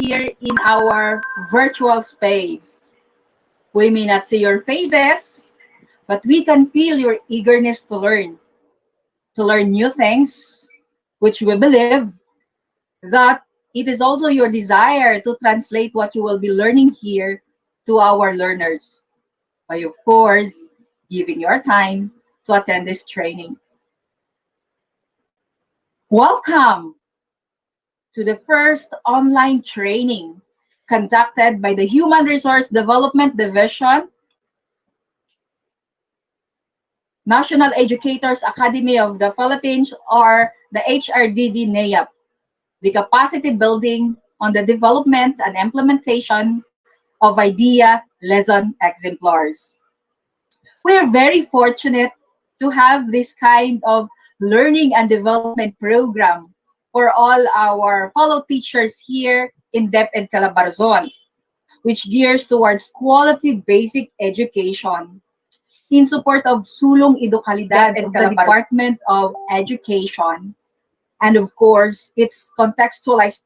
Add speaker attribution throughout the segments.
Speaker 1: here in our virtual space. We may not see your faces, but we can feel your eagerness to learn new things, which we believe that it is also your desire to translate what you will be learning here to our learners, by of course giving your time to attend this training. Welcome to the first online training conducted by the Human Resource Development Division, National Educators Academy of the Philippines, or the HRDD NAEP, the capacity building on the development and implementation of IDEA lesson exemplars. We are very fortunate to have this kind of learning and development program for all our fellow teachers here in DepEd Calabarzon, which gears towards quality basic education in support of Sulong Edukalidad of the Department of Education, and of course its contextualized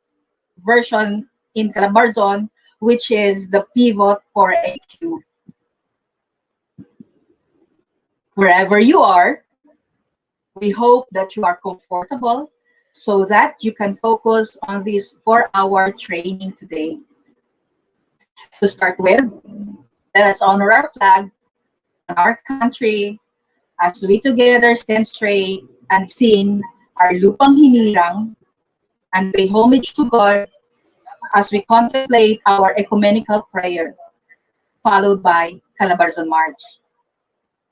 Speaker 1: version in Calabarzon, which is the pivot for AQ. Wherever you are, we hope that you are comfortable so that you can focus on this 4-hour training today. To start with, let us honor our flag and our country as we together stand straight and sing our Lupang Hinirang and pay homage to God as we contemplate our ecumenical prayer, followed by Calabarzon March.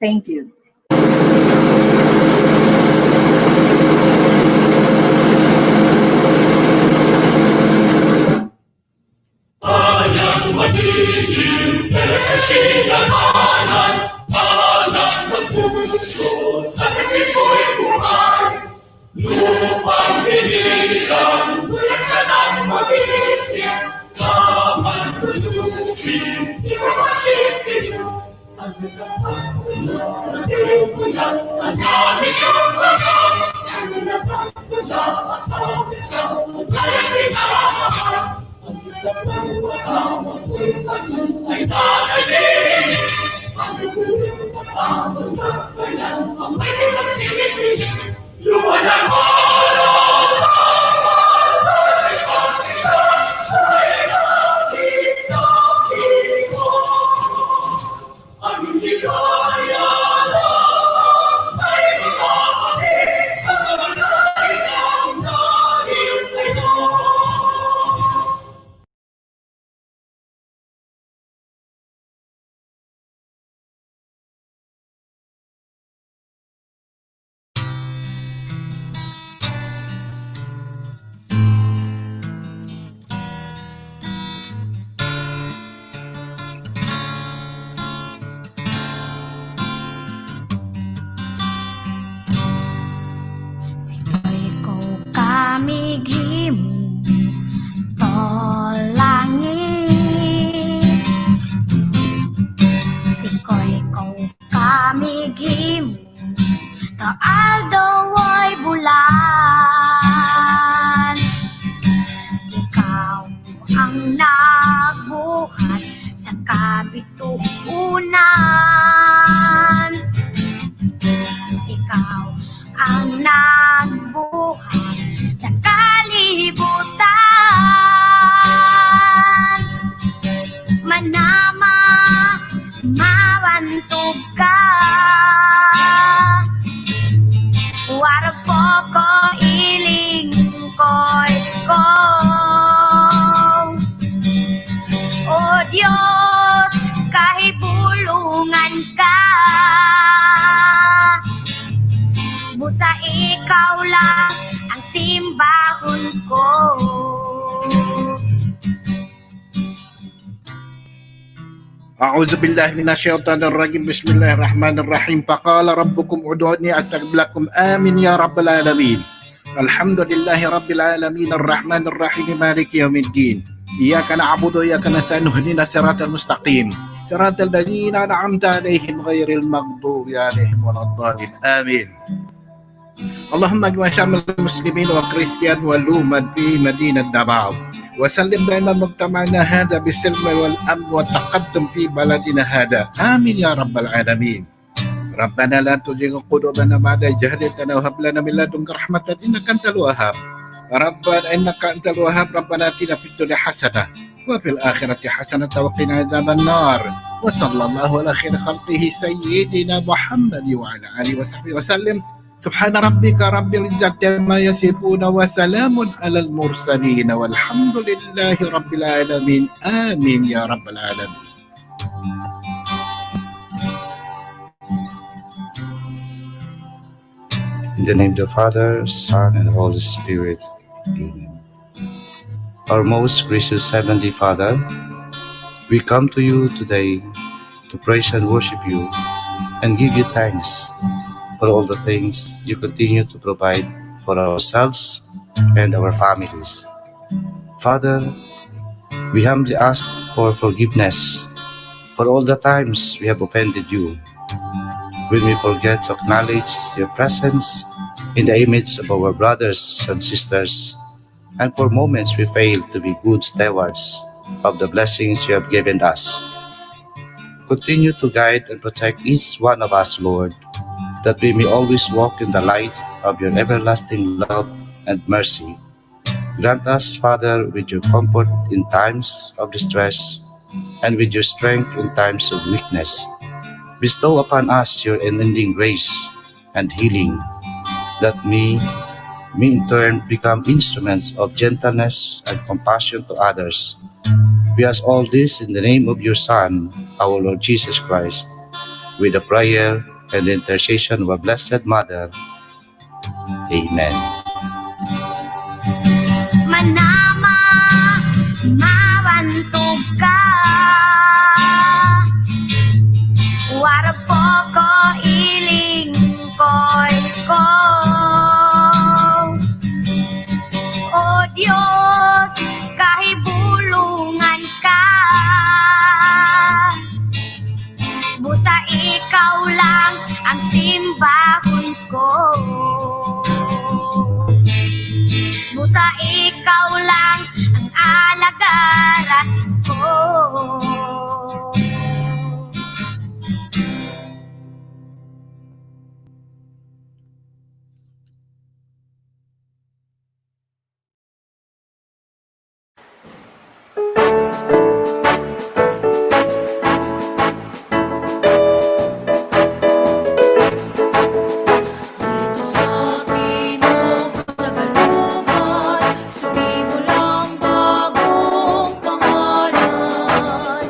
Speaker 1: Thank you.
Speaker 2: Bayang magiging pinagkasinamanan, alam ng puso sa nagtipo'y buhay. Lupang hinirang, bulan ka ng magiging, sa manlulupin, di mo masisiyo. Sa nagkakatulo, sa sinubuyan, sa namin ang bagang, ang nagkakatula at awit sa pagkain pinamahal. Ang isla ng matawang buwan ay nanalig. Ang ikuling matawang na kaya ang may pinagtinig. Lumanang araw ay pasikat ay natin sa ito. Ang ligaya lang ay makakatid sa magay ng nais sa ito.
Speaker 3: Mighim tolangit sikoy ko kamigim to aldo ay bulan ikaw ang nagbuhat sa kabituunan ikaw ang nagbuhat sa kalibutan manama mawantog ka warag po ko iling ko'y ko o Diyos kahibulungan ka busa ikaw lang ang simbahon ko.
Speaker 4: أعوذ بالله من الشيطان الرجيم بسم الله الرحمن الرحيم فقال ربكم ادعوني أستجب لكم آمين يا رب العالمين الحمد لله رب العالمين الرحمن الرحيم مالك يوم الدين إياك نعبد وإياك نستعين اهدنا الصراط المستقيم صراط الذين أنعمت عليهم غير المغضوب عليهم ولا الضالين آمين اللهم اجمع شمل المسلمين والكريستيان والأمة في مدينة دباو وسلم دائما مجتمعنا هذا بالسلم والأمن والتقدم في بلدنا هذا. آمين يا رب العالمين. ربنا لا تزغ قلوبنا بعد إذ هديتنا وهب لنا من لدنك رحمة إنك أنت الوهاب. ربنا إنك أنت الوهاب. ربنا آتنا في الدنيا حسنة وفي الآخرة حسنة وقنا عذاب النار. وصلى الله على خير خلقه سيدنا محمد وعلى آله وصحبه وسلم. سبحان ربك رب العزة عما يصفون وسلام على المرسلين والحمد لله رب العالمين. آمين يا رب العالمين.
Speaker 5: In the name of the Father, Son, and Holy Spirit. Amen. Our most gracious Heavenly Father, we come to you today to praise and worship you and give you thanks for all the things you continue to provide for ourselves and our families. Father, we humbly ask for forgiveness for all the times we have offended you, when we forget to acknowledge your presence in the image of our brothers and sisters, and for moments we fail to be good stewards of the blessings you have given us. Continue to guide and protect each one of us, Lord, that we may always walk in the light of your everlasting love and mercy. Grant us, Father, with your comfort in times of distress and with your strength in times of weakness. Bestow upon us your unending grace and healing, that we may in turn become instruments of gentleness and compassion to others. We ask all this in the name of your Son, our Lord Jesus Christ, with the prayer and the intercession of our Blessed Mother. Amen.
Speaker 3: Manama, mabantog ka. Warapoko iling koy ko. O Diyos, kahibulungan ka. Busa ikaw lang ang simbahon ko. Busa ikaw lang ang alagaran ko.
Speaker 2: Dito sa Timog Tagalugan, sabihin mo lang bagong pangalan.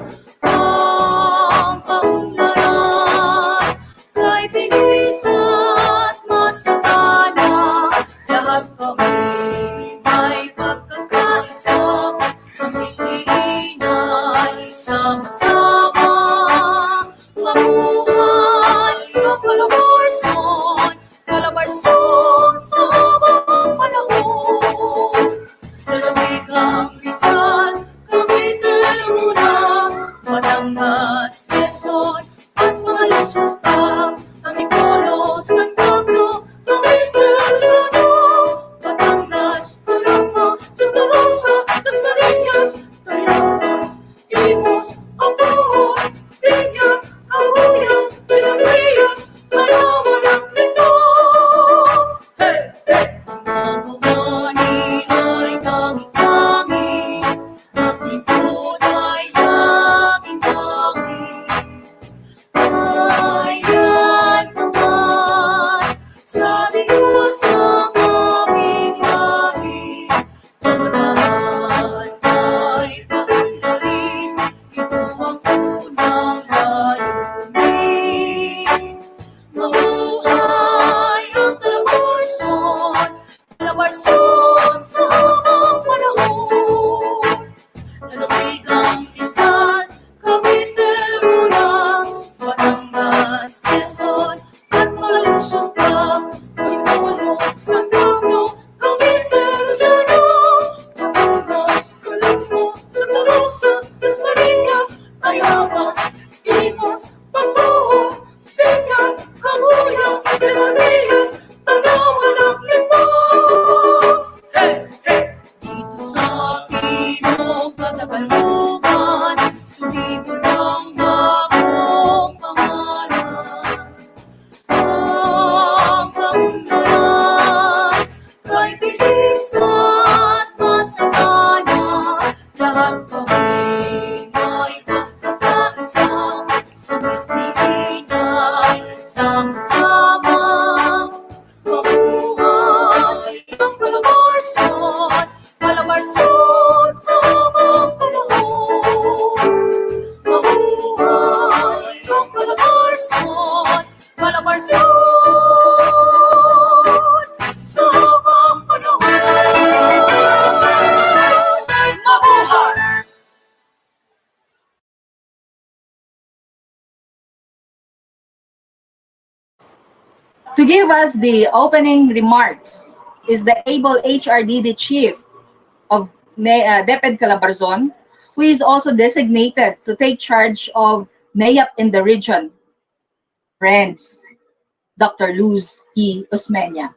Speaker 1: give us the opening remarks is the able HRDD Chief of DepEd Calabarzon, who is also designated to take charge of NAYAP in the region. Friends, Dr. Luz E. Osmeña.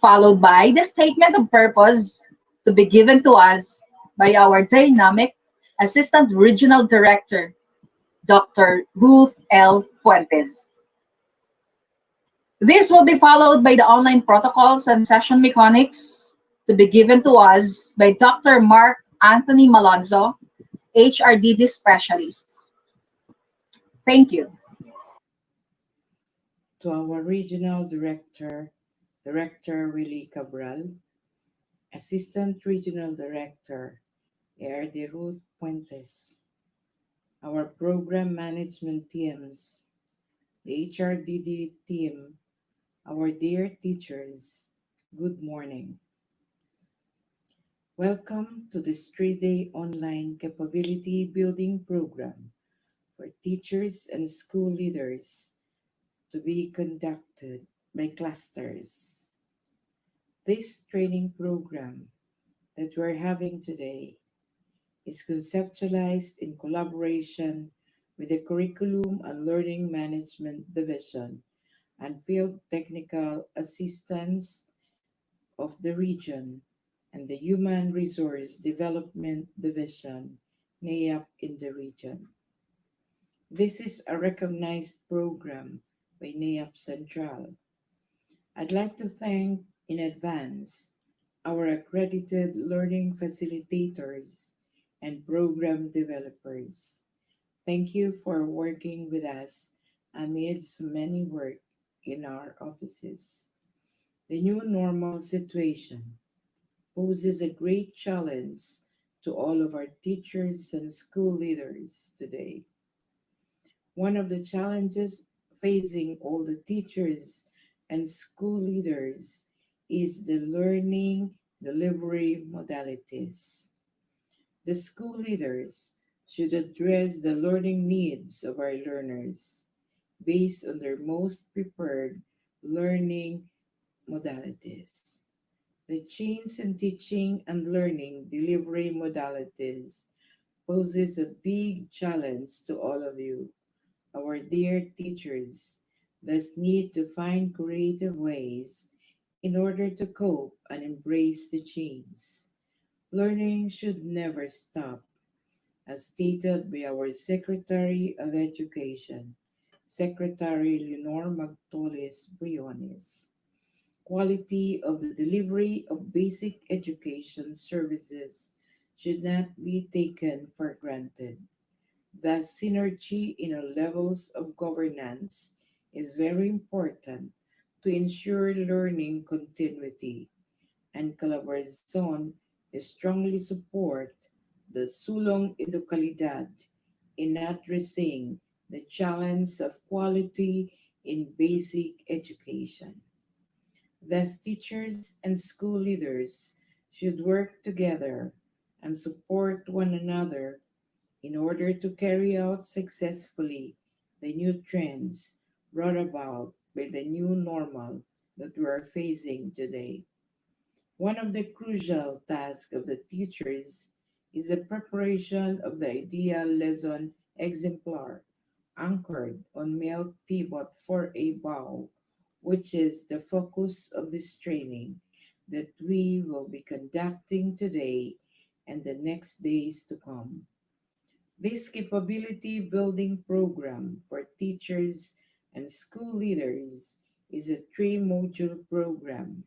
Speaker 1: Followed by the statement of purpose to be given to us by our dynamic Assistant Regional Director, Dr. Ruth L. Fuentes. This will be followed by the online protocols and session mechanics to be given to us by Dr. Mark Anthony Malonzo, HRDD Specialist. Thank you.
Speaker 6: To our Regional Director, Director Willie Cabral, Assistant Regional Director, ARD Ruth Puentes, our Program Management teams, the HRDD team, our dear teachers, good morning. Welcome to this 3-day online capability building program for teachers and school leaders to be conducted by clusters. This training program that we're having today is conceptualized in collaboration with the Curriculum and Learning Management Division and Field Technical Assistance of the region and the Human Resource Development Division, NAYAP, in the region. This is a recognized program by NAYAP Central. I'd like to thank in advance our accredited learning facilitators and program developers. Thank you for working with us amidst many work in our offices. The new normal situation poses a great challenge to all of our teachers and school leaders today. One of the challenges facing all the teachers and school leaders is the learning delivery modalities. The school leaders should address the learning needs of our learners based on their most preferred learning modalities. The change in teaching and learning delivery modalities poses a big challenge to all of you, our dear teachers, thus need to find creative ways in order to cope and embrace the change. Learning should never stop, as stated by our Secretary of Education, Secretary Leonor Magtoles Briones. Quality of the delivery of basic education services should not be taken for granted. Thus, synergy in our levels of governance is very important to ensure learning continuity, and Calabarzon strongly support the Sulong Educalidad in addressing the challenge of quality in basic education. Thus, teachers and school leaders should work together and support one another in order to carry out successfully the new trends brought about by the new normal that we are facing today. One of the crucial tasks of the teachers is the preparation of the ideal lesson exemplar anchored on Milk Pivot for a Bow, which is the focus of this training that we will be conducting today and the next days to come. This capability building program for teachers and school leaders is a 3-module program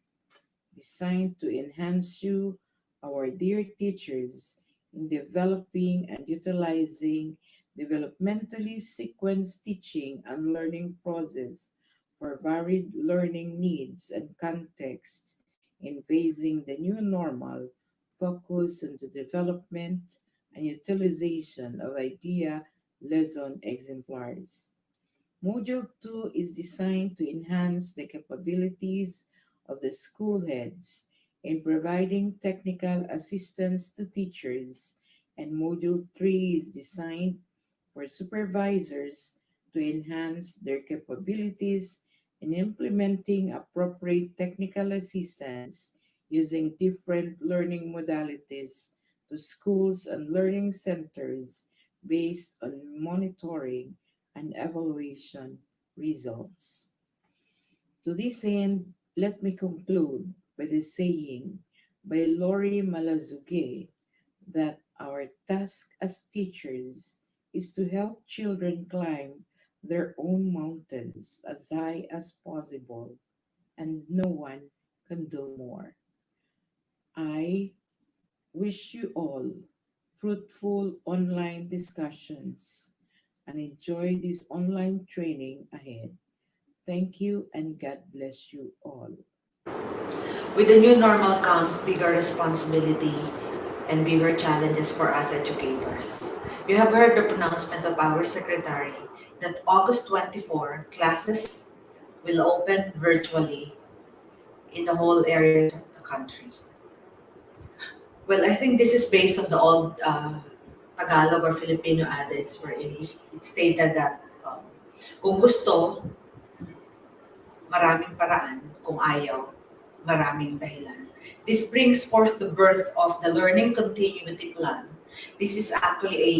Speaker 6: designed to enhance you, our dear teachers, in developing and utilizing developmentally sequenced teaching and learning process for varied learning needs and contexts in facing the new normal, focus on the development and utilization of idea lesson exemplars. Module 2 is designed to enhance the capabilities of the school heads in providing technical assistance to teachers, and Module 3 is designed for supervisors to enhance their capabilities in implementing appropriate technical assistance using different learning modalities to schools and learning centers based on monitoring and evaluation results. To this end, let me conclude by the saying by Lori Malazuge that our task as teachers is to help children climb their own mountains as high as possible, and no one can do more. I wish you all fruitful online discussions and enjoy this online training ahead. Thank you and God bless you all.
Speaker 2: With the new normal comes bigger responsibility and bigger challenges for us educators. You have heard the pronouncement of our secretary that August 24, classes will open virtually in the whole areas of the country. Well, I think this is based on the old Tagalog or Filipino adage wherein it stated that kung gusto, maraming paraan. Kung ayaw, maraming dahilan. This brings forth the birth of the Learning Continuity Plan. This is actually a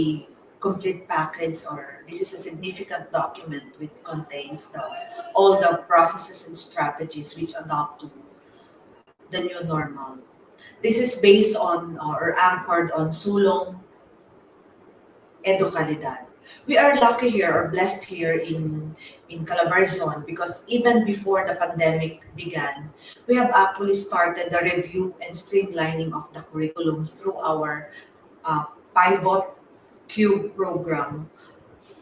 Speaker 2: complete package, or this is a significant document which contains all the processes and strategies which adopt to the new normal. This is based on or anchored on Sulong Educalidad. We are lucky here or blessed here in Calabarzon because even before the pandemic began, we have actually started the review and streamlining of the curriculum through our Pivot Cube program,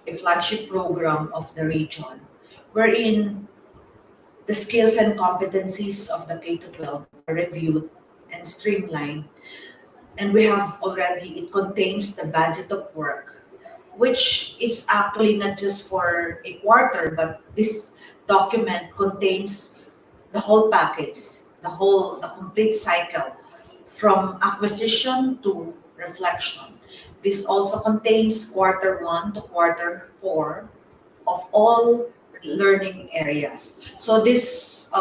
Speaker 2: a flagship program of the region, wherein the skills and competencies of the K-12 are reviewed and streamlined. And we have already, it contains the budget of work, which is actually not just for a quarter, but this document contains the whole package, the complete cycle from acquisition to reflection. This also contains quarter one to quarter four of all learning areas. So this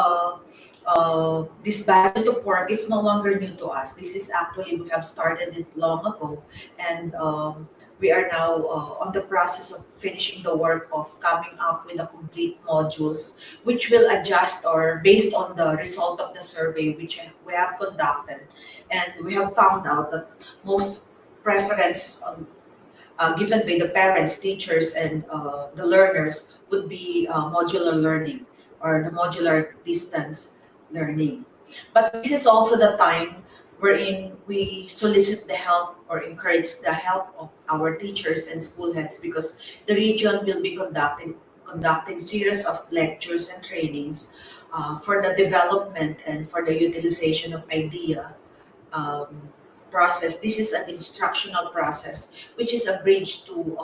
Speaker 2: budget of work is no longer new to us. This is actually, we have started it long ago, and we are now on the process of finishing the work of coming up with the complete modules, which will adjust or based on the result of the survey which we have conducted. And we have found out that most preference given by the parents, teachers, and the learners would be modular learning or the modular distance learning. But this is also the time wherein we solicit the help or encourage the help of our teachers and school heads because the region will be conducting series of lectures and trainings for the development and for the utilization of idea um, process. This is an instructional process, which is a bridge to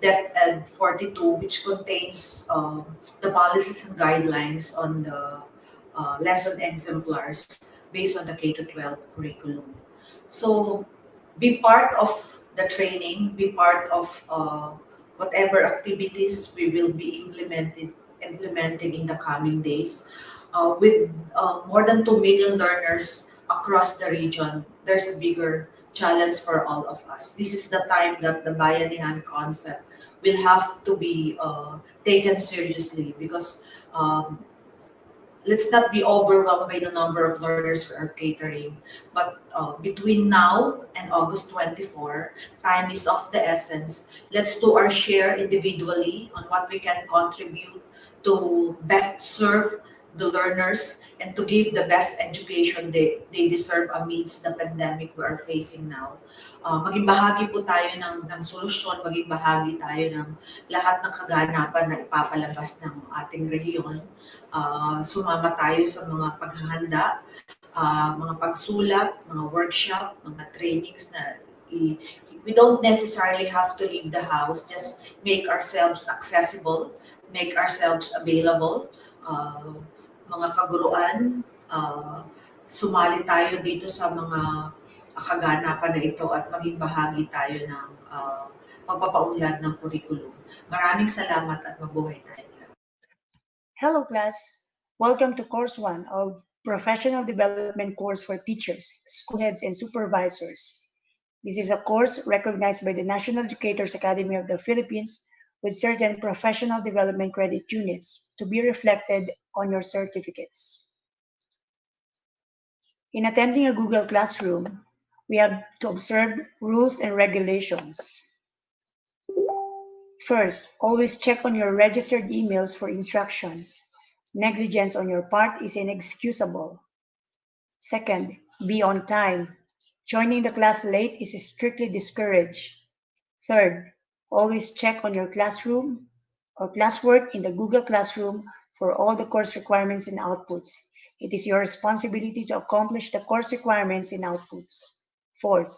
Speaker 2: DepEd Ed 42, which contains the policies and guidelines on the lesson exemplars based on the K-12 curriculum. So be part of the training, be part of whatever activities we will be implementing in the coming days. With more than 2 million learners across the region, there's a bigger challenge for all of us. This is the time that the Bayanihan concept will have to be taken seriously because let's not be overwhelmed by the number of learners we are catering. But between now and August 24, time is of the essence. Let's do our share individually on what we can contribute to best serve the learners and to give the best education they deserve amidst the pandemic we are facing now. Maging bahagi po tayo ng solusyon, maging bahagi tayo ng lahat ng kaganapan na ipapalabas ng ating rehiyon. Sumama tayo sa mga paghahanda, mga pagsulat, mga workshop, mga trainings na we don't necessarily have to leave the house, just make ourselves accessible, make ourselves available. Mga kaguruan, sumali tayo dito sa mga kaganapan na ito at maging bahagi tayo ng pagpapaunlad ng kurikulum. Maraming salamat at mabuhay tayo.
Speaker 7: Hello class, welcome to course 1 of Professional Development course for teachers, school heads, and supervisors. This is a course recognized by the National Educators Academy of the Philippines with certain professional development credit units to be reflected on your certificates. In attending a Google Classroom, we have to observe rules and regulations. First, always check on your registered emails for instructions. Negligence on your part is inexcusable. Second, be on time. Joining the class late is strictly discouraged. Third, always check on your classroom or classwork in the Google Classroom for all the course requirements and outputs. It is your responsibility to accomplish the course requirements and outputs. Fourth,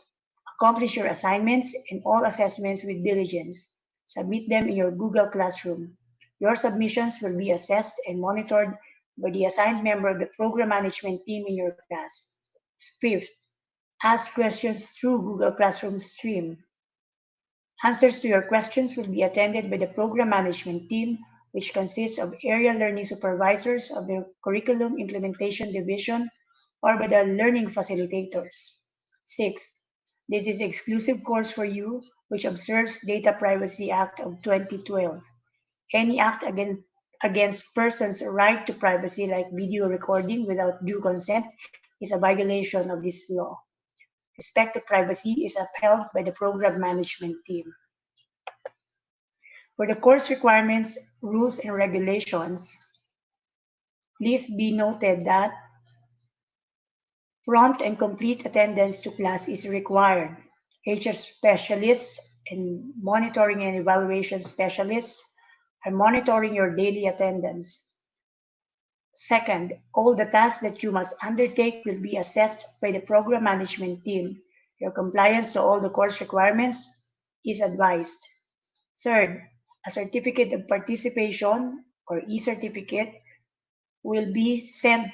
Speaker 7: accomplish your assignments and all assessments with diligence. Submit them in your Google Classroom. Your submissions will be assessed and monitored by the assigned member of the program management team in your class. Fifth, ask questions through Google Classroom Stream. Answers to your questions will be attended by the program management team, which consists of area learning supervisors of the Curriculum Implementation Division or by the learning facilitators. Sixth, this is an exclusive course for you, which observes Data Privacy Act of 2012. Any act against persons' right to privacy, like video recording without due consent, is a violation of this law. Respect to privacy is upheld by the program management team. For the course requirements, rules, and regulations, please be noted that prompt and complete attendance to class is required. HR specialists and monitoring and evaluation specialists are monitoring your daily attendance. Second, all the tasks that you must undertake will be assessed by the program management team. Your compliance to all the course requirements is advised. Third, a certificate of participation or e-certificate will be sent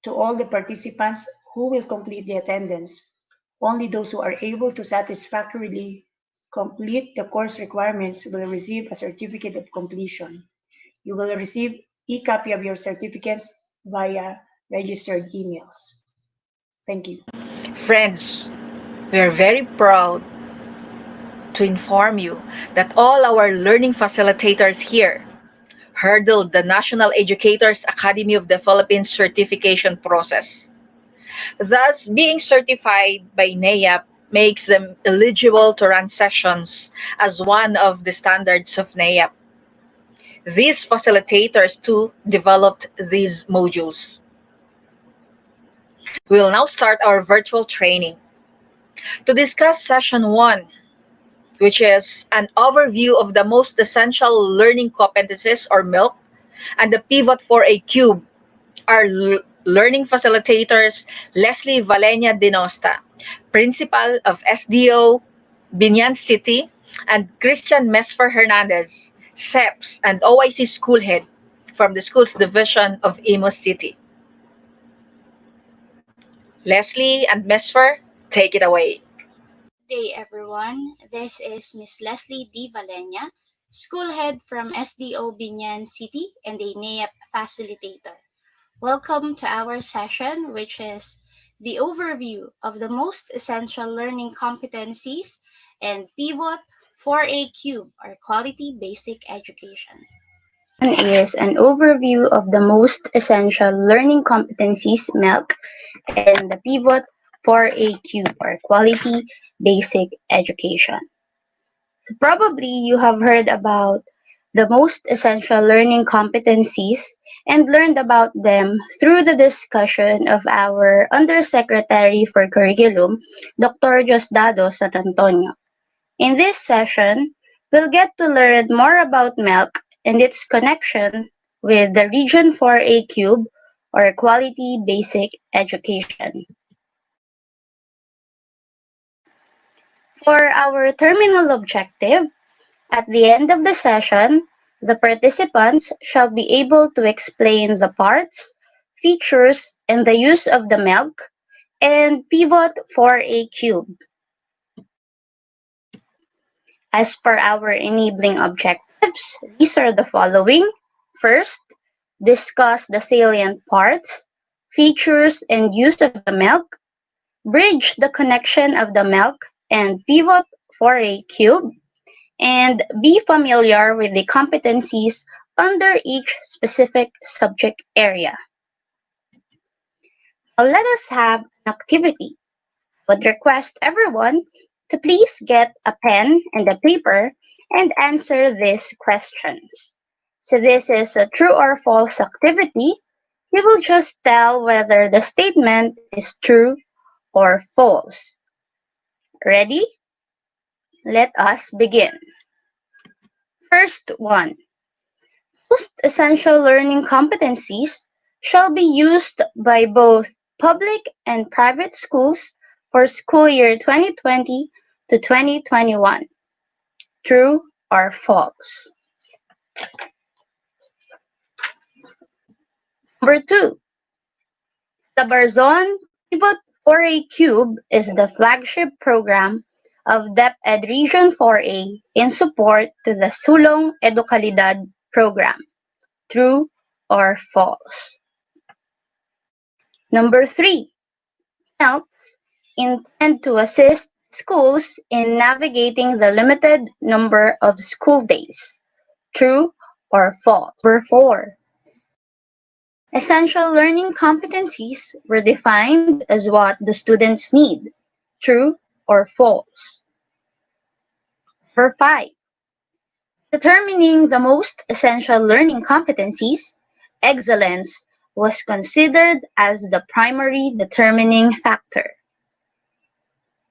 Speaker 7: to all the participants who will complete the attendance. Only those who are able to satisfactorily complete the course requirements will receive a certificate of completion. You will receive e-copy of your certificates via registered emails. Thank you.
Speaker 1: Friends, we are very proud to inform you that all our learning facilitators here hurdled the National Educators Academy of the Philippines certification process. Thus, being certified by NAEAP makes them eligible to run sessions as one of the standards of NAEAP. These facilitators too developed these modules. We will now start our virtual training. To discuss session 1, which is an overview of the most essential learning competencies or MILC, and the pivot for a cube, our learning facilitators Leslie Valenia Dinosta, Principal of SDO Binyan City, and Christian Mesfer Hernandez, SEPS and OIC School Head from the Schools Division of Imus City. Leslie and Mesfer, take it away.
Speaker 3: Good day, everyone. This is Miss Leslie D. Valenia, school head from SDO Binyan City and a NAEAP facilitator. Welcome to our session, which is the overview of the most essential learning competencies and pivot for a cube, or quality basic education.
Speaker 8: Is an overview of the most essential learning competencies, MELC, and the pivot for a cube, or quality basic education. So probably you have heard about the most essential learning competencies and learned about them through the discussion of our Undersecretary for Curriculum, Dr. Diosdado San Antonio. In this session, we'll get to learn more about MELC and its connection with the Region 4A Cube, or Quality Basic Education. For our terminal objective, at the end of the session, the participants shall be able to explain the parts, features, and the use of the MELC and pivot for a cube. As for our enabling objectives, these are the following. First, discuss the salient parts, features, and use of the MELC, bridge the connection of the MELC and pivot for a cube, and be familiar with the competencies under each specific subject area. Now let us have an activity. I would request everyone to please get a pen and a paper and answer these questions. So this is a true or false activity. You will just tell whether the statement is true or false. Ready? Let us begin. First one. Most essential learning competencies shall be used by both public and private schools for school year 2020 to 2021. True or false? Number two, the Barzon Pivot for a Cube is the flagship program of DepEd Region 4A in support to the Sulong Edukalidad program. True or false? Number three, MELCs intend to assist schools in navigating the limited number of school days. True or false? Number four, essential learning competencies were defined as what the students need. True or false? Number five, determining the most essential learning competencies, excellence was considered as the primary determining factor.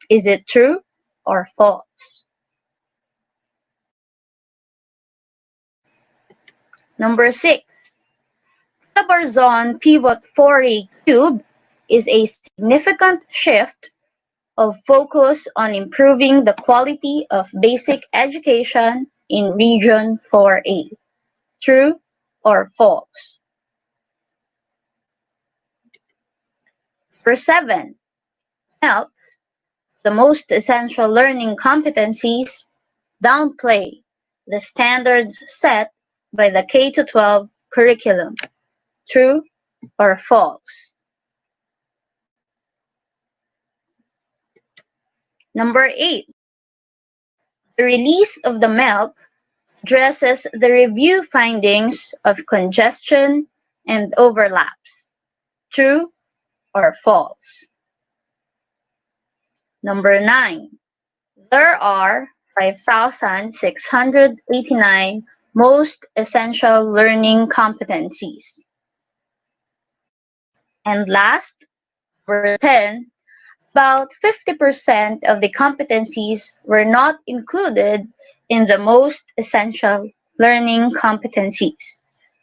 Speaker 8: Is it true or false? Number six, the Barzon Pivot for a Cube is a significant shift of focus on improving the quality of basic education in Region 4A. True or false? Number seven, MELC, the most essential learning competencies, downplay the standards set by the K-12 curriculum. True or false? Number eight, the release of the MELC addresses the review findings of congestion and overlaps. True or false? Number nine, there are 5,689 most essential learning competencies. And last, number 10, about 50% of the competencies were not included in the most essential learning competencies.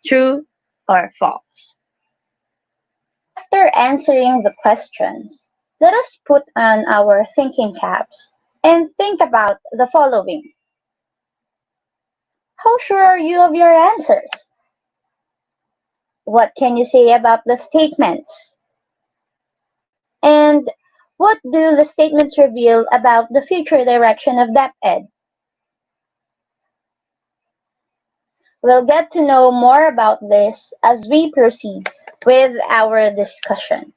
Speaker 8: True or false? After answering the questions, let us put on our thinking caps and think about the following. How sure are you of your answers? What can you say about the statements? And what do the statements reveal about the future direction of DepEd? We'll get to know more about this as we proceed with our discussion.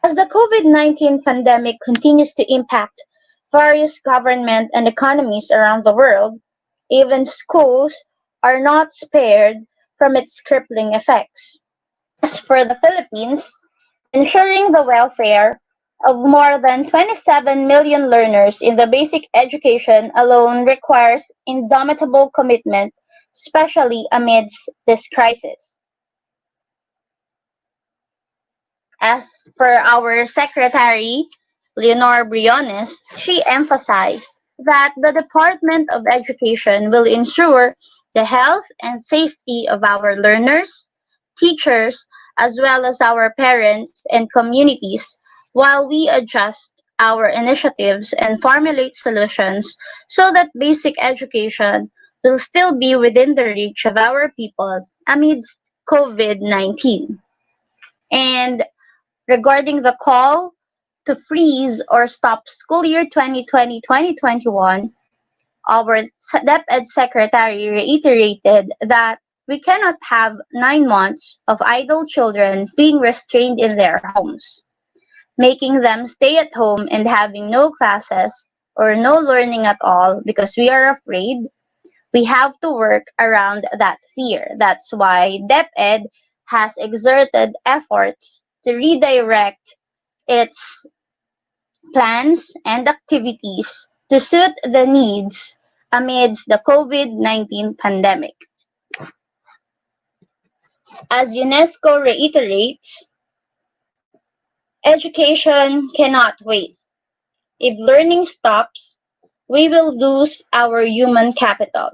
Speaker 8: As the COVID-19 pandemic continues to impact various government and economies around the world, even schools are not spared from its crippling effects. As for the Philippines, ensuring the welfare of more than 27 million learners in the basic education alone requires indomitable commitment, especially amidst this crisis. As per our Secretary, Leonor Briones, she emphasized that the Department of Education will ensure the health and safety of our learners, teachers, as well as our parents and communities while we adjust our initiatives and formulate solutions so that basic education will still be within the reach of our people amidst COVID-19. And regarding the call to freeze or stop school year 2020-2021, our DepEd Secretary reiterated that we cannot have 9 months of idle children being restrained in their homes, making them stay at home and having no classes or no learning at all because we are afraid. We have to work around that fear. That's why DepEd has exerted efforts to redirect its plans and activities to suit the needs amidst the COVID-19 pandemic. As UNESCO reiterates, education cannot wait. If learning stops, we will lose our human capital.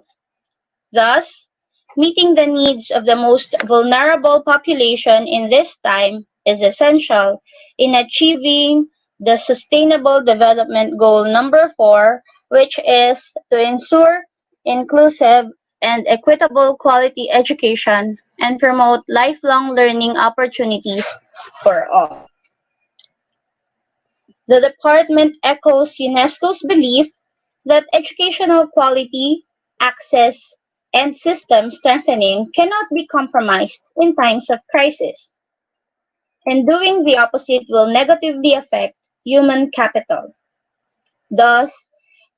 Speaker 8: Thus, meeting the needs of the most vulnerable population in this time is essential in achieving the Sustainable Development Goal number 4, which is to ensure inclusive and equitable quality education and promote lifelong learning opportunities for all. The department echoes UNESCO's belief that educational quality, access, and system strengthening cannot be compromised in times of crisis, and doing the opposite will negatively affect human capital. Thus,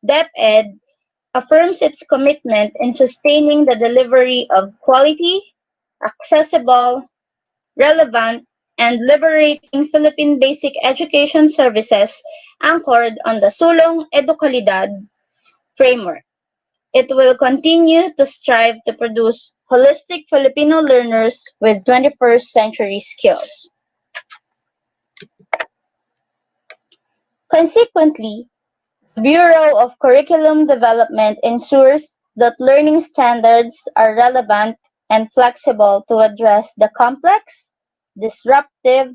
Speaker 8: DepEd affirms its commitment in sustaining the delivery of quality, accessible, relevant, and liberating Philippine basic education services anchored on the Sulong Edukalidad framework. It will continue to strive to produce holistic Filipino learners with 21st century skills. Consequently, the Bureau of Curriculum Development ensures that learning standards are relevant and flexible to address the complex, disruptive,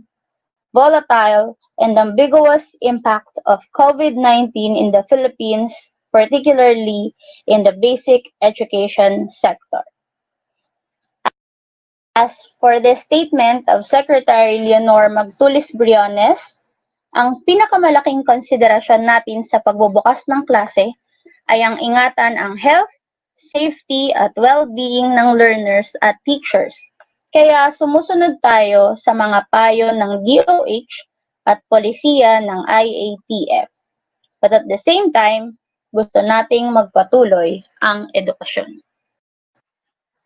Speaker 8: volatile, and ambiguous impact of COVID-19 in the Philippines, particularly in the basic education sector. As for the statement of Secretary Leonor Magtulis Briones, ang pinakamalaking konsiderasyon natin sa pagbubukas ng klase ay ang ingatan ang health, safety at well-being ng learners at teachers. Kaya sumusunod tayo sa mga payo ng DOH at polisiya ng IATF. But at the same time, gusto nating magpatuloy ang edukasyon.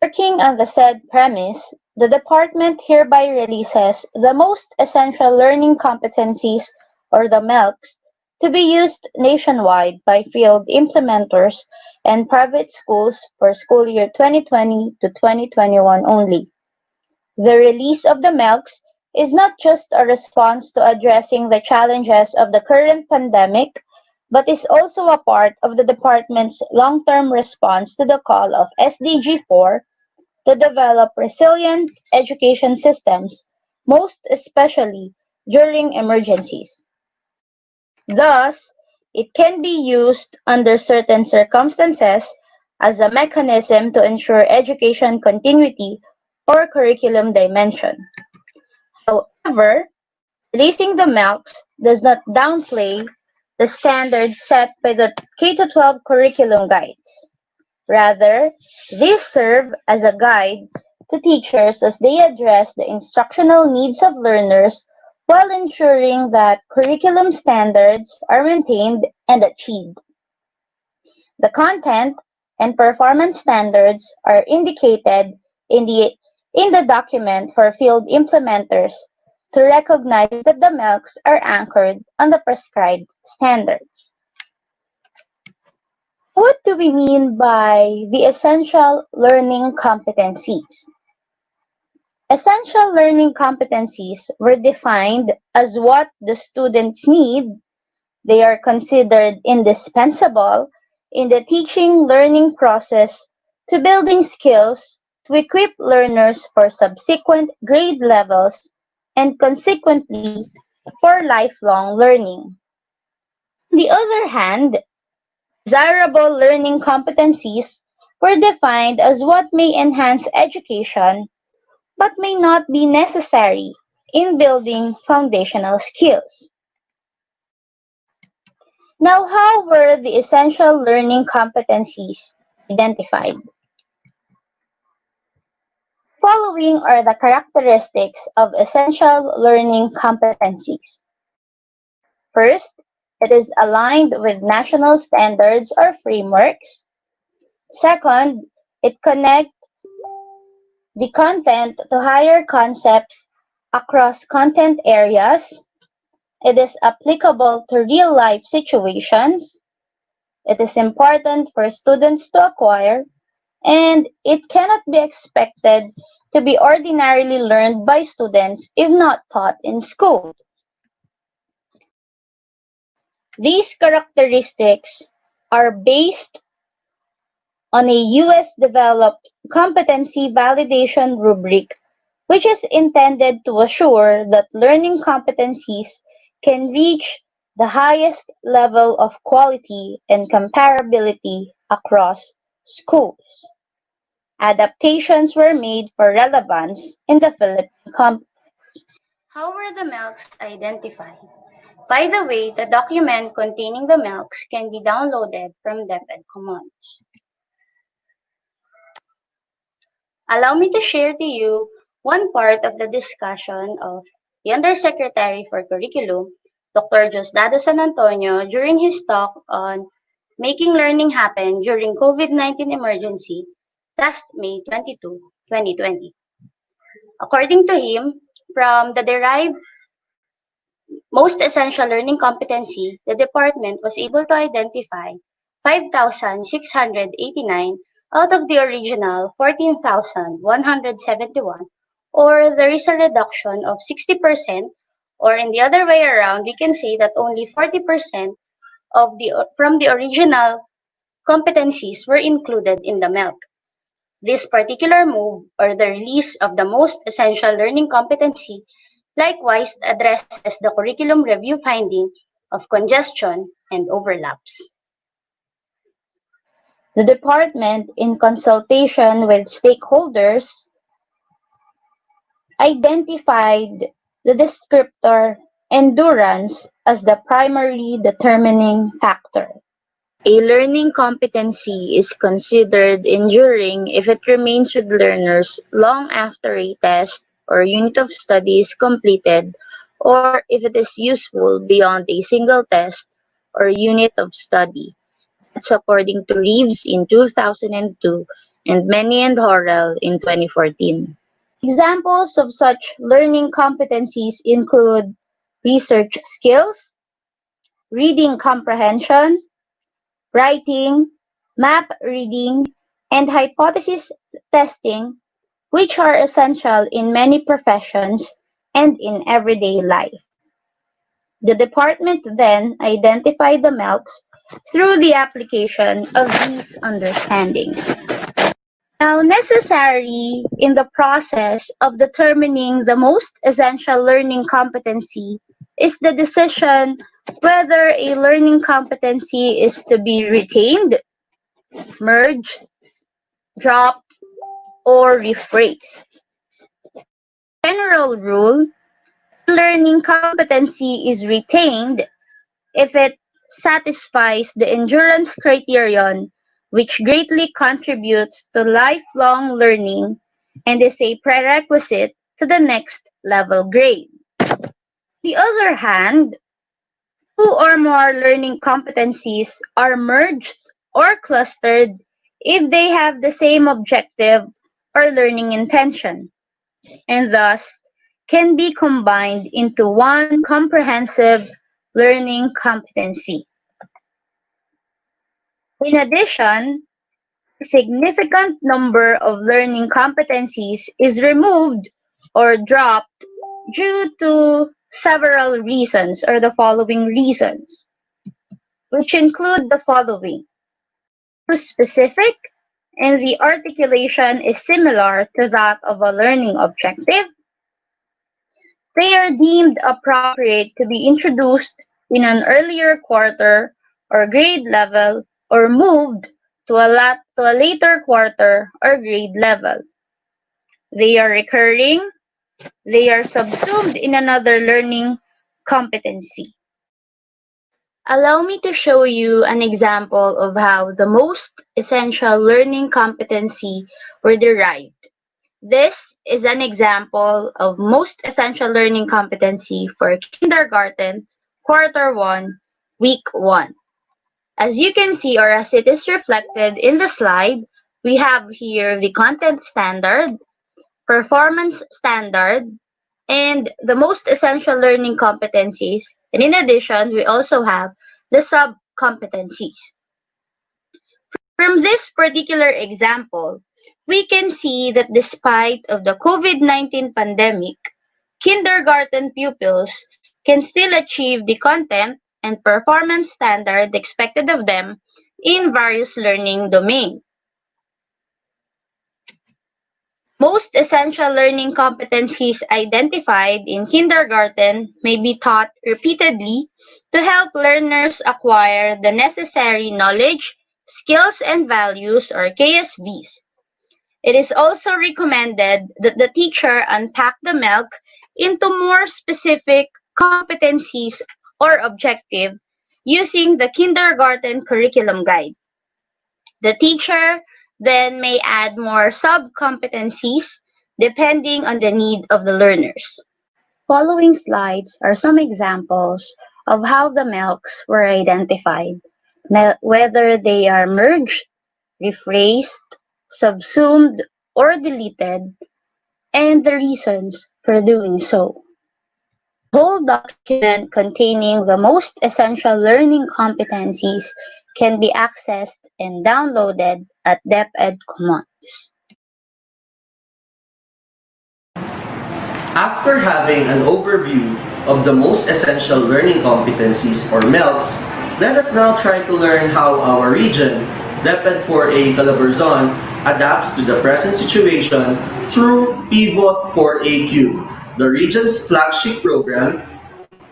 Speaker 8: Working on the said premise, the department hereby releases the most essential learning competencies, or the MELCs, to be used nationwide by field implementers and private schools for school year 2020 to 2021 only. The release of the MELCs is not just a response to addressing the challenges of the current pandemic, but is also a part of the department's long-term response to the call of SDG 4 to develop resilient education systems, most especially during emergencies. Thus, it can be used under certain circumstances as a mechanism to ensure education continuity or curriculum dimension. However, releasing the MELCs does not downplay the standards set by the K-12 curriculum guides. Rather, these serve as a guide to teachers as they address the instructional needs of learners while ensuring that curriculum standards are maintained and achieved. The content and performance standards are indicated in the document for field implementers to recognize that the MELCs are anchored on the prescribed standards. What do we mean by the essential learning competencies? Essential learning competencies were defined as what the students need. They are considered indispensable in the teaching-learning process to building skills to equip learners for subsequent grade levels and consequently for lifelong learning. On the other hand, desirable learning competencies were defined as what may enhance education but may not be necessary in building foundational skills. Now, how were the essential learning competencies identified? following are the characteristics of essential learning competencies. First, it is aligned with national standards or frameworks. Second, it connects the content to higher concepts across content areas. It is applicable to real-life situations. It is important for students to acquire, and it cannot be expected to be ordinarily learned by students if not taught in school. These characteristics are based on a US-developed competency validation rubric, which is intended to assure that learning competencies can reach the highest level of quality and comparability across schools. Adaptations were made for relevance in the Philippine context. How were the MELCs identified? By the way, the document containing the MELCs can be downloaded from DepEd Commons. Allow me to share to you one part of the discussion of the Undersecretary for Curriculum, Dr. Diosdado San Antonio, during his talk on Making Learning Happen During COVID-19 Emergency, last May 22, 2020. According to him, from the derived most essential learning competency, the department was able to identify 5,689 out of the original 14,171, or there is a reduction of 60%, or in the other way around, we can say that only 40% from the original competencies were included in the MELC. This particular move, or the release of the most essential learning competency, likewise addresses the curriculum review finding of congestion and overlaps. The department, in consultation with stakeholders, identified the descriptor endurance as the primary determining factor. A learning competency is considered enduring if it remains with learners long after a test or unit of study is completed, or if it is useful beyond a single test or unit of study. That's according to Reeves in 2002 and Meny and Horrell in 2014. Examples of such learning competencies include research skills, reading comprehension, writing, map reading, and hypothesis testing, which are essential in many professions and in everyday life. The department then identified the MELCs through the application of these understandings. Now, necessary in the process of determining the most essential learning competency is the decision whether a learning competency is to be retained, merged, dropped, or rephrased. General rule, learning competency is retained if it satisfies the endurance criterion, which greatly contributes to lifelong learning and is a prerequisite to the next level grade. On the other hand, two or more learning competencies are merged or clustered if they have the same objective or learning intention, and thus can be combined into one comprehensive learning competency. In addition, a significant number of learning competencies is removed or dropped due to several reasons, or the following reasons, which include the following: too specific, and the articulation is similar to that of a learning objective. They are deemed appropriate to be introduced in an earlier quarter or grade level, or moved to a later quarter or grade level. They are recurring. They are subsumed in another learning competency. Allow me to show you an example of how the most essential learning competency were derived. This is an example of most essential learning competency for kindergarten, quarter 1, week 1. As you can see, or as it is reflected in the slide, we have here the content standard, performance standard, and the most essential learning competencies. And in addition, we also have the sub-competencies. From this particular example, we can see that despite of the COVID-19 pandemic, kindergarten pupils can still achieve the content and performance standard expected of them in various learning domains. Most essential learning competencies identified in kindergarten may be taught repeatedly to help learners acquire the necessary knowledge, skills, and values, or KSVs. It is also recommended that the teacher unpack the MELC into more specific competencies or objective using the kindergarten curriculum guide. The teacher then may add more sub-competencies depending on the need of the learners. Following slides are some examples of how the MELCs were identified, whether they are merged, rephrased, subsumed, or deleted, and the reasons for doing so. The whole document containing the most essential learning competencies can be accessed and downloaded at DepEd Commons.
Speaker 9: After having an overview of the most essential learning competencies or MELCs, let us now try to learn how our region, DepEd 4A Calabarzon, adapts to the present situation through Pivot 4AQ, the region's flagship program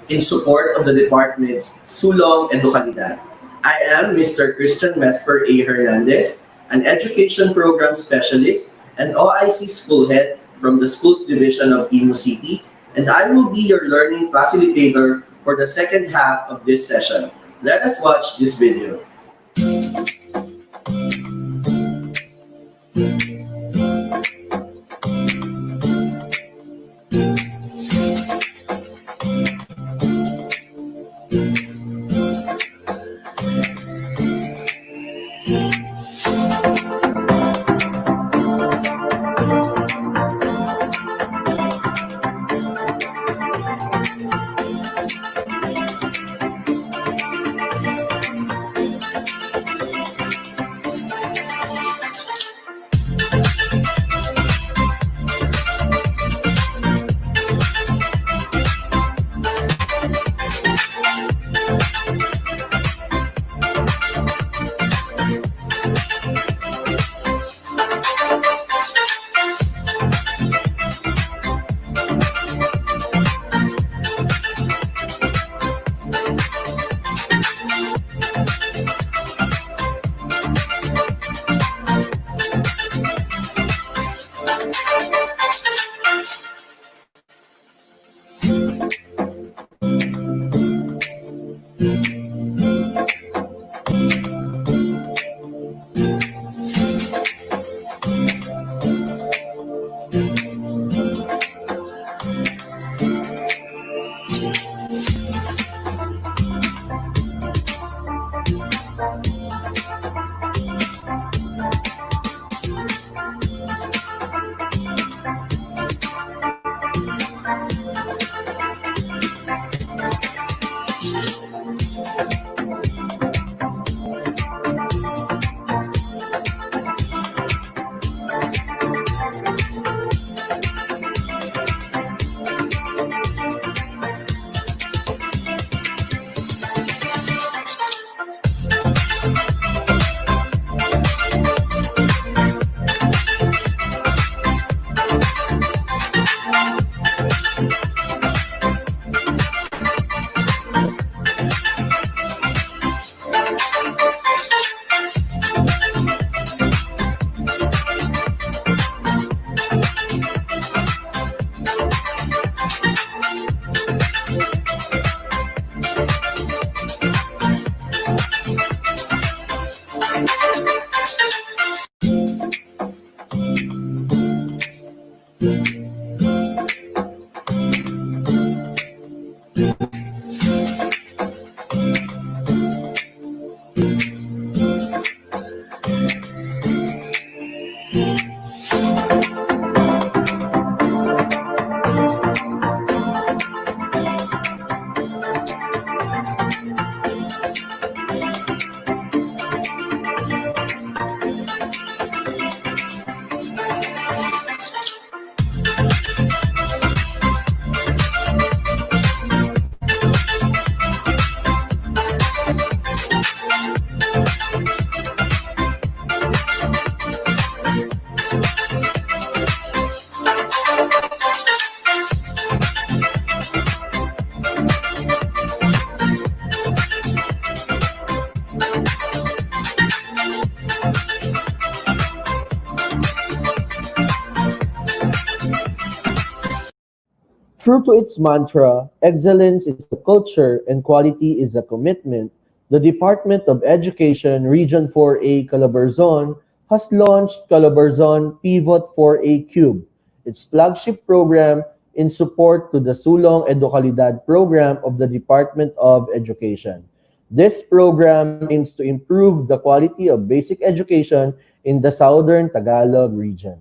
Speaker 9: in support of the department's Sulong Educalidad. I am Mr. Christian Mesper A. Hernandez, an education program specialist and OIC school head from the Schools Division of Imo City, and I will be your learning facilitator for the second half of this session. Let us watch this video.
Speaker 10: True to its mantra, excellence is a culture and quality is a commitment, the Department of Education Region 4A Calabarzon has launched Calabarzon Pivot 4A Cube, its flagship program in support to the Sulong Educalidad program of the Department of Education. This program aims to improve the quality of basic education in the southern Tagalog region.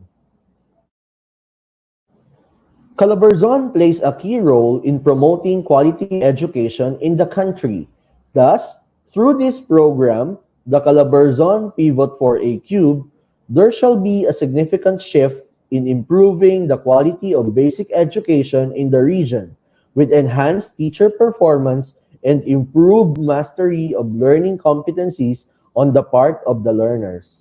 Speaker 10: Calabarzon plays a key role in promoting quality education in the country. Thus, through this program, the Calabarzon Pivot for a Cube, there shall be a significant shift in improving the quality of basic education in the region, with enhanced teacher performance and improved mastery of learning competencies on the part of the learners.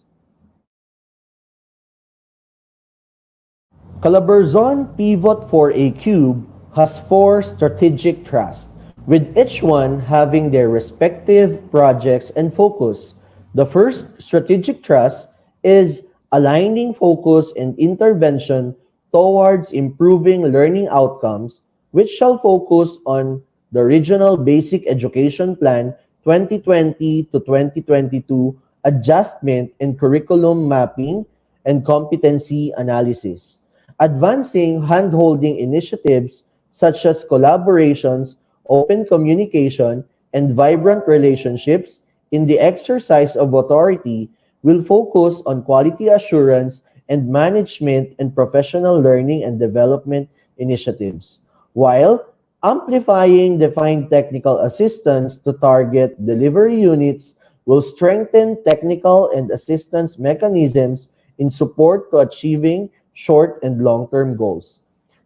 Speaker 10: Calabarzon Pivot for a Cube has four strategic thrusts, with each one having their respective projects and focus. The first strategic thrust is aligning focus and intervention towards improving learning outcomes, which shall focus on the Regional Basic Education Plan 2020 to 2022 adjustment and curriculum mapping and competency analysis. Advancing hand-holding initiatives such as collaborations, open communication, and vibrant relationships in the exercise of authority will focus on quality assurance and management and professional learning and development initiatives, while amplifying defined technical assistance to target delivery units will strengthen technical and assistance mechanisms in support to achieving short and long-term goals.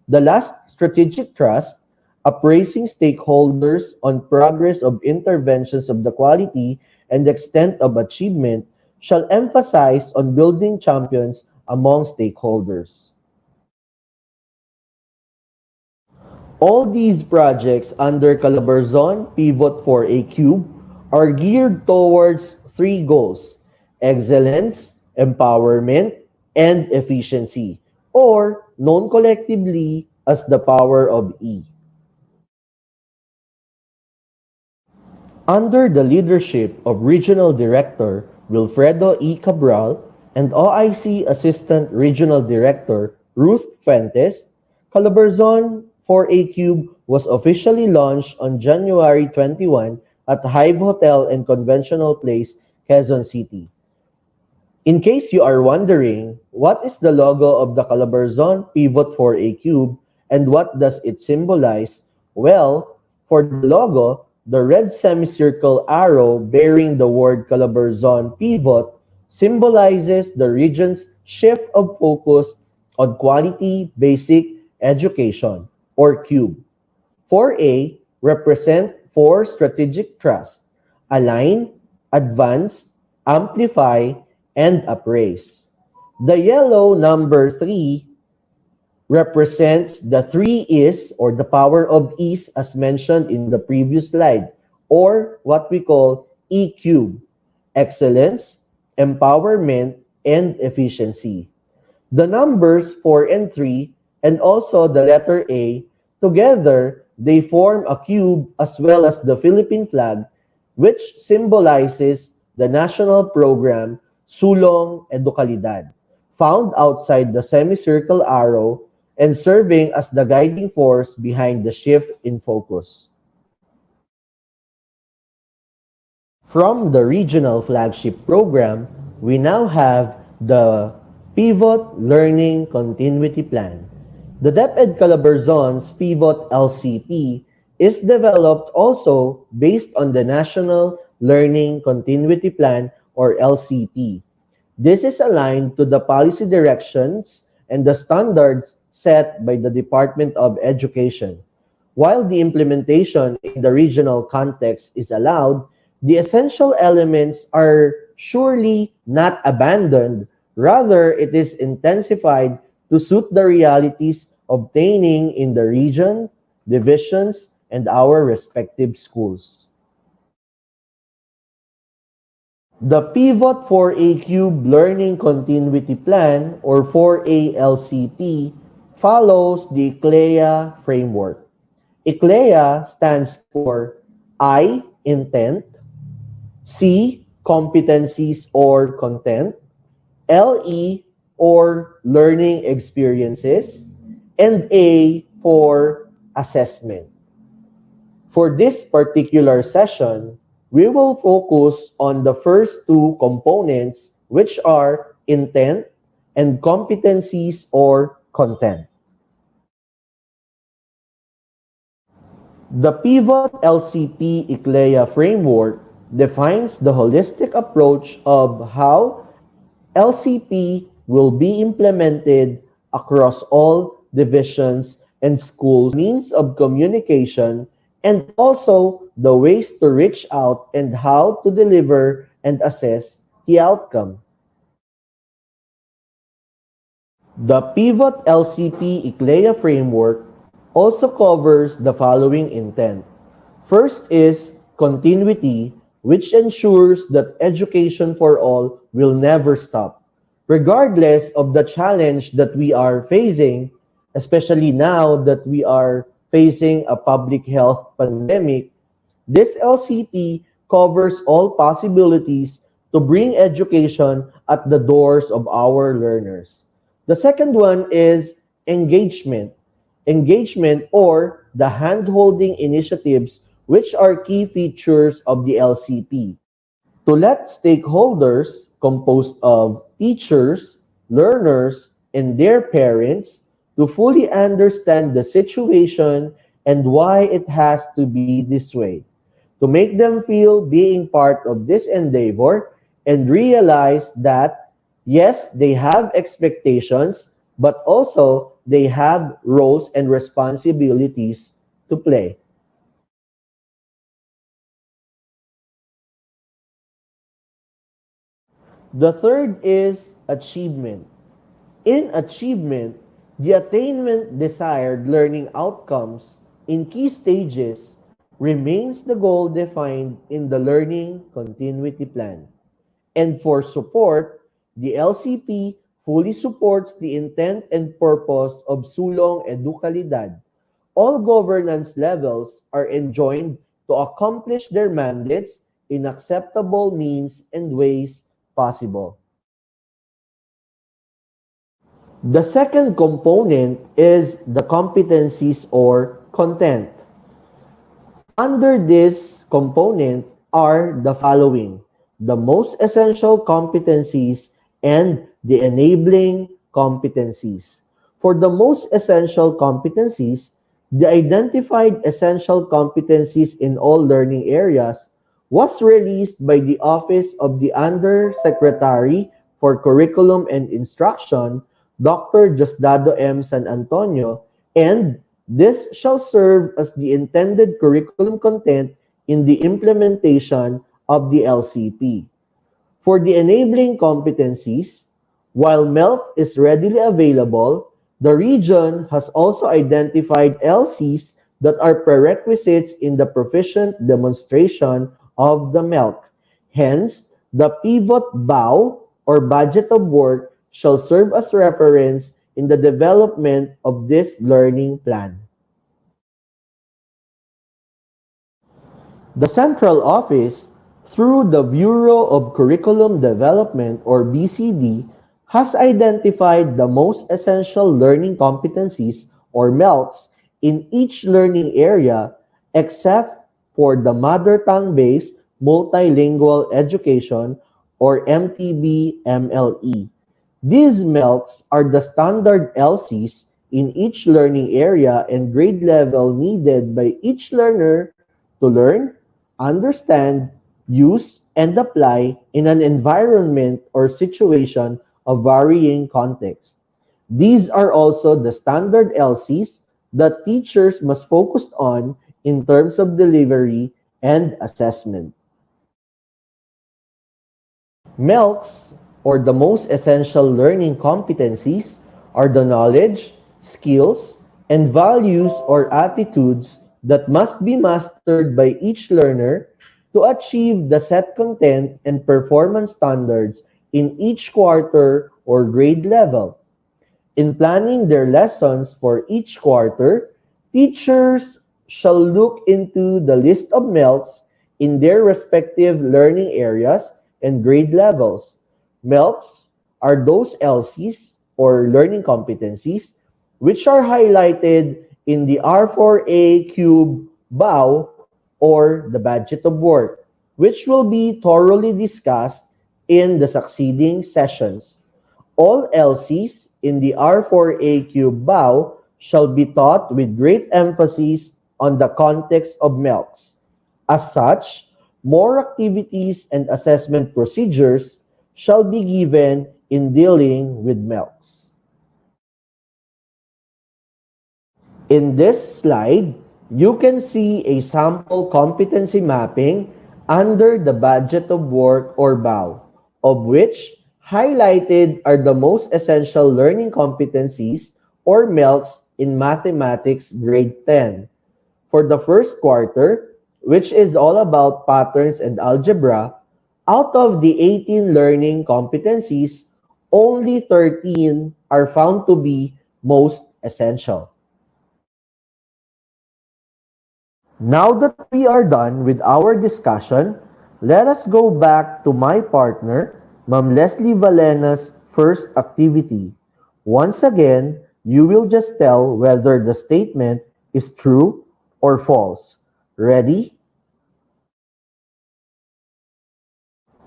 Speaker 10: The last strategic thrust, appraising stakeholders on progress of interventions of the quality and extent of achievement, shall emphasize on building champions among stakeholders. All these projects under Calabarzon Pivot for a Cube are geared towards three goals: excellence, empowerment, and efficiency, or known collectively as the power of E. Under the leadership of Regional Director Wilfredo E. Cabral and OIC Assistant Regional Director Ruth Fuentes, Calabarzon 4A Cube was officially launched on January 21 at Hive Hotel and Conventional Place, Quezon City. In case you are wondering, what is the logo of the Calabarzon Pivot for a Cube and what does it symbolize? Well, for the logo, the red semicircle arrow bearing the word Calabarzon Pivot symbolizes the region's shift of focus on quality basic education, or CUBE. 4A represent four strategic thrusts: align, advance, amplify, and appraise. The yellow number 3 represents the three Is, or the power of Is as mentioned in the previous slide, or what we call E-cube: excellence, empowerment, and efficiency. The numbers 4 and 3 and also the letter A, together they form a cube as well as the Philippine flag, which symbolizes the national program Sulong Educalidad, found outside the semicircle arrow and serving as the guiding force behind the shift in focus. From the regional flagship program, we now have the Pivot Learning Continuity Plan. The DepEd Calabarzon's Pivot LCP is developed also based on the National Learning Continuity Plan, or LCP. This is aligned to the policy directions and the standards set by the Department of Education. While the implementation in the regional context is allowed, the essential elements are surely not abandoned. Rather, it is intensified to suit the realities obtaining in the region, divisions, and our respective schools. The Pivot for a Cube Learning Continuity Plan, or 4A LCP, follows the ICLEA framework. ICLEA stands for I, intent, C, competencies or content, LE, or learning experiences, and A for assessment. For this particular session, we will focus on the first two components, which are intent and competencies or content. The Pivot LCP ICLEA framework defines the holistic approach of how LCP will be implemented across all divisions and schools, means of communication, and also the ways to reach out and how to deliver and assess the outcome. The Pivot LCP ICLEA framework also covers the following intent. First is continuity, which ensures that education for all will never stop. Regardless of the challenge that we are facing, especially now that we are facing a public health pandemic, this LCP covers all possibilities to bring education at the doors of our learners. The second one is engagement. Engagement or the hand-holding initiatives, which are key features of the LCP. To let stakeholders composed of teachers, learners, and their parents to fully understand the situation and why it has to be this way, to make them feel being part of this endeavor and realize that yes, they have expectations, but also they have roles and responsibilities to play. The third is achievement. In achievement, the attainment desired learning outcomes in key stages remains the goal defined in the Learning Continuity Plan. And for support, the LCP fully supports the intent and purpose of Sulong Educalidad. All governance levels are enjoined to accomplish their mandates in acceptable means and ways possible. The second component is the competencies or content. Under this component are the following: the most essential competencies and the enabling competencies. For the most essential competencies, the identified essential competencies in all learning areas was released by the Office of the Undersecretary for Curriculum and Instruction, Dr. Diosdado M. San Antonio, and this shall serve as the intended curriculum content in the implementation of the LCP. For the enabling competencies, while MELC is readily available, the region has also identified LCs that are prerequisites in the proficient demonstration of the MELC. Hence, the pivot BOW or budget of work shall serve as reference in the development of this learning plan. The Central Office, through the Bureau of Curriculum Development or BCD, has identified the most essential learning competencies or MELCs in each learning area except for the mother tongue-based multilingual education or MTB-MLE. These MELCs are the standard LCs in each learning area and grade level needed by each learner to learn, understand, use, and apply in an environment or situation of varying context. These are also the standard LCs that teachers must focus on in terms of delivery and assessment. MELCs, or the most essential learning competencies, are the knowledge, skills, and values or attitudes that must be mastered by each learner to achieve the set content and performance standards in each quarter or grade level. In planning their lessons for each quarter, teachers shall look into the list of MELCs in their respective learning areas and grade levels. MELCs are those LCs or learning competencies which are highlighted in the R4A cube BAU or the budget of work, which will be thoroughly discussed in the succeeding sessions. All LCs in the R4A cube BAU shall be taught with great emphasis on the context of MELCs. As such, more activities and assessment procedures shall be given in dealing with MELCs. In this slide, you can see a sample competency mapping under the budget of work or BAU, of which highlighted are the most essential learning competencies or MELCs in mathematics grade 10. For the first quarter, which is all about patterns and algebra, out of the 18 learning competencies, only 13 are found to be most essential. Now that we are done with our discussion, let us go back to my partner, Ma'am Leslie Valena's first activity. Once again, you will just tell whether the statement is true or false. Ready?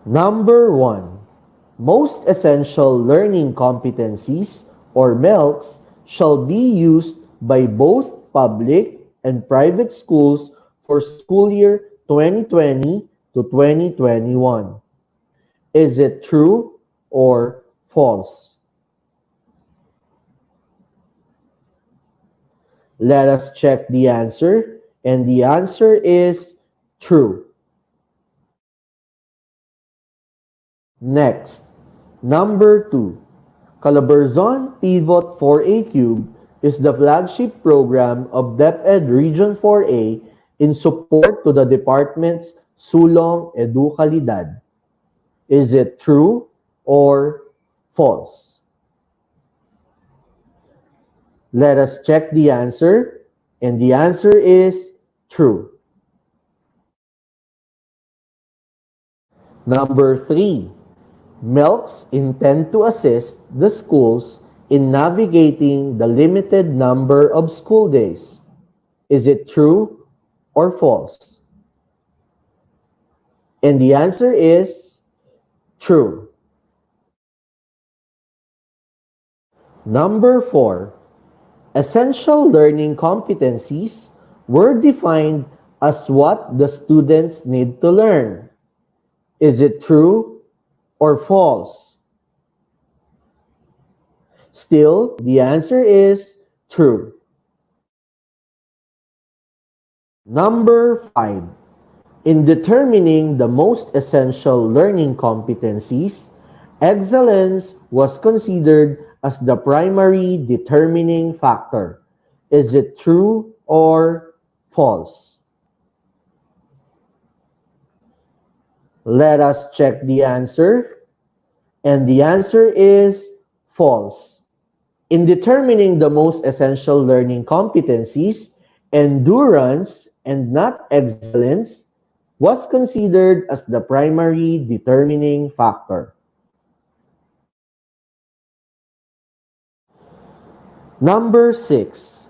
Speaker 10: Number 1. Most essential learning competencies or MELCs shall be used by both public and private schools for school year 2020 to 2021. Is it true or false? Let us check the answer, and the answer is true. Next, number 2. Calabarzon Pivot 4A Cube is the flagship program of DepEd Region 4A in support to the department's Sulong Edukalidad. Is it true or false? Let us check the answer, and the answer is true. Number 3. MELCs intend to assist the schools in navigating the limited number of school days. Is it true or false? And the answer is true. Number 4. Essential learning competencies were defined as what the students need to learn. Is it true or false? Still, the answer is true. Number 5. In determining the most essential learning competencies, excellence was considered as the primary determining factor. Is it true or false? Let us check the answer, and the answer is false. In determining the most essential learning competencies, endurance and not excellence was considered as the primary determining factor. Number 6.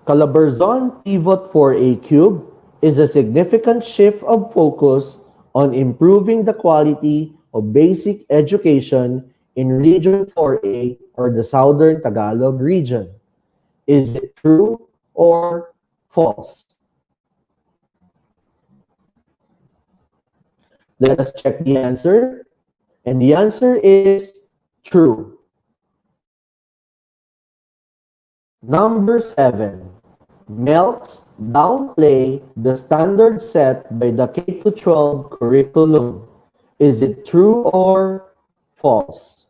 Speaker 10: Calabarzon Pivot 4A Cube is a significant shift of focus on improving the quality of basic education in Region 4A or the Southern Tagalog region. Is it true or false? Let us check the answer, and the answer is true. Number 7. MELCs downplay the standard set by the K-12 curriculum. Is it true or false?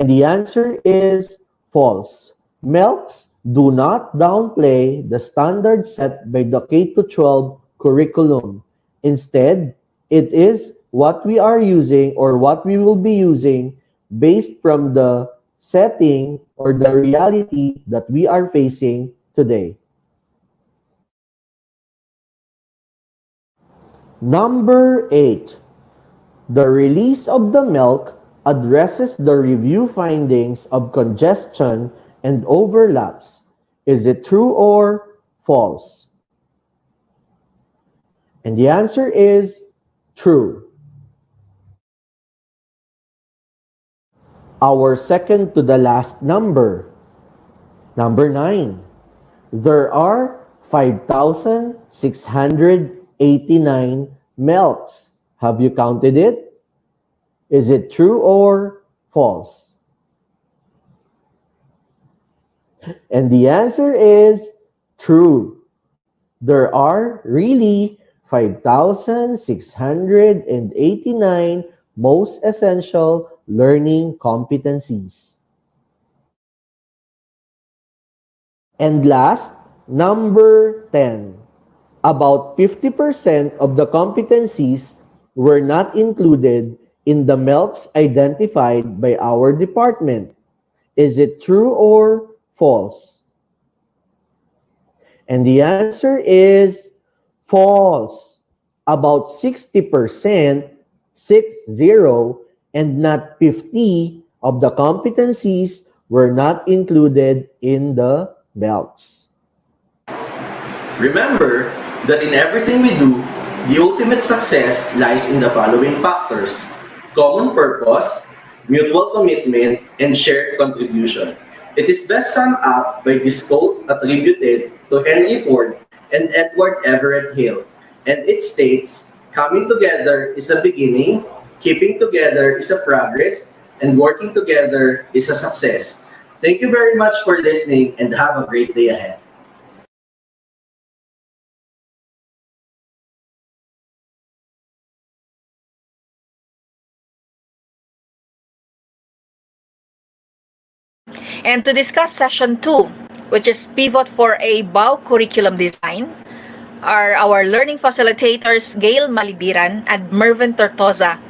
Speaker 10: And the answer is false. MELCs do not downplay the standard set by the K-12 curriculum. Instead, it is what we are using or what we will be using based from the setting or the reality that we are facing today. Number 8. The release of the milk addresses the review findings of congestion and overlaps. Is it true or false? And the answer is true. Our second to the last number, number 9. There are 5,689 milks. Have you counted it? Is it true or false? And the answer is true. There are really 5,689 most essential learning competencies. And last, number 10. About 50% of the competencies were not included in the MELCs identified by our department. Is it true or false? And the answer is false. About 60%, 60, and not 50 of the competencies were not included in the MELCs.
Speaker 9: Remember that in everything we do, the ultimate success lies in the following factors: common purpose, mutual commitment, and shared contribution. It is best summed up by this quote attributed to Henry Ford and Edward Everett Hale, and it states, "Coming together is a beginning, keeping together is a progress, and working together is a success." Thank you very much for listening and have a great day ahead.
Speaker 1: And to discuss session 2, which is Pivot for a BAU curriculum design, are our learning facilitators Gail Malibiran and Mervin Tortosa,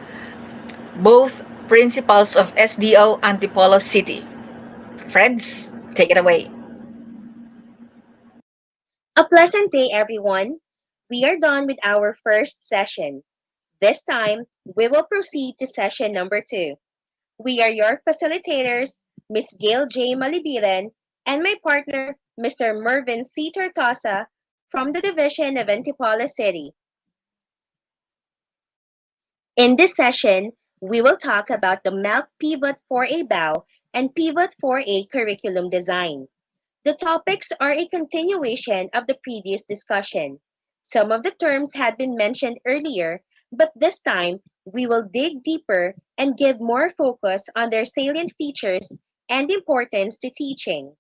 Speaker 1: both principals of SDO Antipolo City. Friends, take it away.
Speaker 11: A pleasant day, everyone. We are done with our first session. This time, we will proceed to session number 2. We are your facilitators, Ms. Gail J. Malibiran, and my partner, Mr. Mervin C. Tortosa, from the Division of Antipolo City. In this session, we will talk about the MELC Pivot for a BAU and Pivot for a curriculum design. The topics are a continuation of the previous discussion. Some of the terms had been mentioned earlier, but this time we will dig deeper and give more focus on their salient features and importance to teaching.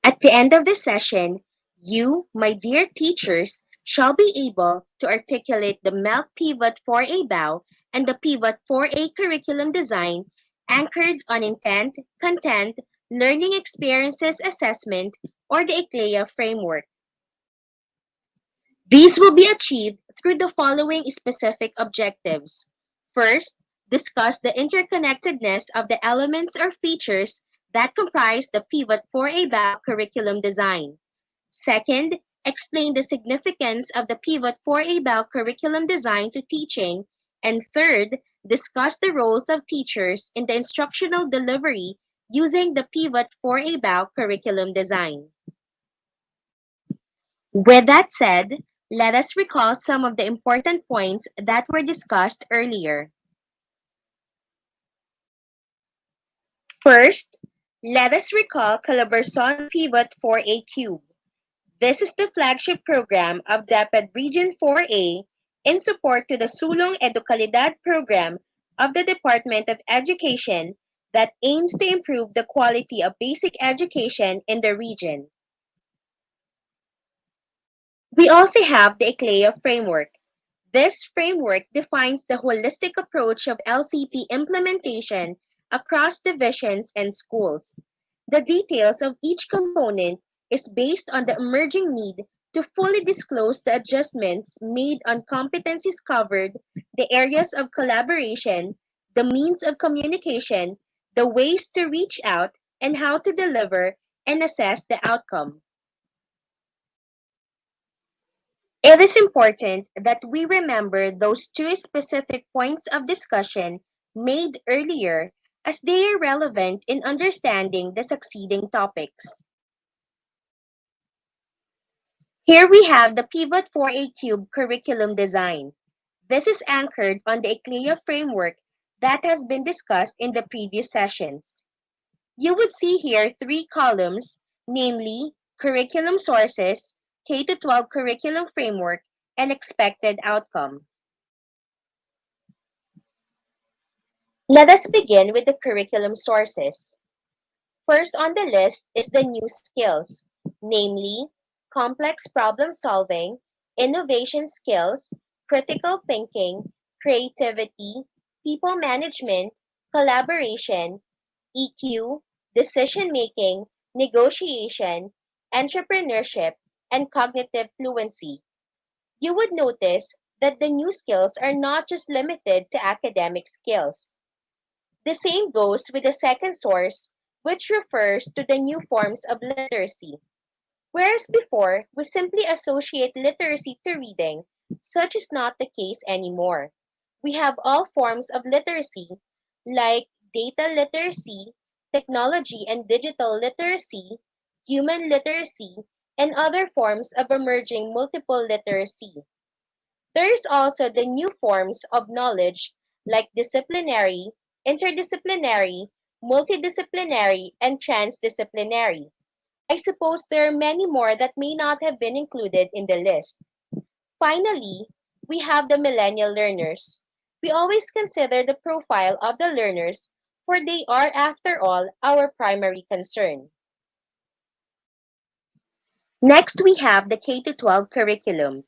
Speaker 11: At the end of this session, you, my dear teachers, shall be able to articulate the MELC Pivot for a BAU and the Pivot for a curriculum design anchored on intent, content, learning experiences assessment, or the ICLEA framework. These will be achieved through the following specific objectives. First, discuss the interconnectedness of the elements or features that comprise the Pivot for a BAU curriculum design. Second, explain the significance of the Pivot for a BAU curriculum design to teaching. And third, discuss the roles of teachers in the instructional delivery using the Pivot for a BAU curriculum design. With that said, let us recall some of the important points that were discussed earlier. First, let us recall Calabarzon Pivot for a Cube. This is the flagship program of DepEd Region 4A in support to the Sulong Edukalidad program of the Department of Education that aims to improve the quality of basic education in the region. We also have the ICLEA framework. This framework defines the holistic approach of LCP implementation across divisions and schools. The details of each component is based on the emerging need to fully disclose the adjustments made on competencies covered, the areas of collaboration, the means of communication, the ways to reach out, and how to deliver and assess the outcome. It is important that we remember those two specific points of discussion made earlier as they are relevant in understanding the succeeding topics. Here we have the Pivot 4A Cube curriculum design. This is anchored on the ECLEA framework that has been discussed in the previous sessions. You would see here three columns, namely curriculum sources, K-12 curriculum framework, and expected outcome. Let us begin with the curriculum sources. First on the list is the new skills, namely complex problem solving, innovation skills, critical thinking, creativity, people management, collaboration, EQ, decision making, negotiation, entrepreneurship, and cognitive fluency. You would notice that the new skills are not just limited to academic skills. The same goes with the second source, which refers to the new forms of literacy. Whereas before, we simply associate literacy to reading, such is not the case anymore. We have all forms of literacy, like data literacy, technology and digital literacy, human literacy, and other forms of emerging multiple literacy. There is also the new forms of knowledge like disciplinary, interdisciplinary, multidisciplinary, and transdisciplinary. I suppose there are many more that may not have been included in the list. Finally, we have the millennial learners. We always consider the profile of the learners, for they are, after all, our primary concern. Next, we have the K-12 curriculum.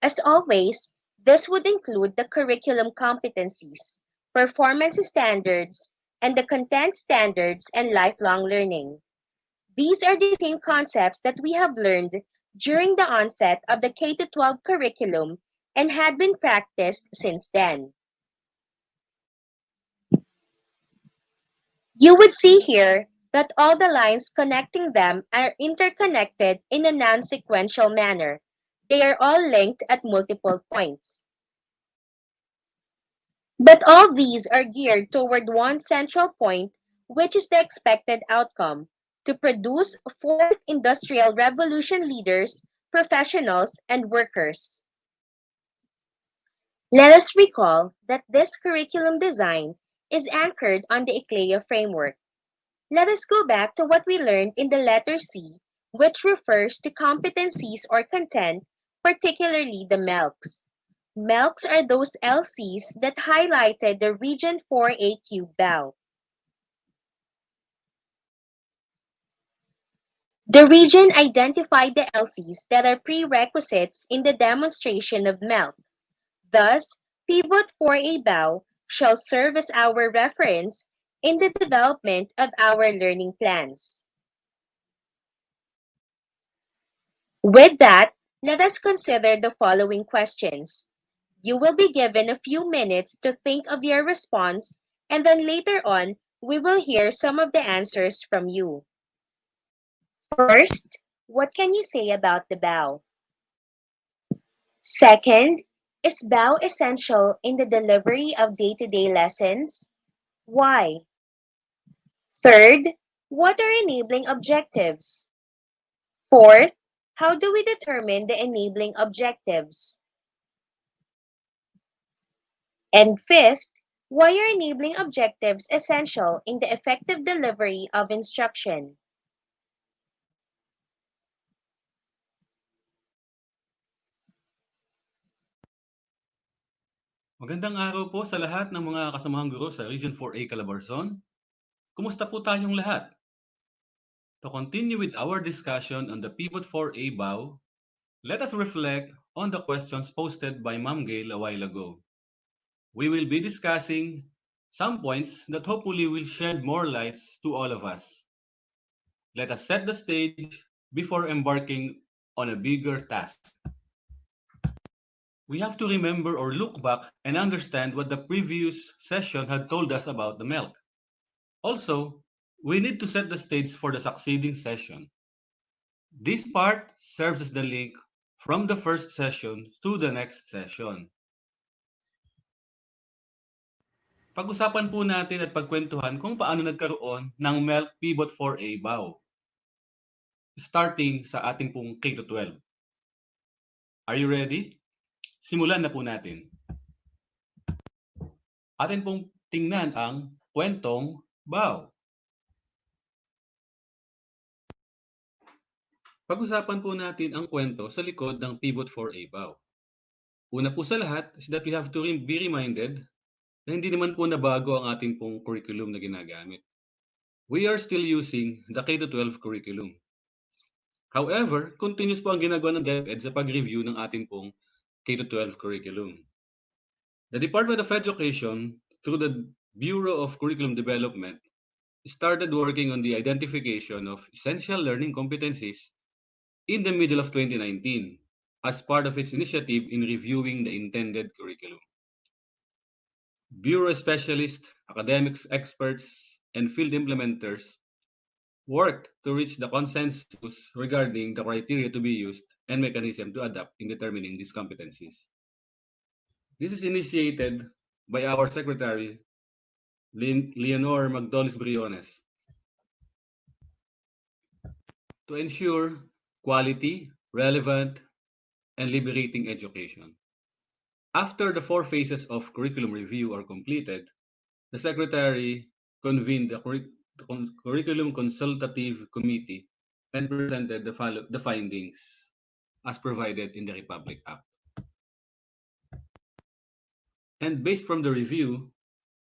Speaker 11: As always, this would include the curriculum competencies, performance standards, and the content standards and lifelong learning. These are the same concepts that we have learned during the onset of the K-12 curriculum and had been practiced since then. You would see here that all the lines connecting them are interconnected in a non-sequential manner. They are all linked at multiple points. But all these are geared toward one central point, which is the expected outcome, to produce fourth industrial revolution leaders, professionals, and workers. Let us recall that this curriculum design is anchored on the ECLEA framework. Let us go back to what we learned in the letter C, which refers to competencies or content, particularly the MELCs. MELCs are those LCs that highlighted the Region 4A Cube BAU. The region identified the LCs that are prerequisites in the demonstration of MELC. Thus, Pivot 4A BAU shall serve as our reference in the development of our learning plans. With that, let us consider the following questions. You will be given a few minutes to think of your response, and then later on, we will hear some of the answers from you. First, what can you say about the BAU? Second, is BAU essential in the delivery of day-to-day lessons? Why? Third, what are enabling objectives? Fourth, how do we determine the enabling objectives? And fifth, why are enabling objectives essential in the effective delivery of instruction?
Speaker 12: Magandang araw po sa lahat ng mga kasamahang guro sa Region 4A Calabarzon. Kumusta po tayong lahat? To continue with our discussion on the Pivot 4A BAU, let us reflect on the questions posted by Ma'am Gail a while ago. We will be discussing some points that hopefully will shed more lights to all of us. Let us set the stage before embarking on a bigger task. We have to remember or look back and understand what the previous session had told us about the milk. Also, we need to set the stage for the succeeding session. This part serves as the link from the first session to the next session. Pag-usapan po natin at pagkwentuhan kung paano nagkaroon ng Milk Pivot 4A BAW. Starting sa ating pong K-12. Are you ready? Simulan na po natin. Atin pong tingnan ang kwentong BAW. Pag-usapan po natin ang kwento sa likod ng Pivot 4A BAW. Una po sa lahat is that we have to be reminded na hindi naman po nabago ang ating pong curriculum na ginagamit. We are still using the K-12 curriculum. However, continuous po ang ginagawa ng DepEd sa pag-review ng ating pong K-12 curriculum. The Department of Education, through the Bureau of Curriculum Development, started working on the identification of essential learning competencies in the middle of 2019 as part of its initiative in reviewing the intended curriculum. Bureau specialists, academics experts, and field implementers worked to reach the consensus regarding the criteria to be used and mechanism to adapt in determining these competencies. This is initiated by our Secretary, Leonor Magdolis Briones, to ensure quality, relevant, and liberating education. After the 4 phases of curriculum review are completed, the Secretary convened the Curriculum Consultative Committee and presented the findings as provided in the Republic Act. And based from the review,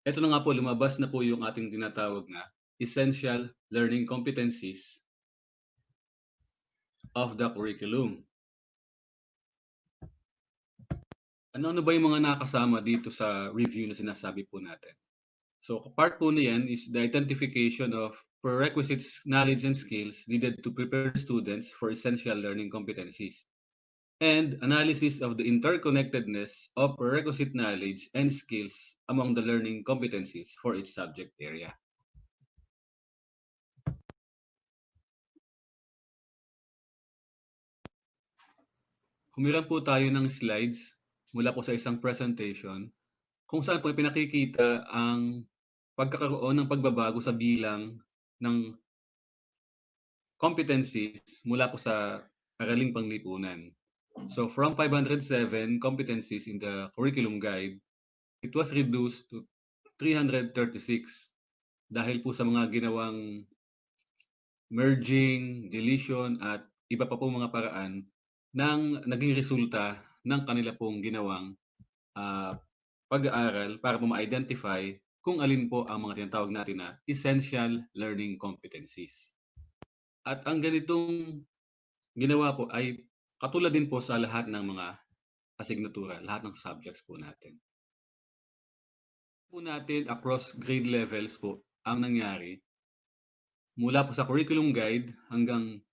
Speaker 12: ito na nga po, lumabas na po yung ating tinatawag na essential learning competencies of the curriculum. Ano ba yung mga nakasama dito sa review na sinasabi po natin? So, part po na yan is the identification of prerequisite knowledge and skills needed to prepare students for essential learning competencies, and analysis of the interconnectedness of prerequisite knowledge and skills among the learning competencies for each subject area. Humiram po tayo ng slides mula po sa isang presentation kung saan po pinakikita ang pagkakaroon ng pagbabago sa bilang ng competencies mula po sa araling panglipunan. So from 507 competencies in the curriculum guide, it was reduced to 336 dahil po sa mga ginawang merging, deletion at iba pa po mga paraan ng naging resulta ng kanila pong ginawang pag-aaral para po ma-identify kung alin po ang mga tinatawag natin na essential learning competencies. At ang ganitong ginawa po ay katulad din po sa lahat ng mga asignatura, lahat ng subjects po natin. Po natin across grade levels po ang nangyari mula po sa curriculum guide hanggang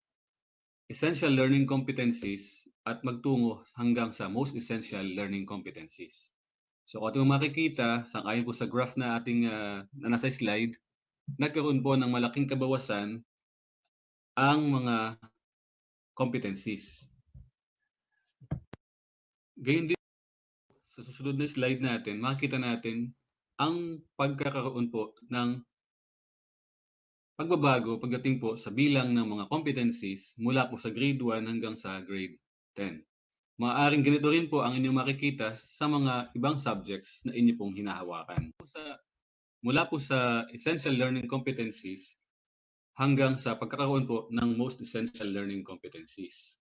Speaker 12: essential learning competencies at magtungo hanggang sa most essential learning competencies. So kung ating makikita, sang-ayon po sa graph na ating na nasa slide, nagkaroon po ng malaking kabawasan ang mga competencies. Gayun din sa susunod na slide natin, makikita natin ang pagkakaroon po ng pagbabago pagdating po sa bilang ng mga competencies mula po sa grade 1 hanggang sa grade 10. Maaaring ganito rin po ang inyong makikita sa mga ibang subjects na inyo pong hinahawakan. Mula po sa essential learning competencies hanggang sa pagkakaroon po ng most essential learning competencies.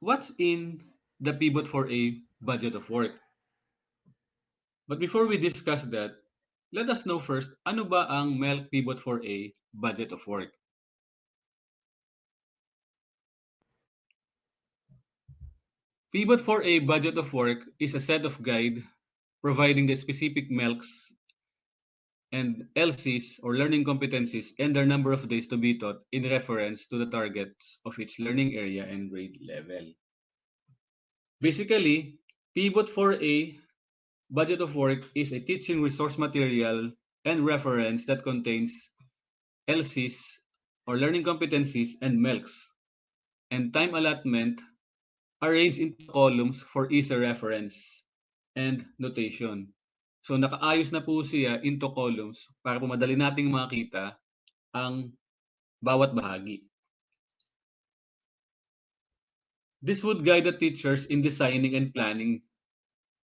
Speaker 12: what's in the Pivot 4A budget of work? But before we discuss that, let us know first, ano ba ang MELC Pivot 4A budget of work? Pivot 4A budget of work is a set of guide providing the specific MELCs and LCs or learning competencies and their number of days to be taught in reference to the targets of each learning area and grade level. Basically, Pivot 4A budget of work is a teaching resource material and reference that contains LCs or learning competencies and MELCs and time allotment arranged into columns for easy reference and notation. So nakaayos na po siya into columns para po madali nating makita ang bawat bahagi. This would guide the teachers in designing and planning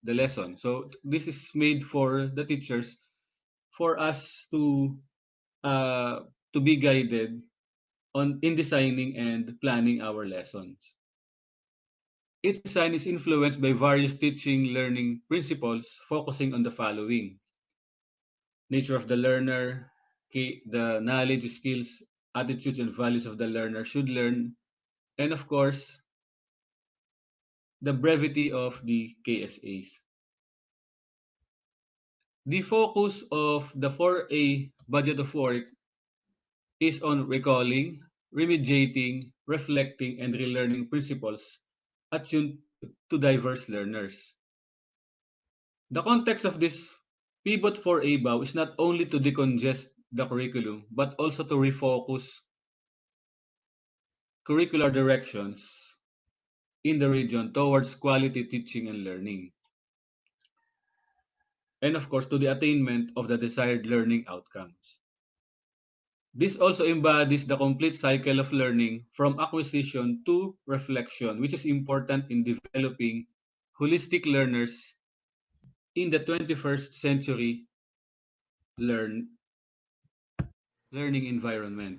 Speaker 12: the lesson. So this is made for the teachers for us to be guided in designing and planning our lessons. Its design is influenced by various teaching learning principles focusing on the following: nature of the learner, the knowledge, skills, attitudes, and values of the learner should learn, and of course, the brevity of the KSAs. The focus of the 4A budget of work is on recalling, remediating, reflecting, and relearning principles attuned to diverse learners. The context of this Pivot 4A BAU is not only to decongest the curriculum, but also to refocus curricular directions in the region towards quality teaching and learning. And of course, to the attainment of the desired learning outcomes. This also embodies the complete cycle of learning from acquisition to reflection, which is important in developing holistic learners in the 21st century learning environment.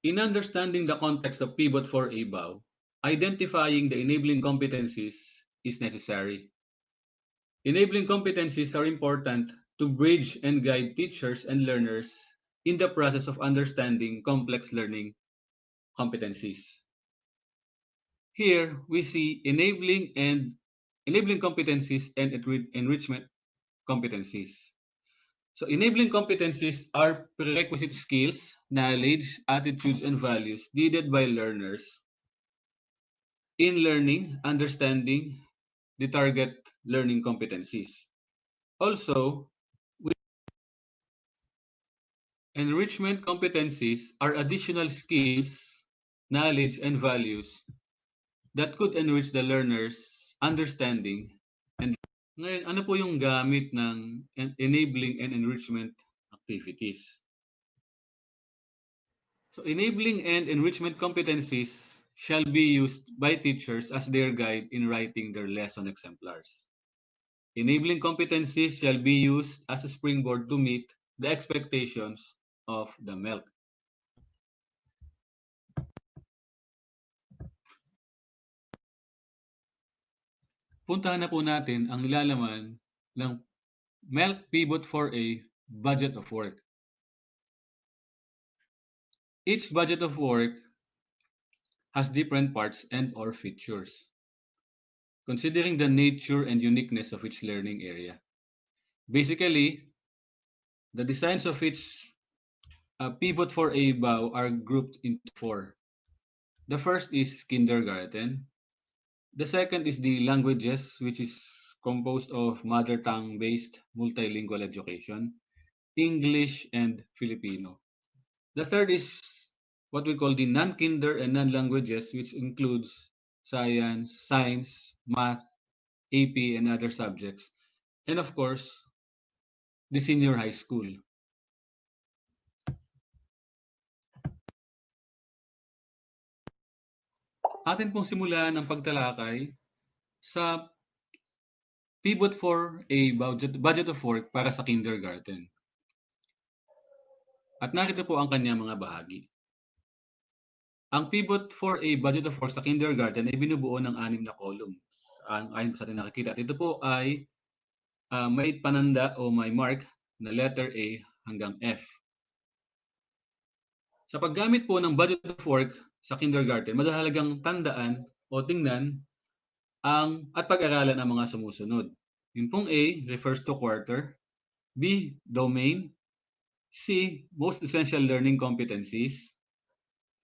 Speaker 12: In understanding the context of Pivot 4A BAU, identifying the enabling competencies is necessary. Enabling competencies are important to bridge and guide teachers and learners in the process of understanding complex learning competencies. Here, we see enabling competencies and enrichment competencies. So enabling competencies are prerequisite skills, knowledge, attitudes, and values needed by learners in learning, understanding the target learning competencies. Also, enrichment competencies are additional skills, knowledge, and values that could enrich the learner's understanding. And ngayon, ano po yung gamit ng enabling and enrichment activities? So enabling and enrichment competencies shall be used by teachers as their guide in writing their lesson exemplars. Enabling competencies shall be used as a springboard to meet the expectations of the MELC. Puntahan na po natin ang nilalaman ng MELC Pivot 4A budget of work. Each budget of work has different parts and or features, considering the nature and uniqueness of each learning area. Basically, the designs of each Pivot 4A BAU are grouped into four. The first is kindergarten. The second is the languages, which is composed of mother tongue-based multilingual education, English and Filipino. The third is what we call the non-kinder and non-languages, which includes science, math, AP, and other subjects. And of course, the senior high school. Atin pong simulan ang pagtalakay sa Pivot 4A budget of work para sa kindergarten. At narito po ang kanyang mga bahagi. Ang pivot for a budget of work sa kindergarten ay binubuo ng 6 na columns. Ayon sa ating nakikita. Ito po ay may pananda o may mark na letter A hanggang F. Sa paggamit po ng budget of work sa kindergarten, madahalagang tandaan o tingnan at pag-aralan ang mga sumusunod. Yung pong A refers to quarter, B, domain, C, most essential learning competencies,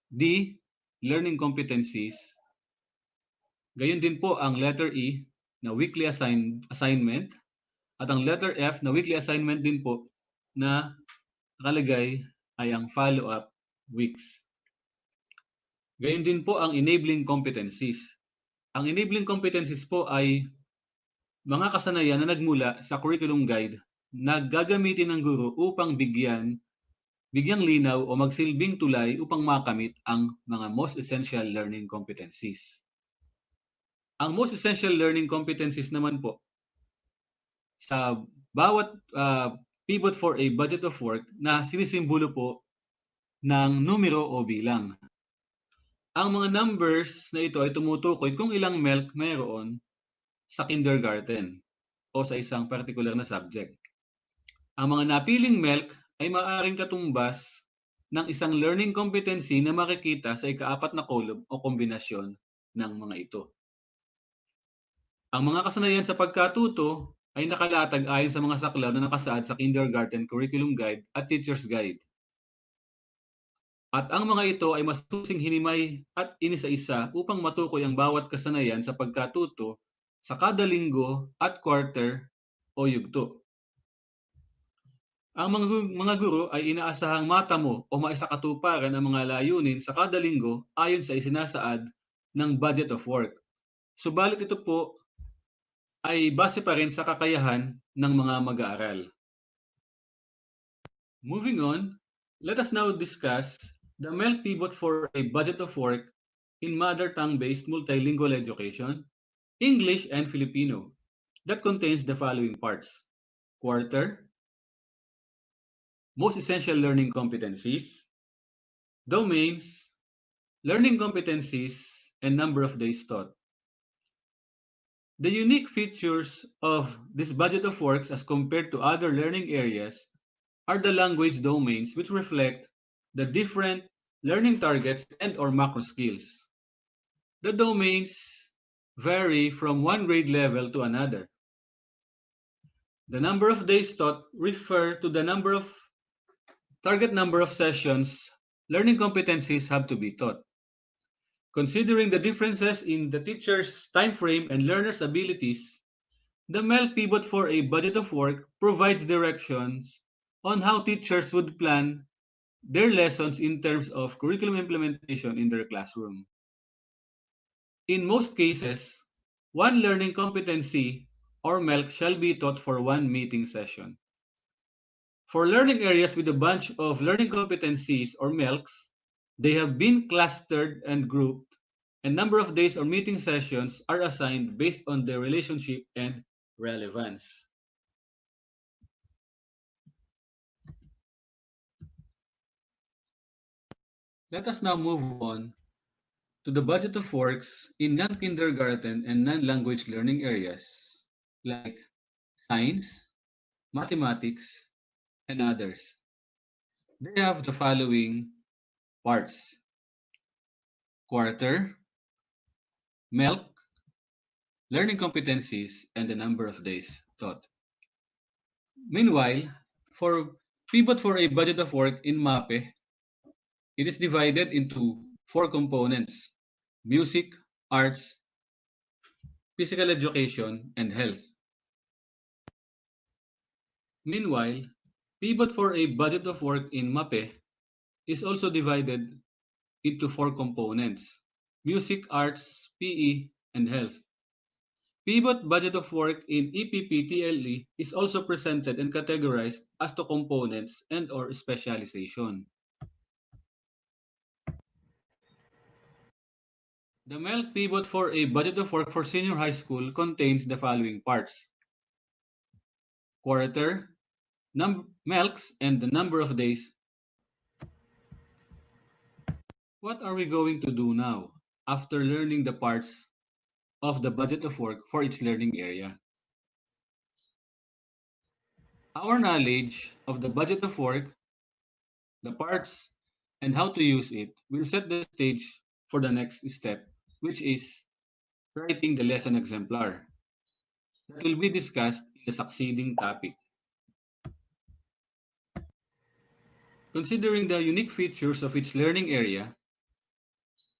Speaker 12: D, learning competencies. Gayon din po ang letter E na weekly assignment at ang letter F na weekly assignment din po na nakalagay ay ang follow-up weeks. Gayon din po ang enabling competencies. Ang enabling competencies po ay mga kasanayan na nagmula sa curriculum guide na gagamitin ng guro upang bigyang linaw o magsilbing tulay upang makamit ang mga most essential learning competencies. Ang most essential learning competencies naman po sa bawat pivot for a budget of work na sinisimbolo po ng numero o bilang. Ang mga numbers na ito ay tumutukoy kung ilang MELC mayroon sa kindergarten o sa isang particular na subject. Ang mga napiling MELC ay maaaring katumbas ng isang learning competency na makikita sa ika-4 na column o kombinasyon ng mga ito. Ang mga kasanayan sa pagkatuto ay nakalatag ayon sa mga saklaw na nakasaad sa Kindergarten Curriculum Guide at Teacher's Guide. At ang mga ito ay masusing hinimay at inisa-isa upang matukoy ang bawat kasanayan sa pagkatuto sa kada linggo at quarter o yugto. Ang mga guro ay inaasahang matamo o maisakatuparan ang mga layunin sa kada linggo ayon sa isinasaad ng budget of work. Subalit ito po ay base pa rin sa kakayahan ng mga mag-aaral. Moving on, let us now discuss the MELC pivot for a budget of work in mother tongue-based multilingual education, English and Filipino, that contains the following parts: quarter, most essential learning competencies, domains, learning competencies, and number of days taught. The unique features of this budget of works as compared to other learning areas are the language domains, which reflect the different learning targets and or macro skills. The domains vary from one grade level to another. The number of days taught refer to the target number of sessions learning competencies have to be taught. Considering the differences in the teacher's time frame and learner's abilities, the MELC pivot for a budget of work provides directions on how teachers would plan their lessons in terms of curriculum implementation in their classroom. In most cases, one learning competency or MELC shall be taught for one meeting session. For learning areas with a bunch of learning competencies or MELCs, they have been clustered and grouped, and number of days or meeting sessions are assigned based on their relationship and relevance. Let us now move on to the budget of works in non-kindergarten and non-language learning areas like science, mathematics, and others. They have the following parts: quarter, MELC, learning competencies, and the number of days taught. Meanwhile, for pivot for a budget of work in MAPE, it is divided into 4 components: music, arts, physical education, and health. Meanwhile, pivot for a budget of work in MAPE is also divided into 4 components: music, arts, PE, and health. Pivot budget of work in EPP-TLE is also presented and categorized as to components and or specialization. The MELC pivot for a budget of work for senior high school contains the following parts: quarter, MELCs, and the number of days. what are we going to do now after learning the parts of the budget of work for each learning area? Our knowledge of the budget of work, the parts, and how to use it will set the stage for the next step, which is writing the lesson exemplar that will be discussed in the succeeding topic. Considering the unique features of each learning area,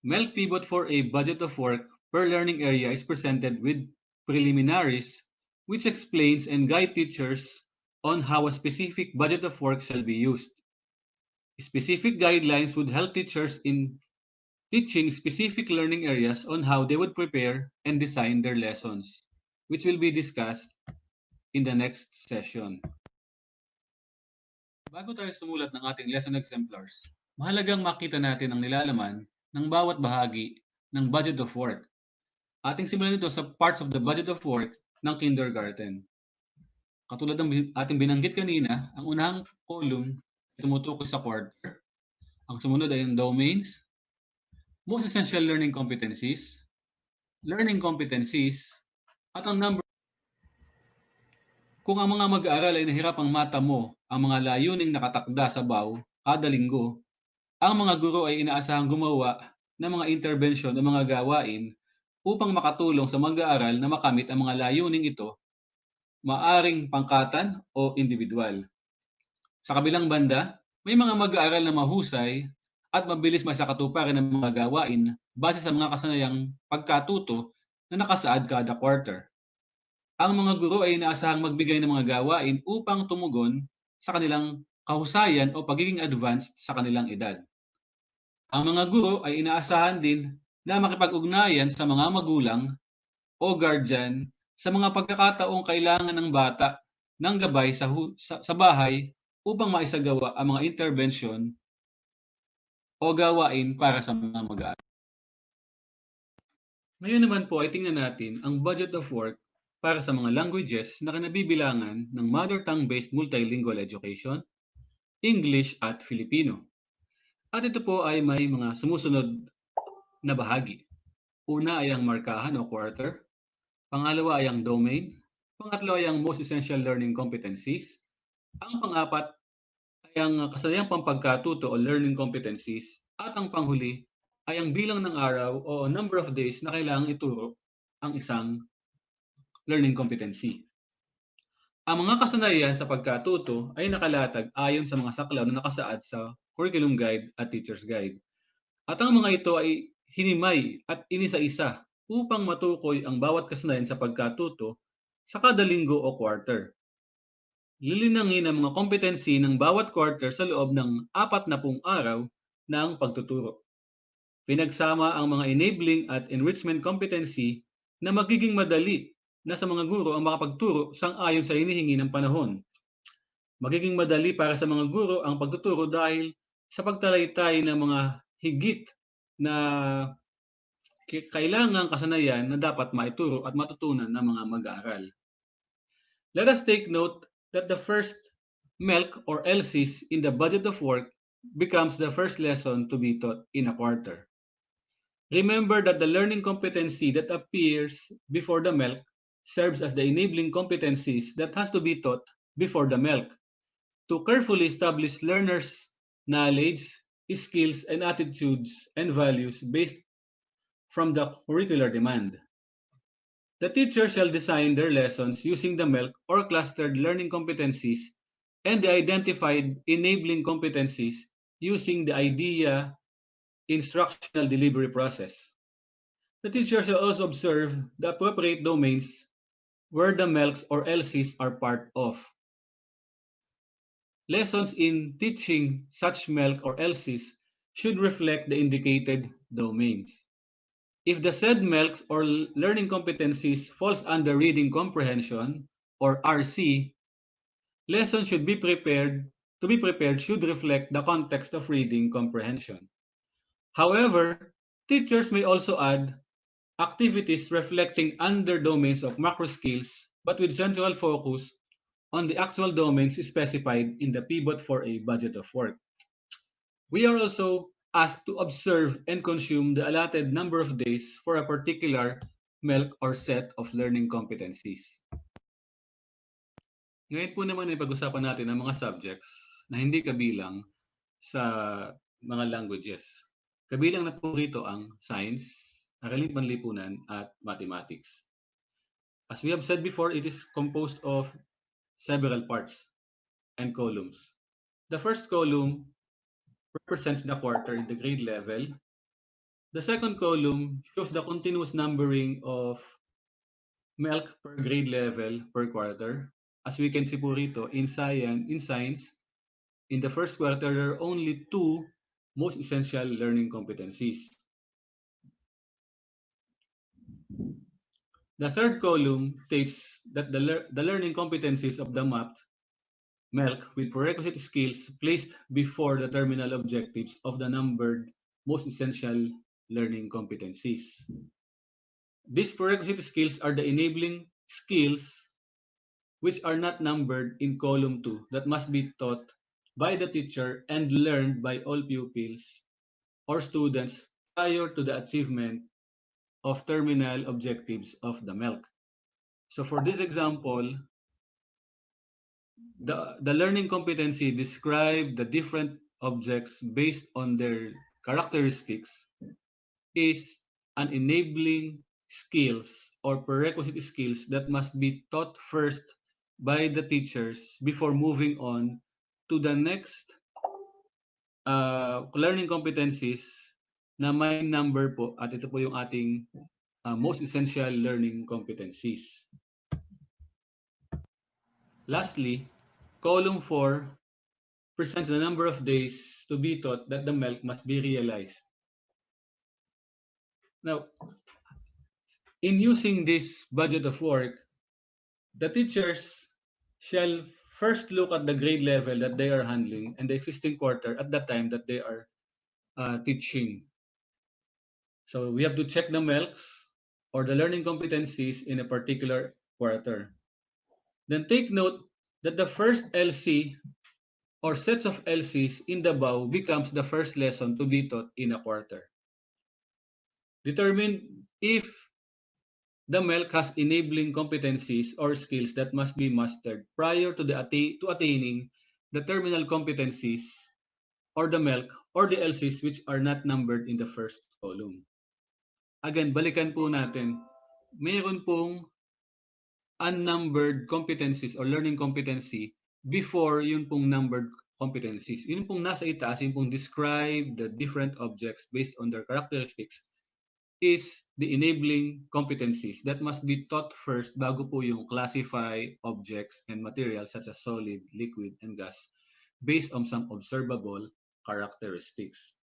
Speaker 12: MELC Pivot for a budget of work per learning area is presented with preliminaries, which explains and guide teachers on how a specific budget of work shall be used. Specific guidelines would help teachers in teaching specific learning areas on how they would prepare and design their lessons, which will be discussed in the next session. Bago tayo sumulat ng ating lesson exemplars, mahalagang makita natin ang nilalaman ng bawat bahagi ng budget of work. Ating simulan ito sa parts of the budget of work ng kindergarten. Katulad ng ating binanggit kanina, ang unang column ay tumutukoy sa quarter. Ang sumunod ay ang domains, most essential learning competencies, at ang number. Kung ang mga mag-aaral ay nahirapang matamo ang mga layuning nakatakda sa BAW kada linggo, ang mga guro ay inaasahang gumawa ng mga intervention o mga gawain upang makatulong sa mag-aaral na makamit ang mga layuning ito, maaring pangkatan o individual. Sa kabilang banda, may mga mag-aaral na mahusay at mabilis masakatuparan ng mga gawain base sa mga kasanayang pagkatuto na nakasaad kada quarter. Ang mga guro ay inaasahang magbigay ng mga gawain upang tumugon sa kanilang kahusayan o pagiging advanced sa kanilang edad. Ang mga guro ay inaasahan din na makipag-ugnayan sa mga magulang o guardian sa mga pagkakataong kailangan ng bata ng gabay sa bahay upang maisagawa ang mga intervention o gawain para sa mga mag-aaral. Ngayon naman po ay tingnan natin ang budget of work para sa mga languages na kinabibilangan ng mother tongue-based multilingual education, English at Filipino. At ito po ay may mga sumusunod na bahagi. Una ay ang markahan o quarter, pangalawa ay ang domain, pangatlo ay ang most essential learning competencies, ang pang-apat ay ang kasanayang pampagkatuto o learning competencies, at ang panghuli ay ang bilang ng araw o number of days na kailangang ituro ang isang learning competency. Ang mga kasanayan sa pagkatuto ay nakalatag ayon sa mga saklaw na nakasaad sa curriculum guide at teacher's guide. At ang mga ito ay hinimay at inisa-isa upang matukoy ang bawat kasanayan sa pagkatuto sa kada linggo o quarter. Lilinangin ang mga kompetensi ng bawat quarter sa loob ng 40 araw ng pagtuturo. Pinagsama ang mga enabling at enrichment competency na magiging madali na sa mga guro ang makapagturo sang-ayon sa hinihingi ng panahon. Magiging madali para sa mga guro ang pagtuturo dahil sa pagtalaytay ng mga higit na kailangang kasanayan na dapat maituro at matutunan ng mga mag-aaral. Let us take note that the first MELC or LCs in the budget of work becomes the first lesson to be taught in a quarter. Remember that the learning competency that appears before the MELC serves as the enabling competencies that has to be taught before the MELC to carefully establish learners' knowledge, skills, and attitudes and values based from the curricular demand. The teacher shall design their lessons using the MELC or clustered learning competencies and the identified enabling competencies using the IDEA instructional delivery process. The teacher shall also observe the appropriate domains where the MELCs or LCs are part of. Lessons in teaching such MELC or LCs should reflect the indicated domains. If the said MELCs or learning competencies falls under reading comprehension or RC, lessons should be prepared should reflect the context of reading comprehension. However, teachers may also add activities reflecting under domains of macro skills, but with central focus on the actual domains specified in the pivot for a budget of work. We are also asked to observe and consume the allotted number of days for a particular MELC or set of learning competencies. Ngayon po naman ay pag-usapan natin ang mga subjects na hindi kabilang sa mga languages. Kabilang na po rito ang science, aralin panlipunan, at mathematics. As we have said before, it is composed of several parts and columns. The first column represents the quarter in the grade level. The second column shows the continuous numbering of MELC per grade level per quarter. As we can see po rito, in science, in the first quarter, there are only 2 most essential learning competencies. The third column states that the learning competencies of the MELC with prerequisite skills placed before the terminal objectives of the numbered most essential learning competencies. These prerequisite skills are the enabling skills which are not numbered in column 2 that must be taught by the teacher and learned by all pupils or students prior to the achievement of terminal objectives of the MELC. So for this example, the learning competency describe the different objects based on their characteristics is an enabling skills or prerequisite skills that must be taught first by the teachers before moving on to the next learning competencies na may number po, at ito po yung ating most essential learning competencies. Lastly, column 4 presents the number of days to be taught that the MELC must be realized. Now, in using this budget of work, the teachers shall first look at the grade level that they are handling and the existing quarter at the time that they are teaching. So we have to check the MELCs or the learning competencies in a particular quarter. Then take note that the first LC or sets of LCs in the BAU becomes the first lesson to be taught in a quarter. Determine if the MELC has enabling competencies or skills that must be mastered prior to attaining the terminal competencies or the MELC or the LCs which are not numbered in the first column. Again, balikan po natin. Mayroon pong unnumbered competencies or learning competency before yun pong numbered competencies. Yun pong nasa itaas, yun pong describe the different objects based on their characteristics is the enabling competencies that must be taught first bago po yung classify objects and materials such as solid, liquid, and gas based on some observable characteristics.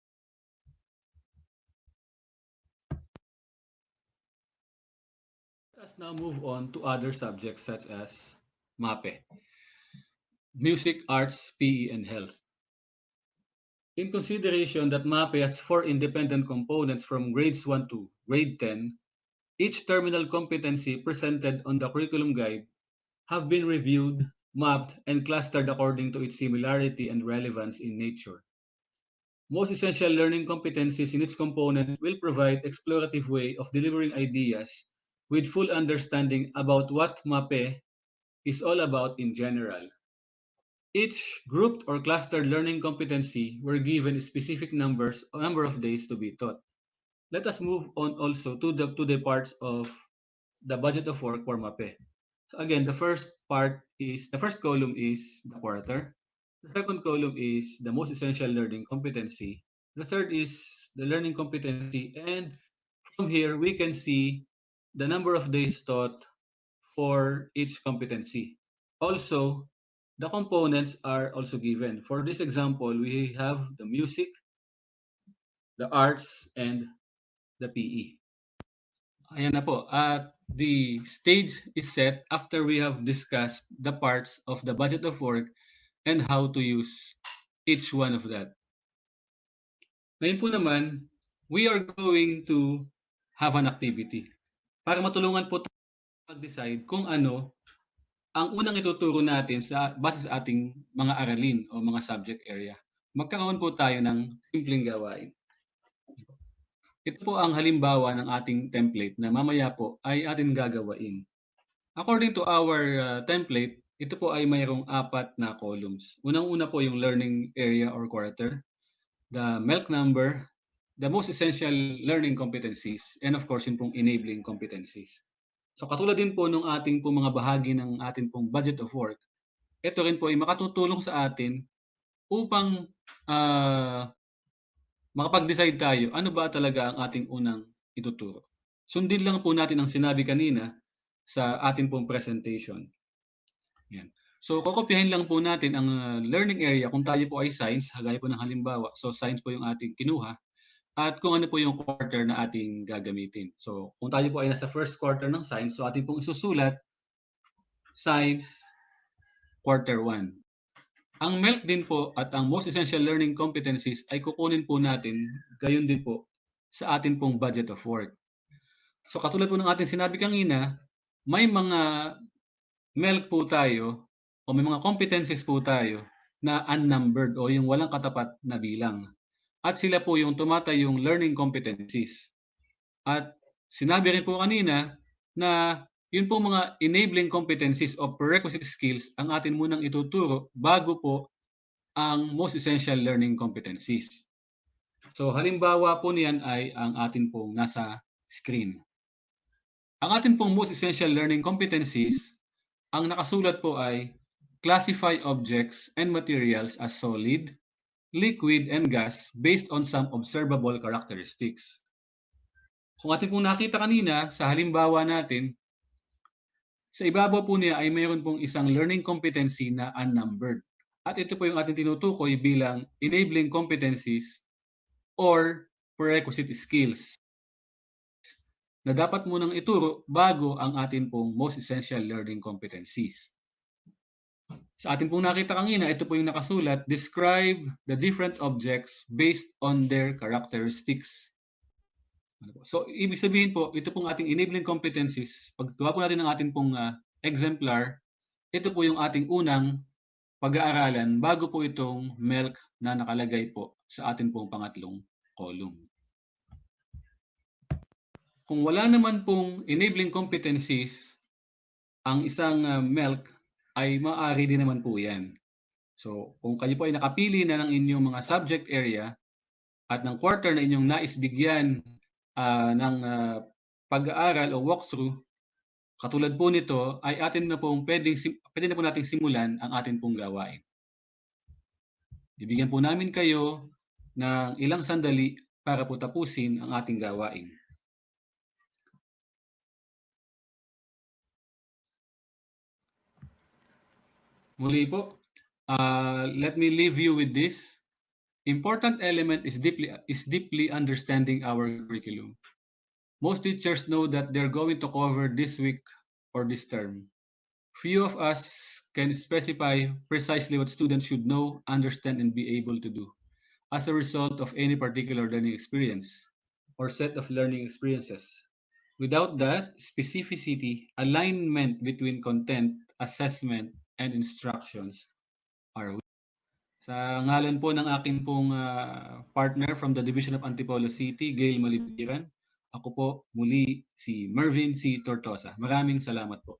Speaker 12: Let us now move on to other subjects such as MAPE, Music, Arts, PE, and Health. In consideration that MAPE has 4 independent components from grades 1 to grade 10, each terminal competency presented on the curriculum guide have been reviewed, mapped, and clustered according to its similarity and relevance in nature. Most essential learning competencies in its component will provide explorative way of delivering ideas with full understanding about what MAPE is all about in general. Each grouped or clustered learning competency were given specific number of days to be taught. Let us move on also to the parts of the budget of work for MAPE. So again, the first column is the quarter. The second column is the most essential learning competency. The third is the learning competency, and from here we can see the number of days taught for each competency. Also, the components are also given. For this example, we have the music, the arts, and the PE. Ayan na po. The stage is set after we have discussed the parts of the budget of work and how to use each one of that. Ngayon po naman, we are going to have an activity para matulungan po tayo mag-decide kung ano ang unang ituturo natin base sa ating mga aralin o mga subject area. Magkakaroon po tayo ng simpleng gawain. Ito po ang halimbawa ng ating template na mamaya po ay ating gagawain. According to our template, ito po ay mayroong 4 na columns. Unang-una po yung learning area or quarter, the MELC number, the most essential learning competencies, and of course, yung pong enabling competencies. So katulad din po nung ating pong mga bahagi ng ating pong budget of work, ito rin po ay makatutulong sa atin upang makapag-decide tayo ano ba talaga ang ating unang ituturo. Sundin lang po natin ang sinabi kanina sa ating pong presentation. Yan. So, kokopyahin lang po natin ang learning area kung tayo po ay science, gaya po ng halimbawa. So, science po yung ating kinuha at kung ano po yung quarter na ating gagamitin. So, kung tayo po ay nasa first quarter ng science, so ating pong isusulat science quarter 1. Ang MELC din po at ang most essential learning competencies ay kukunin po natin gayon din po sa ating pong budget of work. So katulad po ng ating sinabi kanina, may mga MELC po tayo o may mga competencies po tayo na unnumbered o yung walang katapat na bilang. At sila po yung tumatayong learning competencies. At sinabi rin po kanina na yun po mga enabling competencies o prerequisite skills ang atin munang ituturo bago po ang most essential learning competencies. So halimbawa po niyan ay ang atin pong nasa screen. Ang atin pong most essential learning competencies, ang nakasulat po ay classify objects and materials as solid, liquid, and gas based on some observable characteristics. Kung atin pong nakita kanina sa halimbawa natin, sa ibabaw po niya ay mayroon pong isang learning competency na unnumbered. At ito po yung ating tinutukoy bilang enabling competencies or prerequisite skills na dapat munang ituro bago ang atin pong most essential learning competencies. Sa atin pong nakita kanina, ito po yung nakasulat, describe the different objects based on their characteristics. So, ibig sabihin po, ito pong ating enabling competencies, paggawa po natin ng ating pong exemplar, ito po yung ating unang pag-aaralan bago po itong MELC na nakalagay po sa ating pong pangatlong column. Kung wala naman pong enabling competencies, ang isang MELC ay maaari din naman po yan. So, kung kayo po ay nakapili na ng inyong mga subject area at ng quarter na inyong nais bigyan ng pag-aaral o walkthrough, katulad po nito ay atin na pong pwede na po nating simulan ang atin pong gawain. Bibigyan po namin kayo ng ilang sandali para po tapusin ang ating gawain. Muli po, let me leave you with this. Important element is deeply understanding our curriculum. Most teachers know that they're going to cover this week or this term. Few of us can specify precisely what students should know, understand, and be able to do as a result of any particular learning experience or set of learning experiences. Without that specificity, alignment between content, assessment, and instructions are weak. Sa ngalan po ng aking pong partner from the Division of Antipolo City, Gail Malipiran, ako po muli si Mervin C. Tortosa. Maraming salamat po.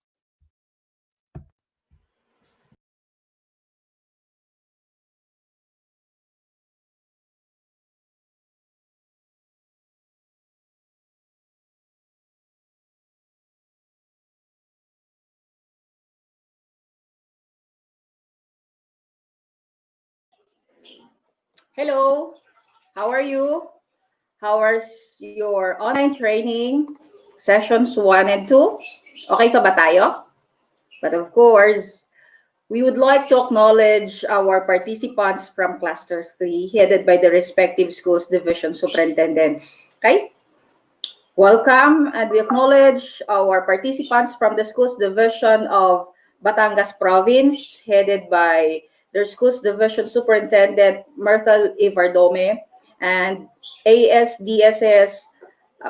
Speaker 1: Hello, how are you? How was your online training sessions 1 and 2? Okay pa ba tayo? But of course, we would like to acknowledge our participants from Cluster 3 headed by the respective schools division superintendents. Okay? Welcome, and we acknowledge our participants from the schools division of Batangas Province headed by their schools division superintendent Myrtle Ivardome and ASDSS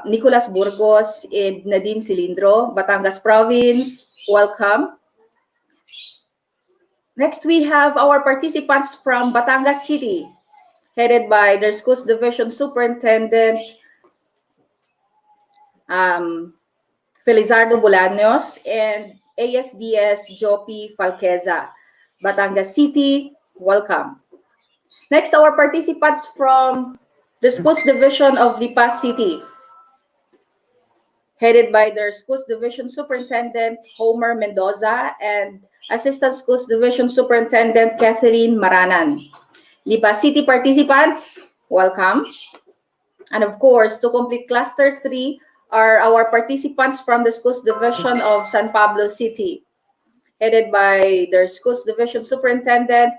Speaker 1: Nicolas Burgos and Nadine Cilindro, Batangas Province. Welcome. Next, we have our participants from Batangas City, headed by their schools division superintendent Felizardo Bolaños, and ASDS Jopi Falqueza. Batangas City, welcome. Next, our participants from the Schools Division of Lipa City, headed by their Schools Division Superintendent Homer Mendoza and Assistant Schools Division Superintendent Catherine Maranan. Lipa City participants, welcome. And of course, to complete Cluster 3 are our participants from the Schools Division of San Pablo City, headed by their Schools Division Superintendent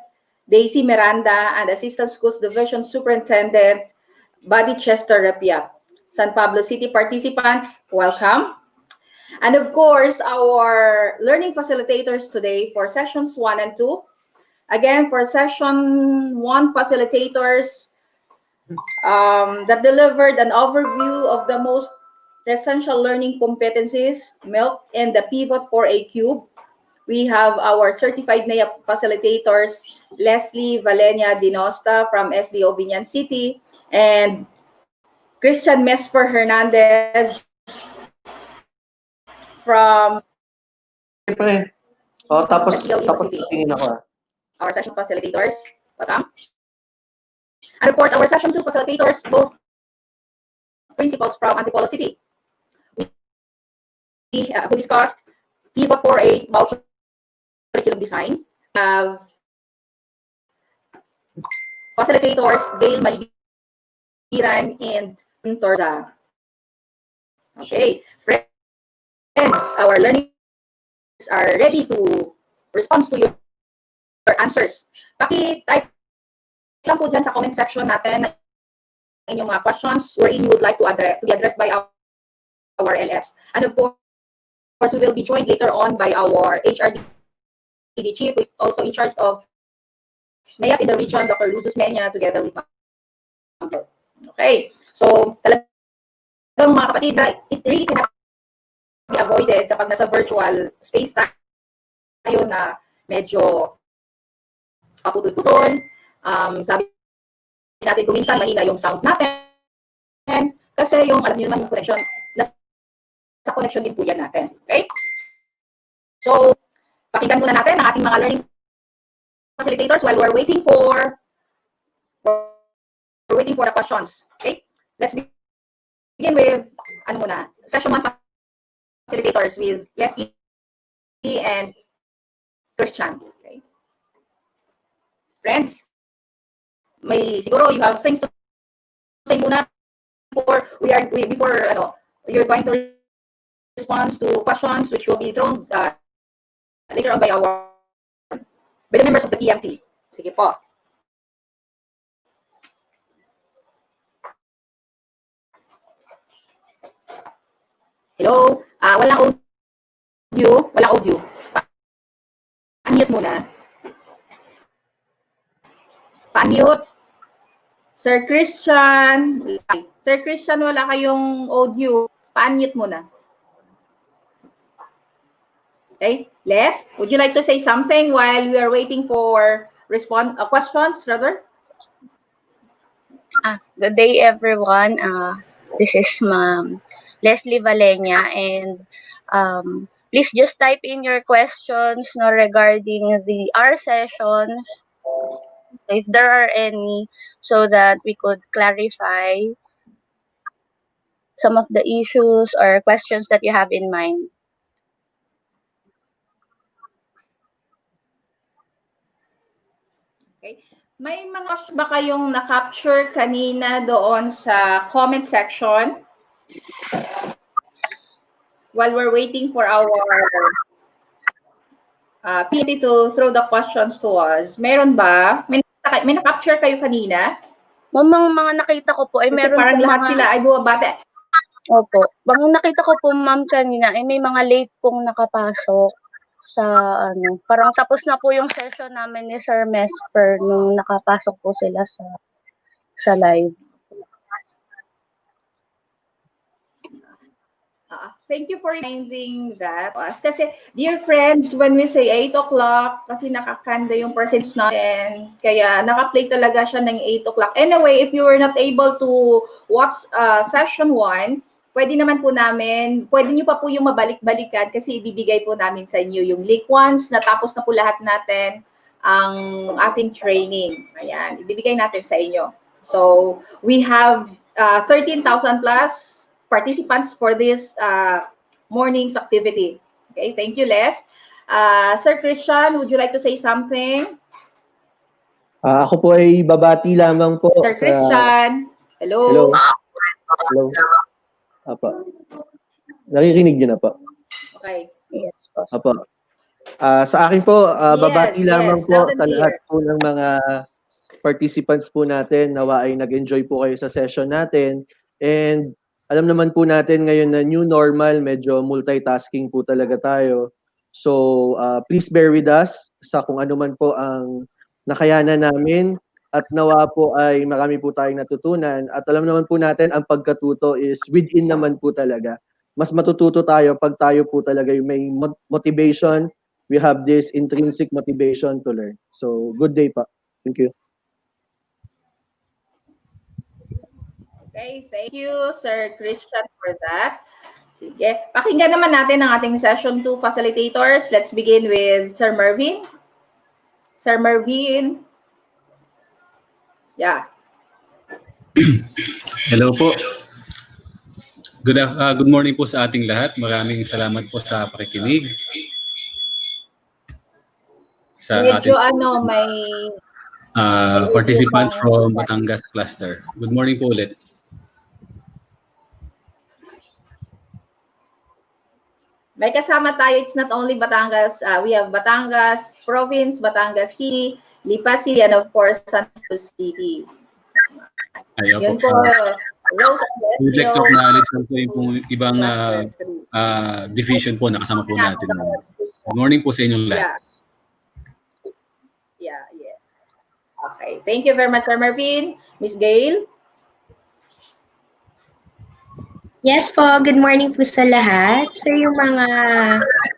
Speaker 1: Daisy Miranda and Assistant Schools Division Superintendent Buddy Chester Repia. San Pablo City participants, welcome. And of course, our learning facilitators today for sessions 1 and 2. Again, for session 1 facilitators that delivered an overview of the most essential learning competencies, MILC, and the Pivot 4A Cube. We have our certified NAIAP facilitators, Leslie Valenia Dinosta from SDO Binyan City, and Christian Mesper Hernandez from SDO City. Our session facilitators, welcome. And of course, our session 2 facilitators, both principals from Antipolo City. We who discussed Pivot 4A about curriculum design. Facilitators Gail Malibiran and Torza. Okay, friends, our learners are ready to respond to your answers. Paki-type lang po dyan sa comment section natin inyong mga questions wherein you would like to be addressed by our LFs. And of course, we will be joined later on by our HRD chief, who is also in charge of NAIAP in the region, Dr. Luzus Menya, together with Ma'am. Okay, so talagang mga kapatid, it really cannot be avoided kapag nasa virtual space tayo na medyo paputol-putol. Sabi natin kung minsan mahina yung sound natin kasi yung, alam niyo naman, yung connection, sa connection din po yan natin. Okay? So, pakinggan muna natin ang ating mga learning facilitators while we're waiting for the questions. Okay? Let's begin with, session 1 facilitators with Leslie and Christian. Okay? Friends, siguro you have things to say muna before you're going to respond to questions which will be thrown later on by the members of the PMT. Sige po. Hello? Walang audio. Unmute muna. Pa-unmute. Sir Christian, wala kayong audio. Pa-unmute muna. Okay, Les, would you like to say something while we are waiting for questions, rather?
Speaker 8: Good day, everyone. This is Ma'am Leslie Valenia, and please just type in your questions regarding our sessions, if there are any, so that we could clarify some of the issues or questions that you have in mind.
Speaker 1: Okay. May mga questions ba kayong na-capture kanina doon sa comment section? While we're waiting for our PMT to throw the questions to us, meron ba? May na-capture kayo kanina?
Speaker 8: Mga nakita ko po ay
Speaker 1: Kasi
Speaker 8: meron
Speaker 1: parang
Speaker 8: po
Speaker 1: lahat sila ay bumabate.
Speaker 8: Opo. Nakita ko po, ma'am, kanina ay may mga late pong nakapasok sa parang tapos na po yung session namin ni Sir Mesper nung nakapasok po sila sa live.
Speaker 1: Thank you for reminding that. Kasi, dear friends, when we say 8 o'clock, kasi nakakanda yung percentage natin, kaya naka-play talaga siya ng 8 o'clock. Anyway, if you were not able to watch session 1, pwede naman po namin, pwede nyo pa po yung mabalik-balikan kasi ibibigay po namin sa inyo yung link once natapos na po lahat natin ang ating training. Ayan, ibibigay natin sa inyo. So, we have 13,000 plus participants for this morning's activity. Okay, thank you, Les. Sir Christian, would you like to say something?
Speaker 10: Ako po ay babati lamang po.
Speaker 1: Sir Christian, hello.
Speaker 10: Hello. Hello. Apa. Naririnig niyo na po.
Speaker 1: Okay.
Speaker 8: Yes.
Speaker 10: Apa. Sa akin po, babati lamang po
Speaker 1: loud and
Speaker 10: sa lahat
Speaker 1: clear.
Speaker 10: po ng mga participants po natin. Nawa ay nag-enjoy po kayo sa session natin. And alam naman po natin ngayon na new normal, medyo multitasking po talaga tayo. So, please bear with us sa kung ano man po ang nakayanan namin at nawa po ay marami po tayong natutunan. At alam naman po natin, ang pagkatuto is within naman po talaga. Mas matututo tayo pag tayo po talaga yung may motivation. We have this intrinsic motivation to learn. So, good day pa. Thank you.
Speaker 1: Okay, thank you, Sir Christian, for that. Sige. Pakinggan naman natin ang ating session 2 facilitators. Let's begin with Sir Mervin. Sir Mervin. Yeah.
Speaker 12: Hello po. Good morning po sa ating lahat. Maraming salamat po sa pakikinig. Sa
Speaker 1: Medyo
Speaker 12: ating
Speaker 1: may
Speaker 12: participant from Batangas Cluster. Good morning po ulit.
Speaker 1: May kasama tayo, it's not only Batangas, we have Batangas Province, Batangas City, Lipa City, and of course, Santos City.
Speaker 12: Ayaw
Speaker 1: Yun
Speaker 12: po.
Speaker 1: po, Rose of the
Speaker 12: We'd like to
Speaker 1: SEO,
Speaker 12: acknowledge po yung ibang
Speaker 1: Cluster 3.
Speaker 12: division po na kasama po natin. Good morning po sa inyong lahat.
Speaker 1: Yeah. Okay, thank you very much, Sir Marvin. Miss Gail?
Speaker 11: Yes po, good morning po sa lahat. So yung mga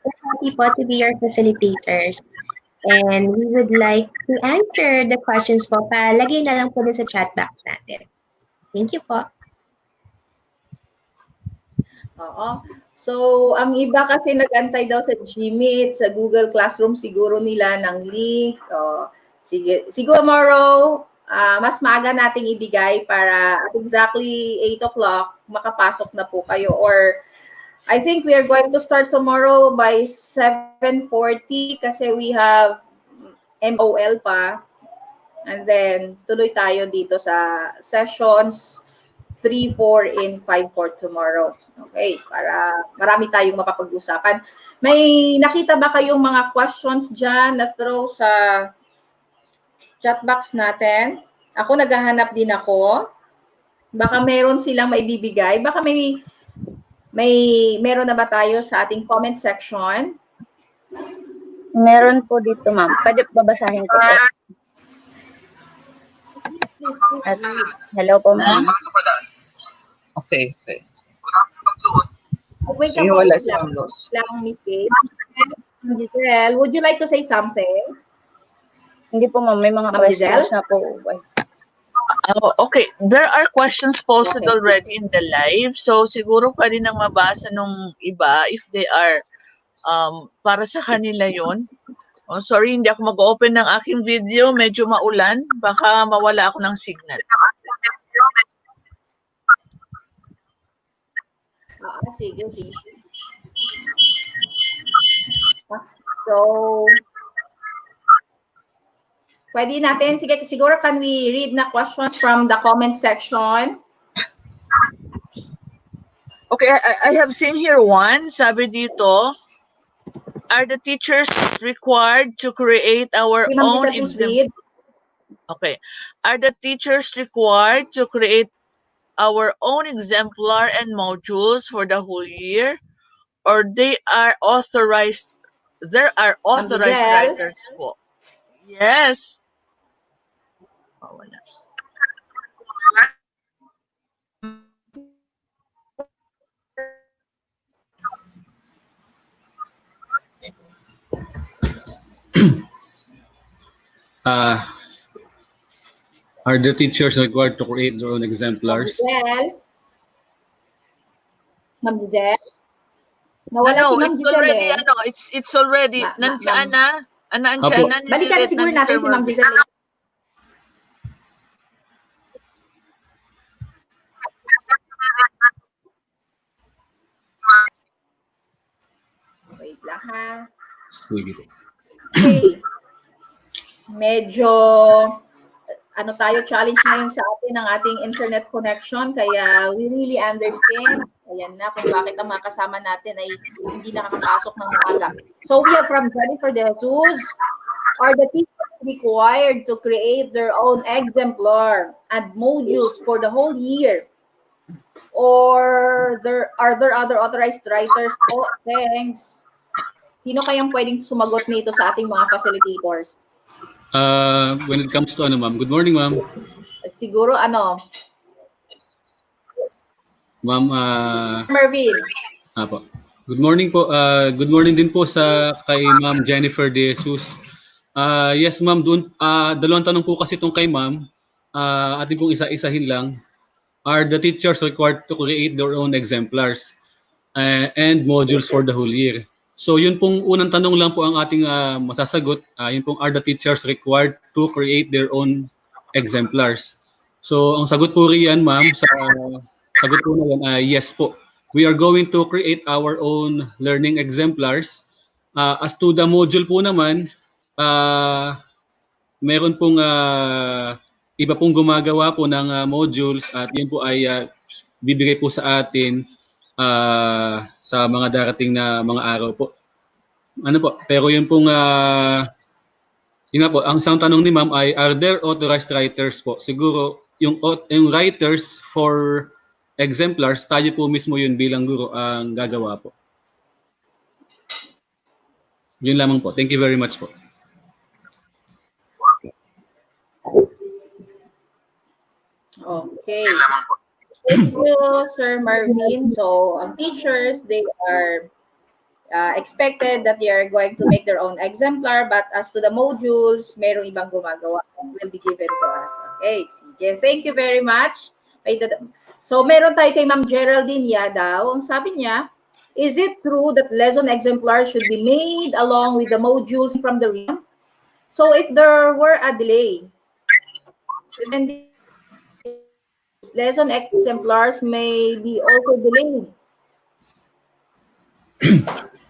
Speaker 11: happy po to be your facilitators. And we would like to answer the questions po. Palagay na lang po din sa chat box natin. Thank you po.
Speaker 1: Oo. So, ang iba kasi nag-antay daw sa Gmeet, sa Google Classroom siguro nila ng link. Sige, siguro tomorrow, mas maaga nating ibigay para at exactly 8 o'clock makapasok na po kayo. Or I think we are going to start tomorrow by 7:40 kasi we have MOL pa. And then, tuloy tayo dito sa sessions 3, 4, and 5 for tomorrow. Okay, para marami tayong mapapag-usapan. May nakita ba kayong mga questions dyan na throw sa chat box natin? Ako naghahanap din ako. Baka meron silang maibibigay. Baka meron na ba tayo sa ating comment section?
Speaker 8: Meron po dito, ma'am. Pwede babasahin ko po. At, hello po, ma'am.
Speaker 13: Okay.
Speaker 1: Wait
Speaker 13: Sige, wala si Ma'am Los.
Speaker 1: lang, Miss Gail. Giselle, would you like to say something?
Speaker 8: Hindi po, ma'am. May mga
Speaker 1: Ma'am
Speaker 8: questions
Speaker 1: Giselle?
Speaker 8: na po.
Speaker 13: Oh, okay. There are questions posted
Speaker 1: Okay.
Speaker 13: already in the live. So, siguro pwede nang mabasa nung iba if they are para sa kanila yon. Oh, sorry, hindi ako mag-open ng aking video. Medyo maulan. Baka mawala ako ng signal.
Speaker 1: Sige. So, pwede natin, siguro can we read na questions from the comment section?
Speaker 13: Okay, I have seen here one. Sabi dito, are the teachers required to create our
Speaker 1: Okay, Ma'am
Speaker 13: own
Speaker 1: Giselle, please read.
Speaker 13: Okay. Are the teachers required to create our own exemplar and modules for the whole year? Or there are authorized
Speaker 1: Giselle?
Speaker 13: writers po? Yes. Oh, wala.
Speaker 12: Are the teachers required to create their own exemplars?
Speaker 1: Giselle? Ma'am Giselle? Nawala
Speaker 13: No,
Speaker 1: si Ma'am
Speaker 13: it's
Speaker 1: Giselle
Speaker 13: already,
Speaker 1: eh.
Speaker 13: it's already, nandiyan na, nandiyan
Speaker 10: Apo.
Speaker 13: na,
Speaker 1: Balikan na
Speaker 13: nililate na
Speaker 1: siguro
Speaker 13: ni
Speaker 1: natin
Speaker 13: Sir
Speaker 1: si Ma'am
Speaker 13: Marvin.
Speaker 1: Giselle. Wait lang ha.
Speaker 12: Sige po.
Speaker 1: Okay. Medyo ano tayo, challenge ngayon sa atin ng ating internet connection, kaya we really understand. Ayan na kung bakit ang mga kasama natin ay hindi nakakapasok ng maaga. So we are from Jennifer De Jesus. Are the teachers required to create their own exemplar and modules for the whole year? Or are there other authorized writers? Oh, thanks. Sino kayang pwedeng sumagot nito sa ating mga facilitators?
Speaker 12: When it comes to ano, ma'am. Good morning, ma'am.
Speaker 1: At siguro ano,
Speaker 12: Ma'am,
Speaker 1: Marvin.
Speaker 12: Apo. Good morning po. Good morning din po sa kay Ma'am Jennifer De Jesus. Yes, ma'am, dalawang tanong po kasi itong kay ma'am. Atin pong isa-isahin lang. Are the teachers required to create their own exemplars and modules for the whole year? So yun pong unang tanong lang po ang ating masasagot. Yun pong, are the teachers required to create their own exemplars? So ang sagot po riyan, ma'am, sa sagot po na yan, yes po. We are going to create our own learning exemplars. As to the module po naman, meron pong iba pong gumagawa po ng modules at yun po ay bibigay po sa atin sa mga darating na mga araw po. Ano po, pero yun pong yun nga po, ang isang tanong ni ma'am ay, are there authorized writers po? Siguro yung writers for exemplars, tayo po mismo yun bilang guro ang gagawa po. Yun lamang po. Thank you very much po.
Speaker 1: Okay. Thank you, Sir Marvin. So, ang teachers, they are expected that they are going to make their own exemplar, but as to the modules, merong ibang gumagawa will be given to us. Okay, sige. Thank you very much. So, meron tayo kay Ma'am Geraldine Yadaw. Ang sabi niya, is it true that lesson exemplars should be made along with the modules from the region? So, if there were a delay, then lesson exemplars may be also delayed.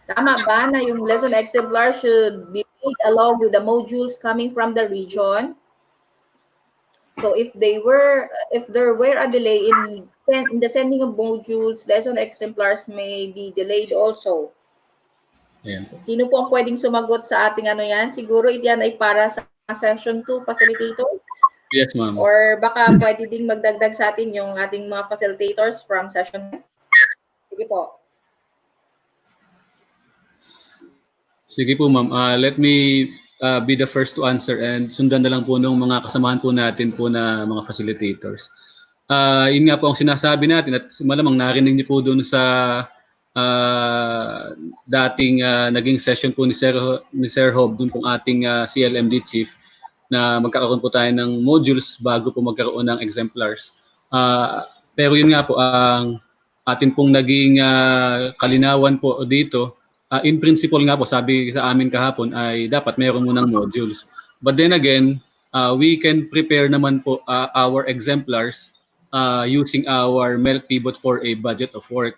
Speaker 1: Tama ba na yung lesson exemplar should be made along with the modules coming from the region? So if there were a delay in the sending of modules, lesson exemplars may be delayed also.
Speaker 12: Ayan.
Speaker 1: Sino po ang pwedeng sumagot sa ating ano yan? Siguro yan ay para sa session 2 facilitator?
Speaker 12: Yes, ma'am.
Speaker 1: Or baka pwede ding magdagdag sa atin yung ating mga facilitators from session 1? Sige po.
Speaker 12: Sige po, ma'am. Let me be the first to answer and sundan na lang po ng mga kasamahan po natin po na mga facilitators. Yun nga po ang sinasabi natin at malamang narinig niyo po doon sa dating naging session po ni Sir Hob, doon pong ating CLMD chief, na magkakaroon po tayo ng modules bago po magkaroon ng exemplars. Pero yun nga po, ang atin pong naging kalinawan po dito, in principle nga po, sabi sa amin kahapon ay dapat mayroon munang modules. But then again, we can prepare naman po our exemplars using our MELC pivot for a budget of work.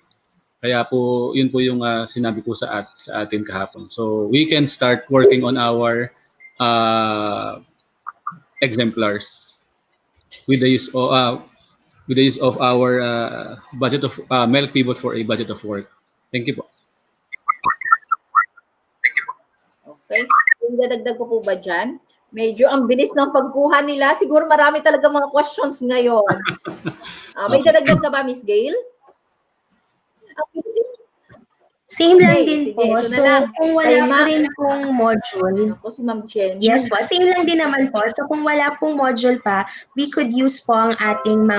Speaker 12: Kaya po, yun po yung sinabi po sa atin kahapon. So we can start working on our exemplars with the use of our budget of MELC pivot for a budget of work. Thank you po.
Speaker 1: Okay. Yung dadagdag ko po ba dyan? Medyo ang bilis ng pagkuha nila. Siguro marami talaga mga questions ngayon. May dadagdag ka ba, Miss Gail?
Speaker 14: Same lang
Speaker 1: Okay,
Speaker 14: din
Speaker 1: sige,
Speaker 14: po.
Speaker 1: ito na
Speaker 14: So,
Speaker 1: lang.
Speaker 14: kung wala
Speaker 1: Kay
Speaker 14: po
Speaker 1: Ma-
Speaker 14: rin pong module,
Speaker 1: Ako si Ma'am Jenny.
Speaker 14: yes po, same lang din naman po. So, kung wala pong module pa, we could use po ang ating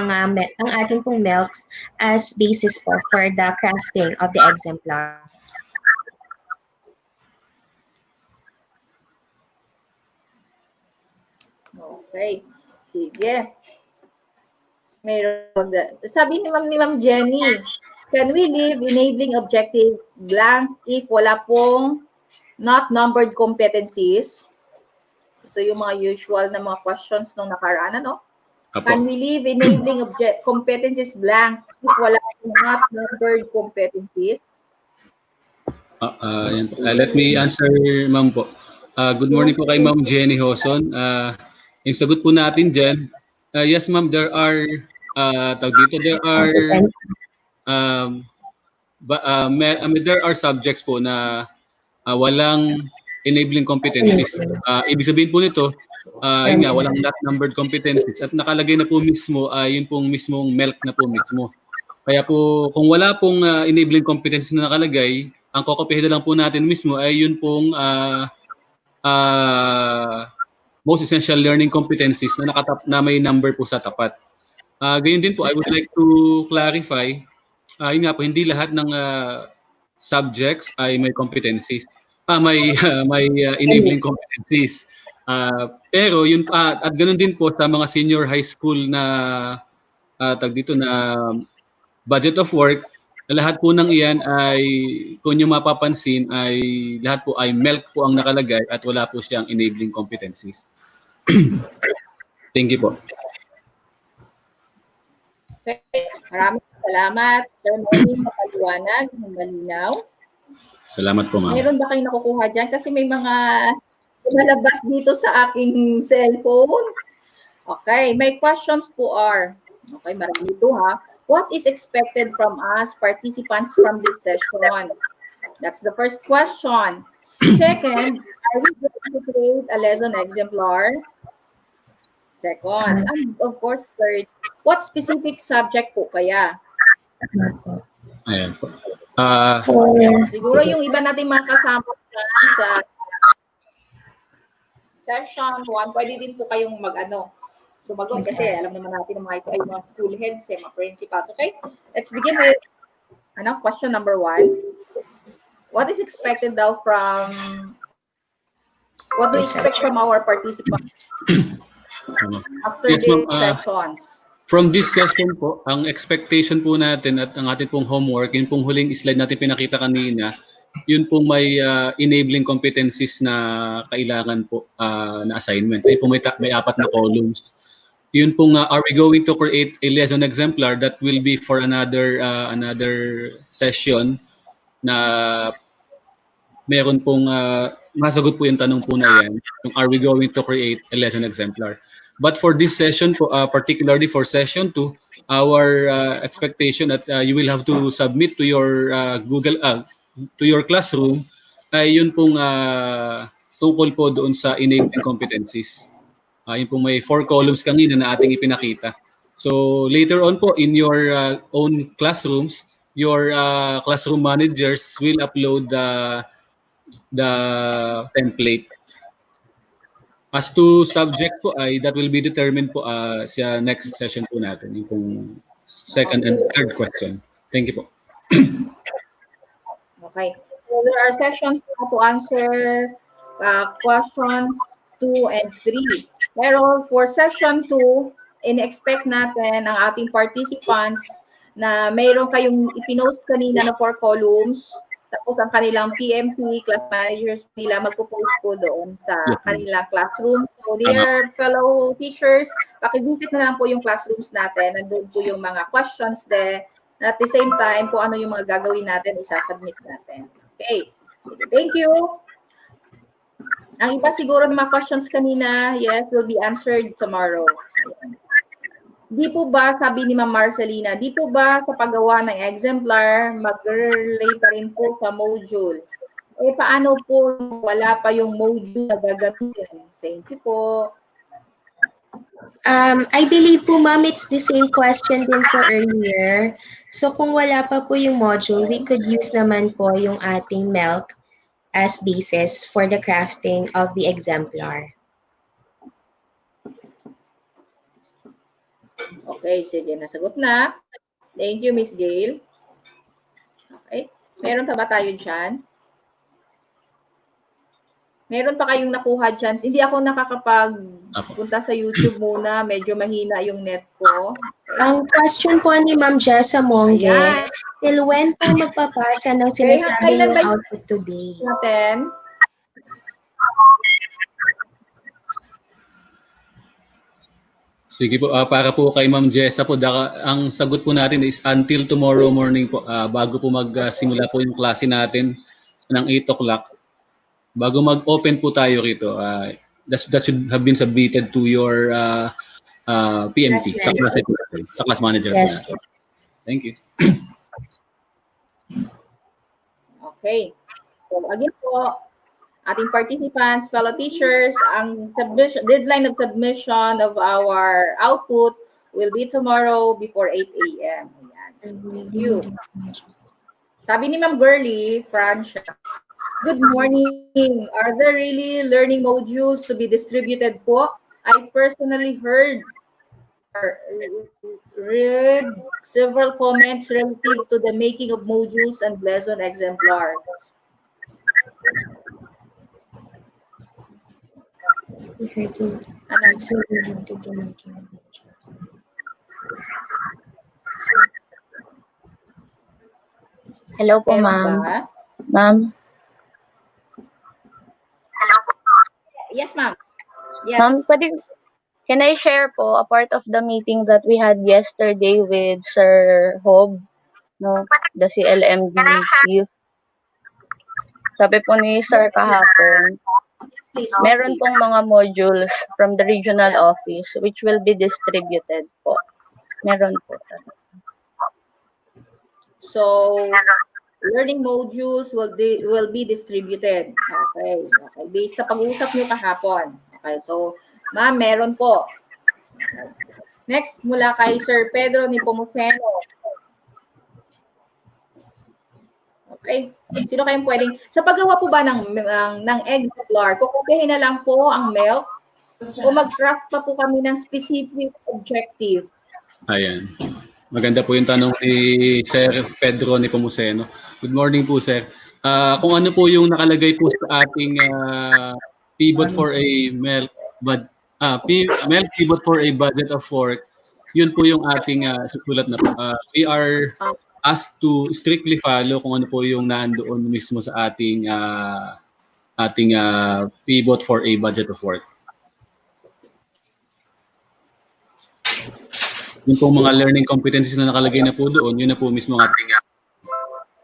Speaker 14: pong MELCs as basis po for the crafting of the exemplar.
Speaker 1: Okay. Sige. Meron. Sabi ni Ma'am Jenny, Can we leave enabling objectives blank if wala pong not numbered competencies? Ito yung mga usual na mga questions nung nakaraan, ano? Can we leave enabling competencies blank if wala pong not numbered competencies?
Speaker 12: Let me answer, ma'am po. Good morning po kay Ma'am Jenny Hoson. Yung sagot po natin dyan, yes ma'am, there are, there are subjects po na walang enabling competencies. Ibig sabihin po nito, yun nga, walang not numbered competencies at nakalagay na po mismo, yun pong mismong MELC na po mismo. Kaya po, kung wala pong enabling competencies na nakalagay, ang kokopihin na lang po natin mismo ay yun pong most essential learning competencies na may number po sa tapat. Gayun din po, I would like to clarify, yun nga po, hindi lahat ng subjects ay may competencies, may enabling competencies. Pero yun, at ganun din po sa mga senior high school na budget of work, lahat po ng iyan ay, kung nyo mapapansin, ay lahat po ay MELC po ang nakalagay at wala po siyang enabling competencies. Thank you po.
Speaker 1: Okay. Maraming salamat, Sir Manny, mapaliwanag, malinaw.
Speaker 12: Salamat po, ma'am.
Speaker 1: Mayroon ba kayong nakukuha dyan? Kasi may mga lumalabas dito sa aking cellphone. Okay, my questions po are, okay, marami ito ha. What is expected from us participants from this session? That's the first question. Second, are we going to create a lesson exemplar? Second, and of course, third, what specific subject po kaya?
Speaker 12: Ayan po.
Speaker 1: Siguro yung iba natin mga kasama sa session 1, pwede din po kayong sumagot kasi alam naman natin na mga ito ay mga school heads, mga principals. Okay? Let's begin with question number 1. What is expected daw from, what do you expect from our participants after
Speaker 12: Yes,
Speaker 1: these
Speaker 12: ma'am.
Speaker 1: sessions?
Speaker 12: From this session po, ang expectation po natin at ang ating pong homework, yun pong huling slide natin pinakita kanina, yun pong may enabling competencies na kailangan po na assignment. Yun pong may 4 na columns. Yun pong are we going to create a lesson exemplar that will be for another session na meron pong masagot po yung tanong po na yan, yung are we going to create a lesson exemplar. But for this session po, particularly for session 2, our expectation that you will have to submit to your to your classroom ay yun pong tungkol po doon sa enabling competencies. Yun pong may 4 columns kanina na ating ipinakita. So later on po in your own classrooms, your classroom managers will upload the template. As to subject po ay that will be determined po sa next session po natin, yung pong second and third question. Thank you po.
Speaker 1: Okay. So there are sessions to answer questions 2 and 3. Pero for session 2, in-expect natin ang ating participants na mayroon kayong ipinost kanina na 4 columns, tapos ang kanilang PMP, class managers nila, magpo-post po doon sa kanilang classroom. So dear fellow teachers, pakivisit na lang po yung classrooms natin. Nandun po yung mga questions there. At the same time, kung ano yung mga gagawin natin, isasubmit natin. Okay. Thank you. Ang iba siguro ng mga questions kanina, yes, will be answered tomorrow. Di po ba, sabi ni Ma'am Marcelina, di po ba sa paggawa ng exemplar, mag-relay pa rin po sa module? Paano po wala pa yung module na gagamitin? Thank you po.
Speaker 14: I believe po, ma'am, it's the same question din po earlier. So kung wala pa po yung module, we could use naman po yung ating MELC as basis for the crafting of the exemplar.
Speaker 1: Okay, sige, nasagot na. Thank you, Miss Gail. Okay, meron pa ba tayo dyan? Meron pa kayong nakuha chance? Hindi ako nakakapagpunta sa YouTube muna. Medyo mahina yung net ko.
Speaker 14: Ang question po ni Ma'am Jessa Monge,
Speaker 1: Ayan.
Speaker 14: till when po magpapasa ng sinasabi
Speaker 1: Kailan
Speaker 14: yung
Speaker 1: ba
Speaker 14: output today?
Speaker 1: natin?
Speaker 12: Sige po, para po kay Ma'am Jessa po, ang sagot po natin is until tomorrow morning po, bago po magsimula po yung klase natin ng 8 o'clock. Bago mag-open po tayo rito, that should have been submitted to your PMT, sa class manager.
Speaker 14: Yes.
Speaker 12: Thank you.
Speaker 1: Okay. So again po, ating participants, fellow teachers, ang deadline of submission of our output will be tomorrow before 8 a.m. Ayan. So, thank you. Sabi ni Ma'am Girly, Francia, good morning. Are there really learning modules to be distributed po? I personally read several comments relative to the making of modules and lesson exemplars.
Speaker 8: Hello po,
Speaker 1: Meron
Speaker 8: ma'am.
Speaker 1: ba?
Speaker 8: Ma'am,
Speaker 1: Yes, ma'am. Yes.
Speaker 8: ma'am, can I share po a part of the meeting that we had yesterday with Sir Hob, no, the CLMD youth? Sabi po ni Sir kahapon,
Speaker 1: Please,
Speaker 8: meron
Speaker 1: please.
Speaker 8: pong mga modules from the regional office which will be distributed po. Meron po.
Speaker 1: So, learning modules will be distributed. Okay. Okay. Based sa pag-usap nyo kahapon. Okay. So, ma'am, meron po. Next, mula kay Sir Pedro Nepomuceno. Okay. Sino kayong pwedeng, sa paggawa po ba ng exemplar, kukupihin na lang po ang milk o mag-craft pa po kami ng specific objective?
Speaker 12: Ayan. Maganda po yung tanong ni Sir Pedro Nepomuceno. Good morning po, Sir. Kung ano po yung nakalagay po sa ating pivot for a milk pivot for a budget of work, yun po yung ating susulat na po. We are asked to strictly follow kung ano po yung nandoon mismo sa ating pivot for a budget of work. Yung pong mga learning competencies na nakalagay na po doon, yun na po mismo ang ating.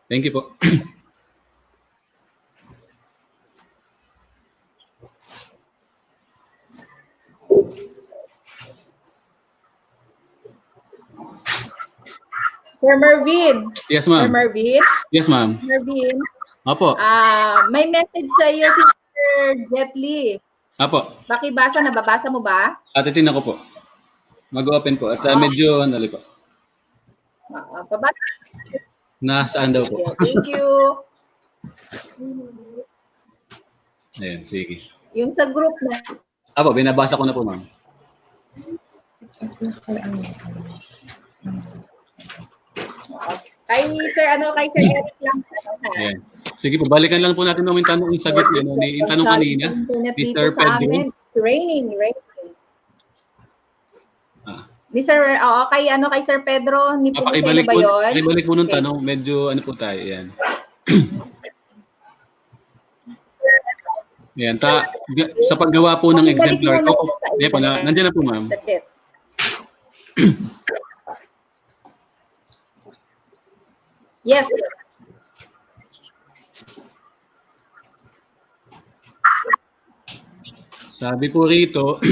Speaker 12: Thank you po.
Speaker 1: Sir Mervin.
Speaker 12: Yes,
Speaker 1: Sir
Speaker 12: ma'am.
Speaker 1: Mervin.
Speaker 12: Yes, ma'am.
Speaker 1: Mervin.
Speaker 12: Apo.
Speaker 1: May message sa iyo si Sir Jet Li.
Speaker 12: Apo.
Speaker 1: Pakibasa, nababasa mo ba?
Speaker 12: Atitin ako po. Mag-open po. At medyo, andali po.
Speaker 1: Pabasa.
Speaker 12: Nasaan daw po?
Speaker 1: Thank you.
Speaker 12: Ayan, sige.
Speaker 1: Yung sa group na.
Speaker 12: Apo, binabasa ko na po, ma'am.
Speaker 1: Kay Sir Eric lang.
Speaker 12: Ayan. Sige po, balikan lang po natin yung tanong yung sagot niya, yung tanong kanina. Mr. Pedro.
Speaker 1: Raining. Ni Sir, kay Sir Pedro, ni Pumiceno ba yun?
Speaker 12: Pakibalik po nung tanong, medyo ano po tayo, yan. Yan, sa paggawa po ng exemplar ko, nandiyan na po, ma'am.
Speaker 1: That's it. Yes.
Speaker 12: Sabi po rito,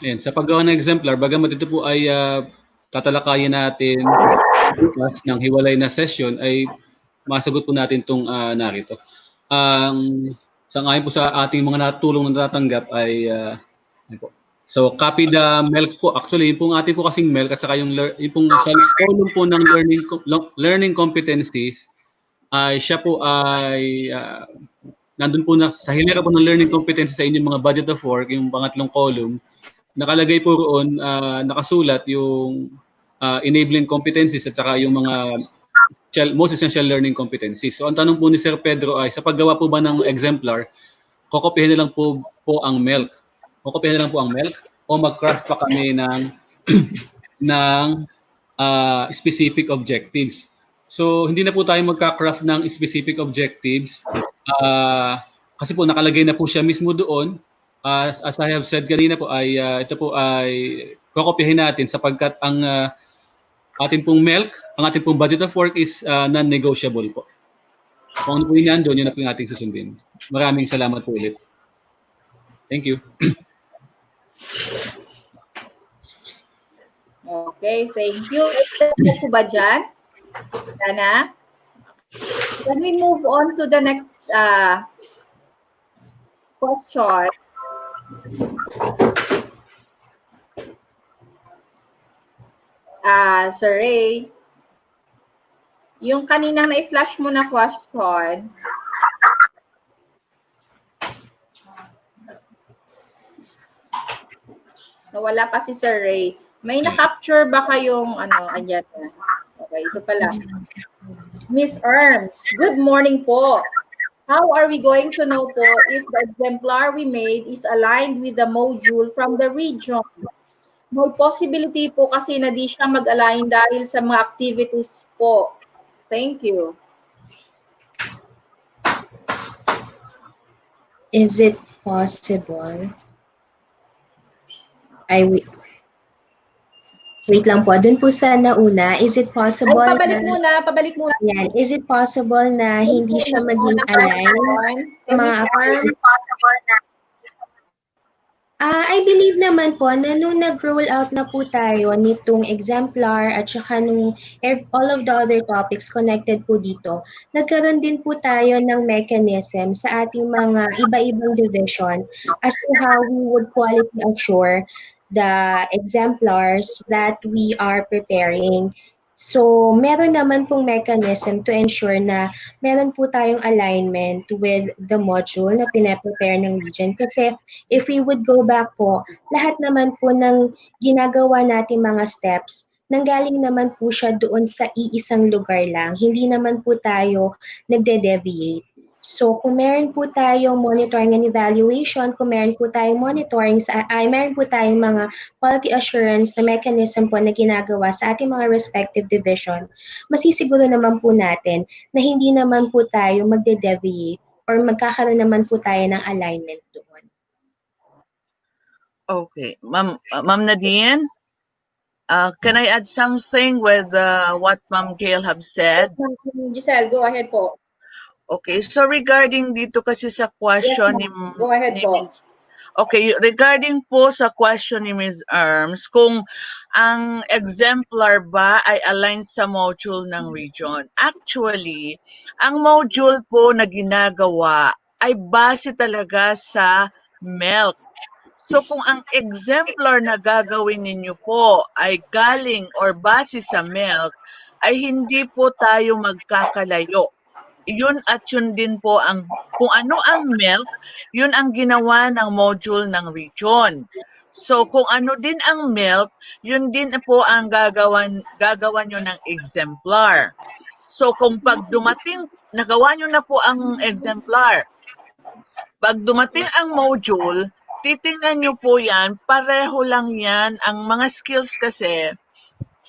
Speaker 12: yan, sa paggawa ng exemplar, bagamat ito po ay tatalakayin natin bukas ng hiwalay na session, ay masagot po natin itong narito. Sangayon po sa ating mga natulong na natatanggap ay so copy the milk po. Actually, yung pong ating po kasing milk at saka yung pong sa column po ng learning competencies ay siya po ay nandun po na sa hilera po ng learning competencies sa inyong mga budget of work, yung pangatlong column, nakalagay po roon, nakasulat yung enabling competencies at saka yung mga most essential learning competencies. So ang tanong po ni Sir Pedro ay sa paggawa po ba ng exemplar, kokopihin na lang po ang milk. Kokopihin na lang po ang milk o mag-craft pa kami ng ng specific objectives. So, hindi na po tayo magka-craft ng specific objectives kasi po nakalagay na po siya mismo doon. As I have said kanina po ay ito po ay kokopihin natin sapagkat ang ating pong milk, ang ating pong budget of work is non-negotiable po. Kung ano po yun nandun, yun na po yung ating susundin. Maraming salamat po ulit. Thank you.
Speaker 1: Okay, thank you. Ano po ba dyan? Dana? Can we move on to the next question? Sir Ray, yung kaninang na-flash mo na question, nawala pa si Sir Ray. May na-capture ba kayong andyan na? Okay, ito pala. Miss Erms, good morning po. How are we going to know po if the exemplar we made is aligned with the module from the region? May possibility po kasi na di siya mag-align dahil sa mga activities po. Thank you.
Speaker 14: Is it possible? Wait lang po. Doon po sa nauna, is it possible
Speaker 1: Ay, pabalik muna.
Speaker 14: Yan. Is it possible na hindi siya maging align? I believe naman po na nung nag-roll out na po tayo nitong exemplar at saka nung all of the other topics connected po dito, nagkaroon din po tayo ng mechanism sa ating mga iba-ibang division as to how we would quality assure the exemplars that we are preparing. So, meron naman pong mechanism to ensure na meron po tayong alignment with the module na pinaprepare ng region. Kasi if we would go back po, lahat naman po ng ginagawa natin mga steps, nanggaling naman po siya doon sa iisang lugar lang. Hindi naman po tayo nagde-deviate. So, kung meron po tayong monitoring and evaluation, kung meron po tayong meron po tayong mga quality assurance na mechanism po na ginagawa sa ating mga respective division, masisiguro naman po natin na hindi naman po tayo magde-deviate or magkakaroon naman po tayo ng alignment doon.
Speaker 13: Okay. Ma'am Nadine, can I add something with what Ma'am Gail have said?
Speaker 1: Giselle, go ahead po.
Speaker 13: Okay, so regarding dito kasi sa question ni
Speaker 1: Go ahead po.
Speaker 13: Okay, regarding po sa question ni Ms. Arms, kung ang exemplar ba ay aligned sa module ng region. Actually, ang module po na ginagawa ay base talaga sa MELC. So kung ang exemplar na gagawin ninyo po ay galing or base sa MELC, ay hindi po tayo magkakalayo. Yun at yun din po kung ano ang MELC, yun ang ginawa ng module ng region. So kung ano din ang MELC, yun din po ang gagawan nyo ng exemplar. So kung pag dumating, nagawa nyo na po ang exemplar, pag dumating ang module, titingnan nyo po yan, pareho lang yan, ang mga skills kasi,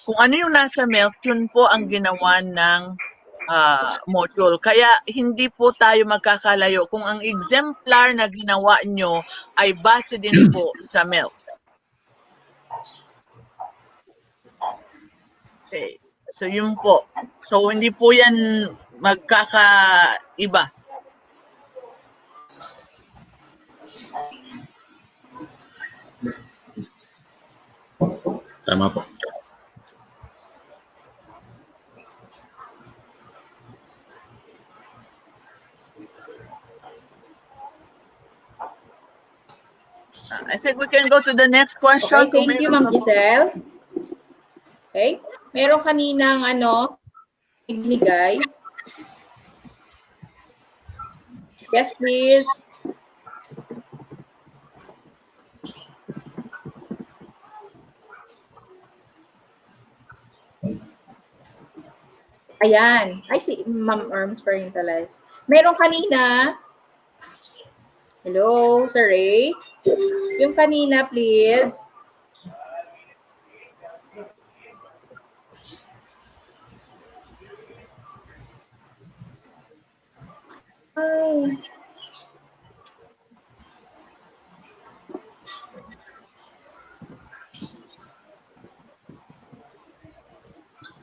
Speaker 13: kung ano yung nasa MELC, yun po ang ginawa ng module. Kaya hindi po tayo magkakalayo kung ang exemplar na ginawa nyo ay base din po sa MELC. Okay. So yun po. So hindi po yan magkakaiba.
Speaker 12: Tama po.
Speaker 13: I think we can go to the next question.
Speaker 1: Okay, thank you, Ma'am Giselle. Okay. Meron kaninang ibinigay. Yes, please. Ayan. Ay, si Ma'am Erms parentalize. Meron kanina Hello, Sir Ray? Yung kanina, please. Ay.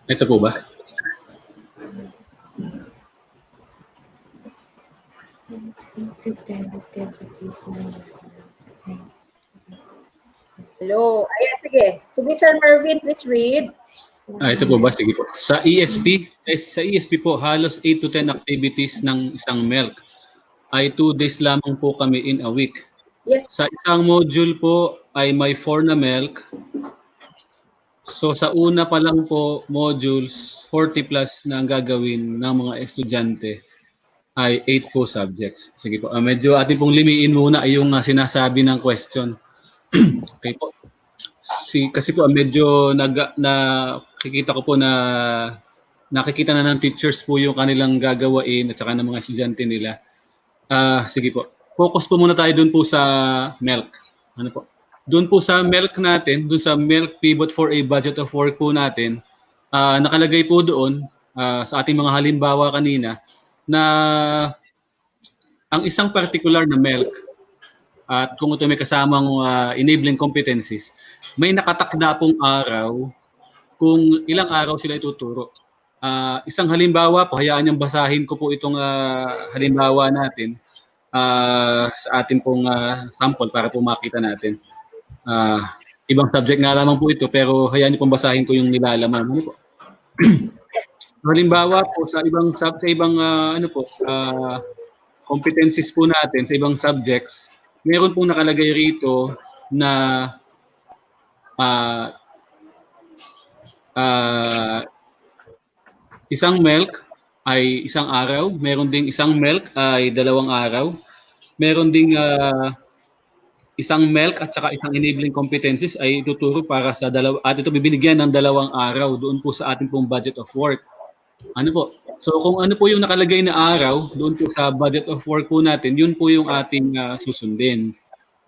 Speaker 12: Ito po ba?
Speaker 1: Hello. Ayan, sige. Sige, Sir Marvin, please read.
Speaker 12: Ito po ba? Sige po. Sa ESP po, halos 8 to 10 activities ng isang MELC ay 2 days lamang po kami in a week.
Speaker 1: Yes.
Speaker 12: Sa isang module po ay may 4 na MELC. So sa una pa lang po modules, 40 plus na ang gagawin ng mga estudyante ay 8 po subjects. Sige po, medyo atin pong limiin muna ay yung sinasabi ng question. Okay po. Kasi po medyo nakikita ko po na nakikita na ng teachers po yung kanilang gagawain at saka ng mga estudyante nila. Sige po. Focus po muna tayo dun po sa MELC. Ano po? Doon po sa MELC natin, doon sa MELC Pivot for a Budget of Work po natin, nakalagay po doon sa ating mga halimbawa kanina na ang isang particular na MELC at kung ito may kasamang enabling competencies, may nakatakda pong araw kung ilang araw sila ituturo. Isang halimbawa po, hayaan niyang basahin ko po itong halimbawa natin sa ating pong sample para po makita natin. Ibang subject nga lamang po ito pero hayaan niyo pong basahin ko yung nilalaman. Ano po? Halimbawa po sa ibang competencies po natin sa ibang subjects, meron pong nakalagay rito na isang MELC ay isang araw, meron ding isang MELC ay 2 araw, meron ding isang MELC at saka isang enabling competencies ay ituturo para sa at ito bibinigyan ng 2 araw doon po sa ating pong budget of work. Ano po? So kung ano po yung nakalagay na araw doon po sa budget of work po natin, yun po yung ating susundin.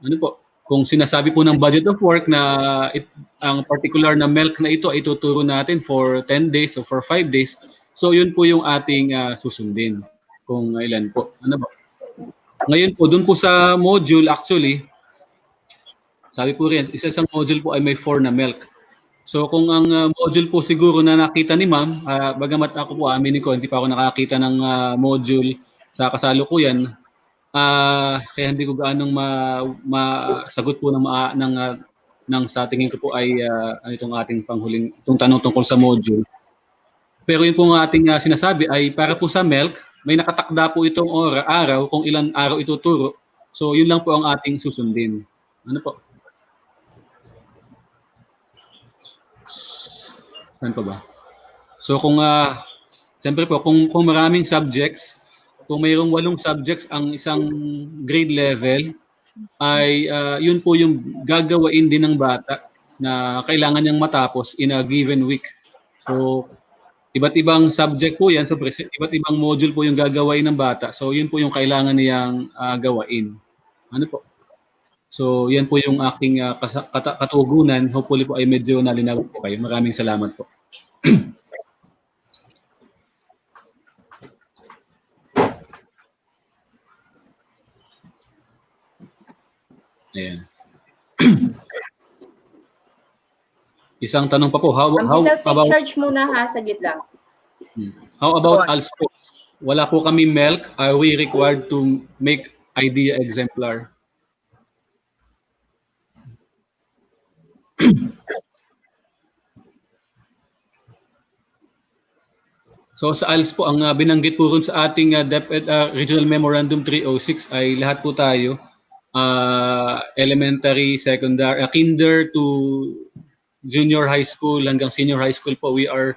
Speaker 12: Ano po? Kung sinasabi po ng budget of work na ang particular na MELC na ito ay ituturo natin for 10 days o for 5 days, so yun po yung ating susundin. Kung ilan po. Ano po? Ngayon po, doon po sa module actually, sabi po rin, isang module po ay may 4 na MELC. So kung ang module po siguro na nakita ni ma'am, bagamat ako po aminin ko, hindi pa ako nakakita ng module sa kasalukuyan, kaya hindi ko gaanong masagot po ng sa tingin ko po ay itong ating panghuling, itong tanong tungkol sa module. Pero yun po ang ating sinasabi ay para po sa MELC, may nakatakda po itong araw kung ilan araw ituturo. So yun lang po ang ating susundin. Ano po? Saan pa ba? So kung siyempre po kung maraming subjects, kung mayroong 8 subjects ang isang grade level ay yun po yung gagawain din ng bata na kailangan niyang matapos in a given week. So iba't ibang subject po yan, so iba't ibang module po yung gagawain ng bata. So yun po yung kailangan niyang gawain. Ano po? So yan po yung aking katugunan. Hopefully po ay medyo nalinaw po kayo. Maraming salamat po. Ayan. Isang tanong pa po. How about
Speaker 1: charge muna ha, sagit lang.
Speaker 12: How about ALS po? Wala po kami MELC. Are we required to make IDEA exemplar? So sa ALS po, ang binanggit po rin sa ating DepEd Regional Memorandum 306 ay lahat po tayo, elementary, secondary, kinder to junior high school hanggang senior high school po, we are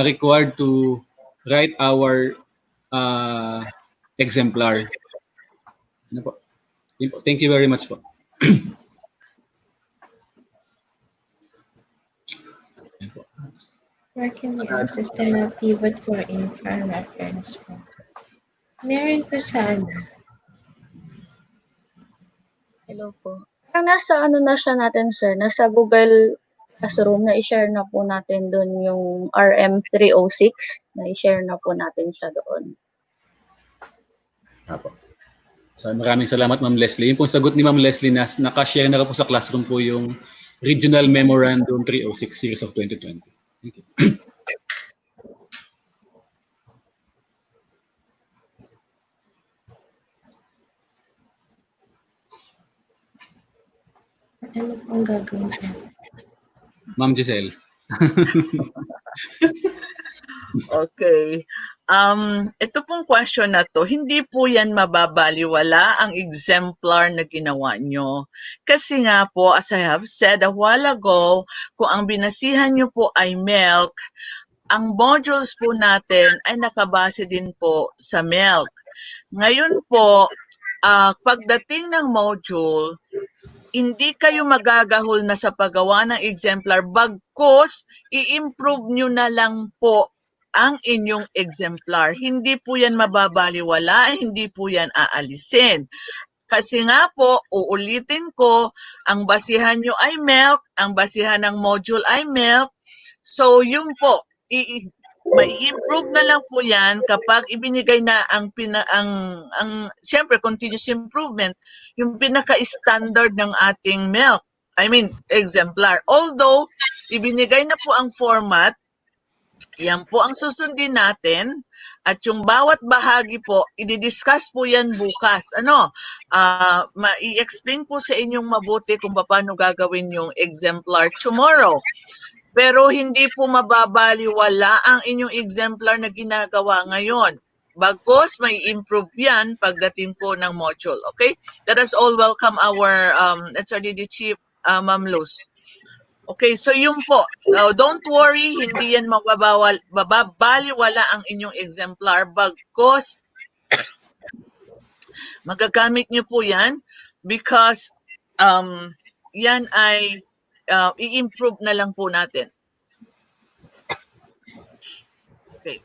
Speaker 12: required to write our exemplar. Ano po? Thank you very much po.
Speaker 14: Where can we access the MELC Pivot for infra reference po? Meron po sana.
Speaker 15: Hello po. Parang nasa ano na siya natin, sir, nasa Google Classroom, na i-share na po natin doon yung RM306, na i-share na po natin siya doon.
Speaker 12: Apo. So, maraming salamat, Ma'am Leslie. Yung pong sagot ni Ma'am Leslie na nakashare na po sa classroom po yung Regional Memorandum 306 Series of 2020. Thank you.
Speaker 14: Ano pong gagawin sir?
Speaker 12: Ma'am Giselle.
Speaker 13: Okay. Ito pong question na to, hindi po yan mababaliwala ang exemplar na ginawa nyo. Kasi nga po, as I have said a while ago, kung ang binasihan nyo po ay MELC, ang modules po natin ay nakabase din po sa MELC. Ngayon po, pagdating ng module, hindi kayo magagahol na sa paggawa ng exemplar, bagkus i-improve nyo na lang po ang inyong exemplar. Hindi po yan mababaliwala, hindi po yan aalisin. Kasi nga po, uulitin ko, ang basihan nyo ay MELC, ang basihan ng module ay MELC. So yun po, mai-improve na lang po yan kapag ibinigay na ang siyempre continuous improvement, yung pinaka-standard ng ating MELC, exemplar. Although ibinigay na po ang format, yan po ang susundin natin, at yung bawat bahagi po i-discuss po yan bukas. I-explain po sa inyong mabuti kung paano gagawin yung exemplar tomorrow. Pero hindi po mababaliwala ang inyong exemplar na ginagawa ngayon. Bagkus may improve yan pagdating po ng module. Okay? Let us all welcome our SRDD Chief, Ma'am Luz. Okay, so yun po. Don't worry, hindi yan mababaliwala ang inyong exemplar. Bagkus magagamit nyo po yan because yan ay i-improve na lang po natin. Okay.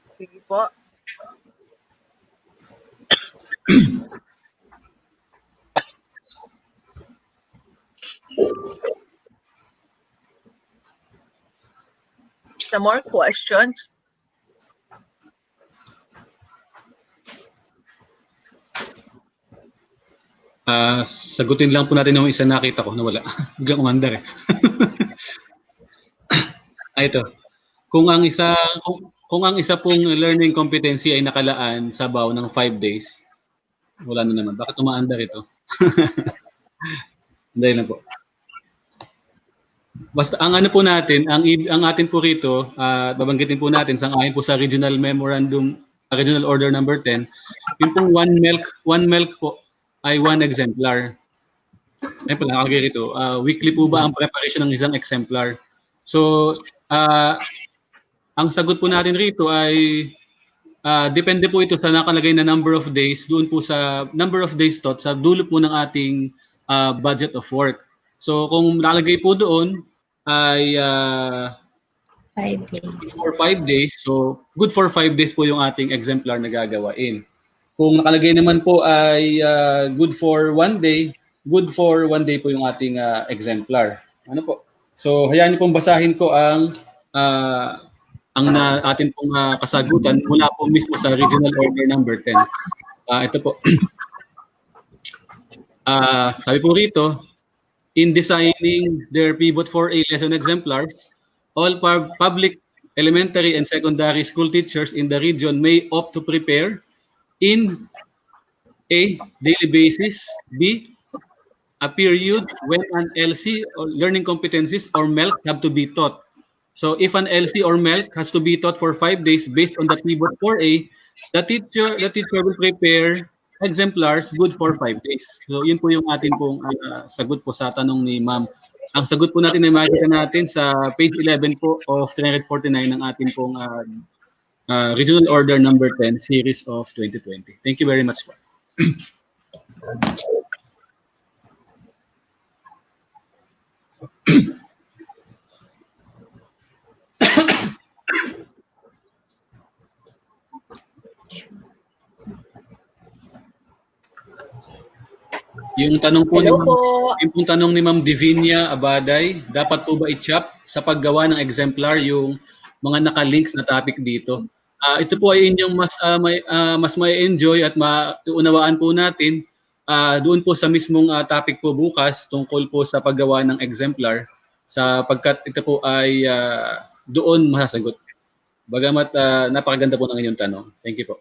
Speaker 13: Sige po. Some more questions?
Speaker 12: Sagutin lang po natin yung isa nakita ko na wala. Biglang umandar eh. Ito. Kung ang isa pong learning competency ay nakalaan sa BAW ng 5 days, wala na naman. Bakit umaandar ito? Dahil na po. Basta ang ano po natin, ang atin po rito, babanggitin po natin sang-ayon po sa Regional Memorandum, Regional Order number 10, yung pong one milk po ay 1 exemplar. Ayun pala, nakalagay rito. Weekly po ba ang preparation ng isang exemplar? So, ang sagot po natin rito ay depende po ito sa nakalagay na number of days, doon po sa number of days taught, sa dulo po ng ating budget of work. So, kung nakalagay po doon ay
Speaker 14: 5 days.
Speaker 12: For 5 days, so good for 5 days po yung ating exemplar na gagawain. Kung nakalagay naman po ay good for 1 day, good for 1 day po yung ating exemplar. Ano po? So, hayaan niyo pong basahin ko ang atin pong kasagutan mula po mismo sa Regional Order number 10. Ito po. Sabi po rito, in designing their Pivot 4A lesson exemplars, all public, elementary, and secondary school teachers in the region may opt to prepare in A, daily basis, B, a period when an LC or learning competencies or MELC have to be taught. So if an LC or MELC has to be taught for 5 days based on the Pivot 4A, the teacher will prepare exemplars good for 5 days. So yun po yung atin pong sagot po sa tanong ni Ma'am. Ang sagot po natin ay makikita natin sa page 11 po of 349 ng atin pong Regional Order number 10 series of 2020. Thank you very much po. Yung tanong po
Speaker 1: Hello
Speaker 12: ni Ma'am,
Speaker 1: po.
Speaker 12: yung pong tanong ni Ma'am Divinia Abaday, dapat po ba i-chop sa paggawa ng exemplar yung mga naka-links na topic dito? Ito po ay inyong mas may enjoy at mauunawaan po natin doon po sa mismong topic po bukas tungkol po sa paggawa ng exemplar sapagkat ito po ay doon masasagot. Bagamat napakaganda po ng inyong tanong. Thank you po.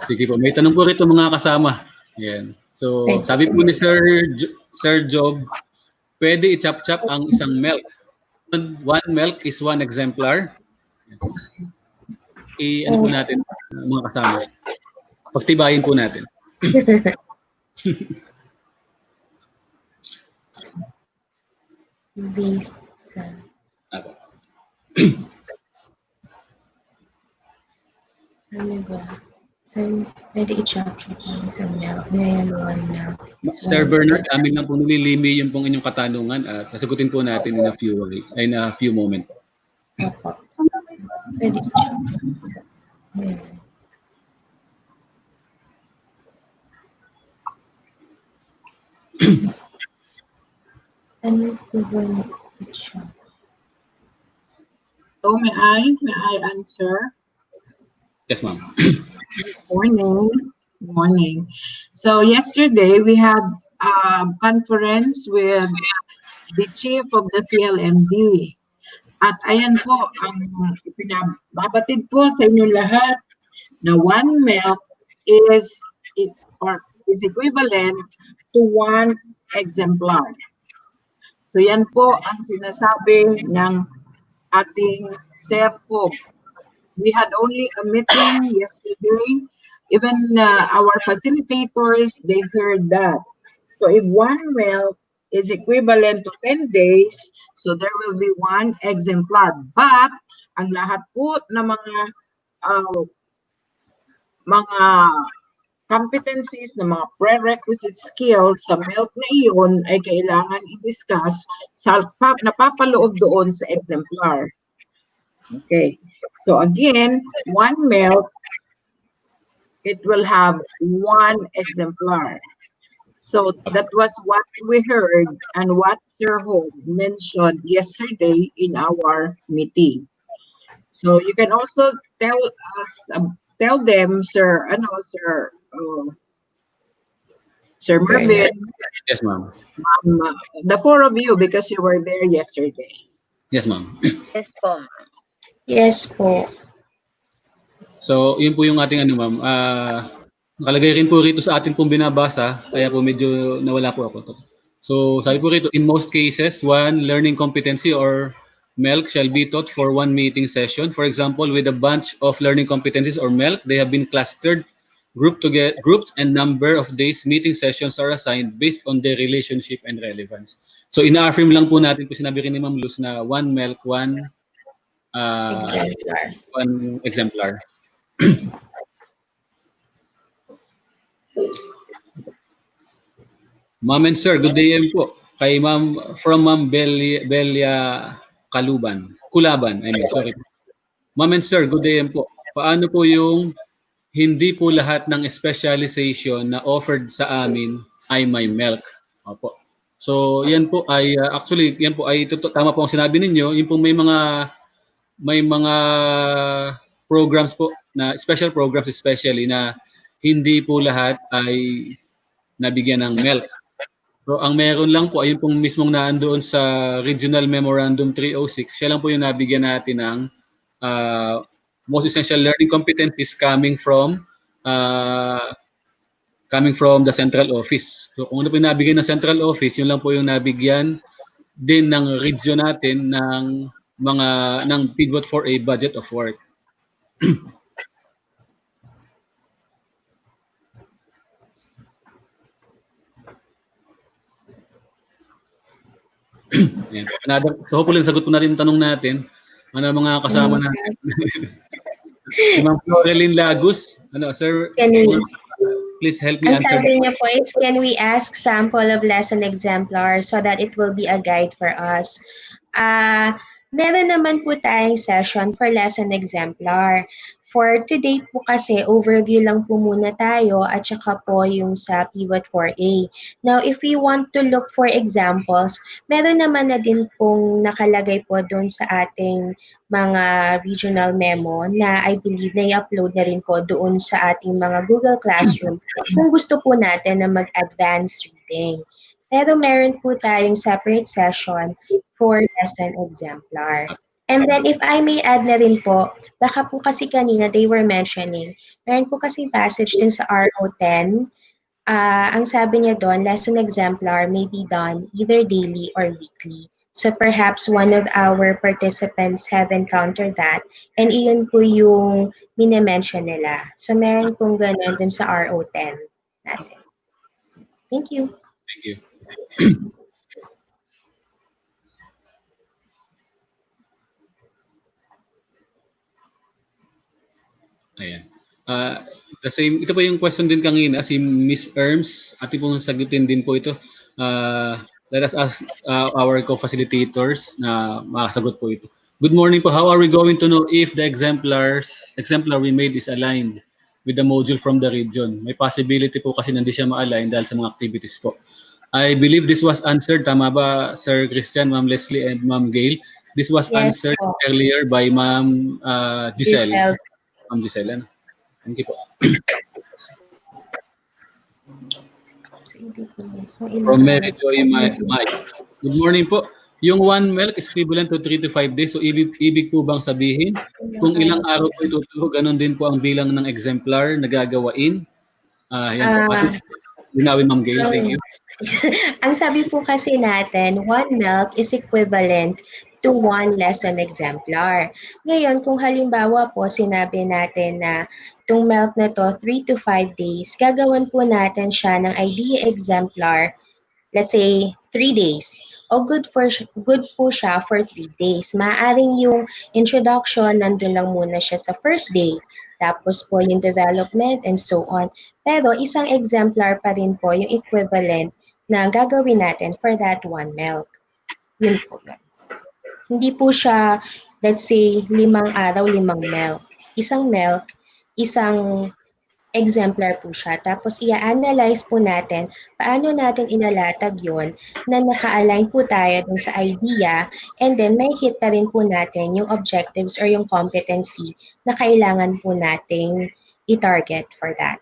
Speaker 12: Sige po, may tanong po rito mga kasama. Yan. So, sabi po ni Sir Job, pwede i-chop-chop ang isang milk. One milk is one exemplar. Ano po natin, mga kasama. Pagtibayin po natin.
Speaker 14: Based sa... Ano ba? So, pwede i-chop yung isang milk. Ngayon, one milk.
Speaker 12: Sir Bernard, amin lang po nililimi yung pong inyong katanungan at sasagutin po natin in a few moments.
Speaker 14: Opo. Pwede i-chop. Ngayon. Ano po ba i-chop?
Speaker 16: So, may I answer?
Speaker 12: Yes, ma'am.
Speaker 16: Morning. Morning. So yesterday we had a conference with the chief of the CLMD. At ayan po, ang ipinababatid po sa inyo lahat na one milk is equivalent to one exemplar. So yan po ang sinasabi ng ating SERPOB. We had only a meeting yesterday. Even our facilitators, they heard that. So if one milk is equivalent to 10 days, so there will be one exemplar. But ang lahat po na mga competencies, na mga prerequisite skills sa milk na iyon ay kailangan i-discuss sa napapaloob doon sa exemplar. Okay, so again, one milk, it will have one exemplar. So that was what we heard and what Sir Hope mentioned yesterday in our meeting. So you can also tell them, Sir Mervin.
Speaker 12: Yes, ma'am.
Speaker 16: The four of you, because you were there yesterday.
Speaker 12: Yes, ma'am.
Speaker 14: Yes po. Yes po.
Speaker 12: So, yun po yung ating ma'am. Nakalagay rin po rito sa atin pong binabasa, kaya po medyo nawala po ako. So, sabi po rito, in most cases, one learning competency or milk shall be taught for one meeting session. For example, with a bunch of learning competencies or milk, they have been clustered, grouped, and number of days meeting sessions are assigned based on their relationship and relevance. So, ina-affirm lang po natin po sinabi rin ni Ma'am Luz na one milk, one exemplar. Ma'am and sir, good day po. Kay Ma'am, from Ma'am Belia Kulaban. Sorry. Ma'am and sir, good day po. Paano po yung hindi po lahat ng specialization na offered sa amin ay may milk? Opo. So, yan po ay actually, yan po ay tama po ang sinabi ninyo. Yung po may mga programs po na special programs especially na hindi po lahat ay nabigyan ng milk. So ang meron lang po ayun pong mismong naandoon sa Regional Memorandum 306, siya lang po yung nabigyan natin ng most essential learning competencies coming from the central office. So kung ano po yung nabigyan ng central office, yun lang po yung nabigyan din ng region natin ng PIVOT for a budget of work. So hopefully sagot po natin yung tanong natin. Ano mga kasama natin? Si Ma'am Floreline Lagos, sir, Please help me
Speaker 14: Ang
Speaker 12: answer the
Speaker 14: sabi niya po is, can we ask sample of lesson exemplar so that it will be a guide for us? Meron naman po tayong session for lesson exemplar. For today po kasi, overview lang po muna tayo at saka po yung sa Pivot 4A. Now, if we want to look for examples, meron naman na din pong nakalagay po doon sa ating mga regional memo na I believe na i-upload na rin po doon sa ating mga Google Classroom kung gusto po natin na mag-advance reading. Pero meron po tayong separate session for lesson exemplar. And then if I may add na rin po, baka po kasi kanina they were mentioning, meron po kasi passage din sa RO10. Ang sabi niya doon, lesson exemplar may be done either daily or weekly. So perhaps one of our participants have encountered that and iyon po yung minimension nila. So meron pong ganun dun sa RO10 natin. Thank you.
Speaker 12: Thank you. Ayan. The same, ito po yung question din kanina, si Miss Erms, ating pong sagutin din po ito. Let us ask our co-facilitators na makasagot po ito. Good morning po. How are we going to know if the exemplar we made is aligned with the module from the region? May possibility po kasi na hindi siya ma-align dahil sa mga activities po. I believe this was answered. Tama ba, Sir Christian, Ma'am Leslie, and Ma'am Gail? This was answered earlier by Ma'am Giselle. Ma'am Giselle, ano? Thank you po. From Mary Joy Mike. Good morning po. Yung 1 milk is equivalent to 3 to 5 days. So ibig po bang sabihin kung ilang araw po itutulo, ganun din po ang bilang ng exemplar na gagawain? Yan po. Linawin, Ma'am Gail. Thank you.
Speaker 14: Ang sabi po kasi natin, 1 milk is equivalent to 1 lesson exemplar. Ngayon, kung halimbawa po sinabi natin na itong milk na to 3 to 5 days, gagawin po natin siya ng idea exemplar, let's say 3 days. O good po siya for 3 days. Maaring yung introduction, nandun lang muna siya sa first day. Tapos po yung development and so on. Pero isang exemplar pa rin po yung equivalent na gagawin natin for that 1 milk. Yun po. Hindi po siya, let's say, 5 araw, 5 milk. Isang milk, isang exemplar po siya. Tapos i-analyze po natin paano natin inalatag yon na naka-align po tayo dun sa idea and then may hit pa rin po natin yung objectives or yung competency na kailangan po nating i-target for that.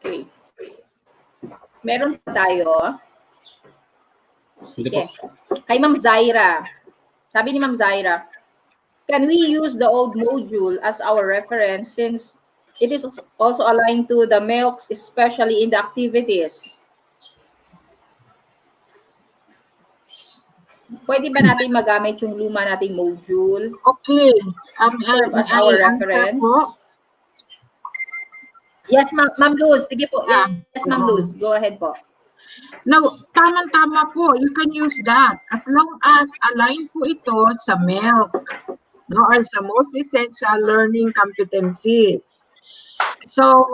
Speaker 1: Okay. Meron pa tayo. Sige. Kay Ma'am Zaira. Sabi ni Ma'am Zaira, can we use the old module as our reference since it is also aligned to the milks, especially in the activities? Pwede ba natin magamit yung luma nating module?
Speaker 16: Okay.
Speaker 1: Serve as our reference? Yes, Ma'am Luz. Sige po. Yes, Ma'am Luz. Go ahead po.
Speaker 16: Now, tamang-tama po, you can use that as long as align po ito sa milk, no, or sa most essential learning competencies. So,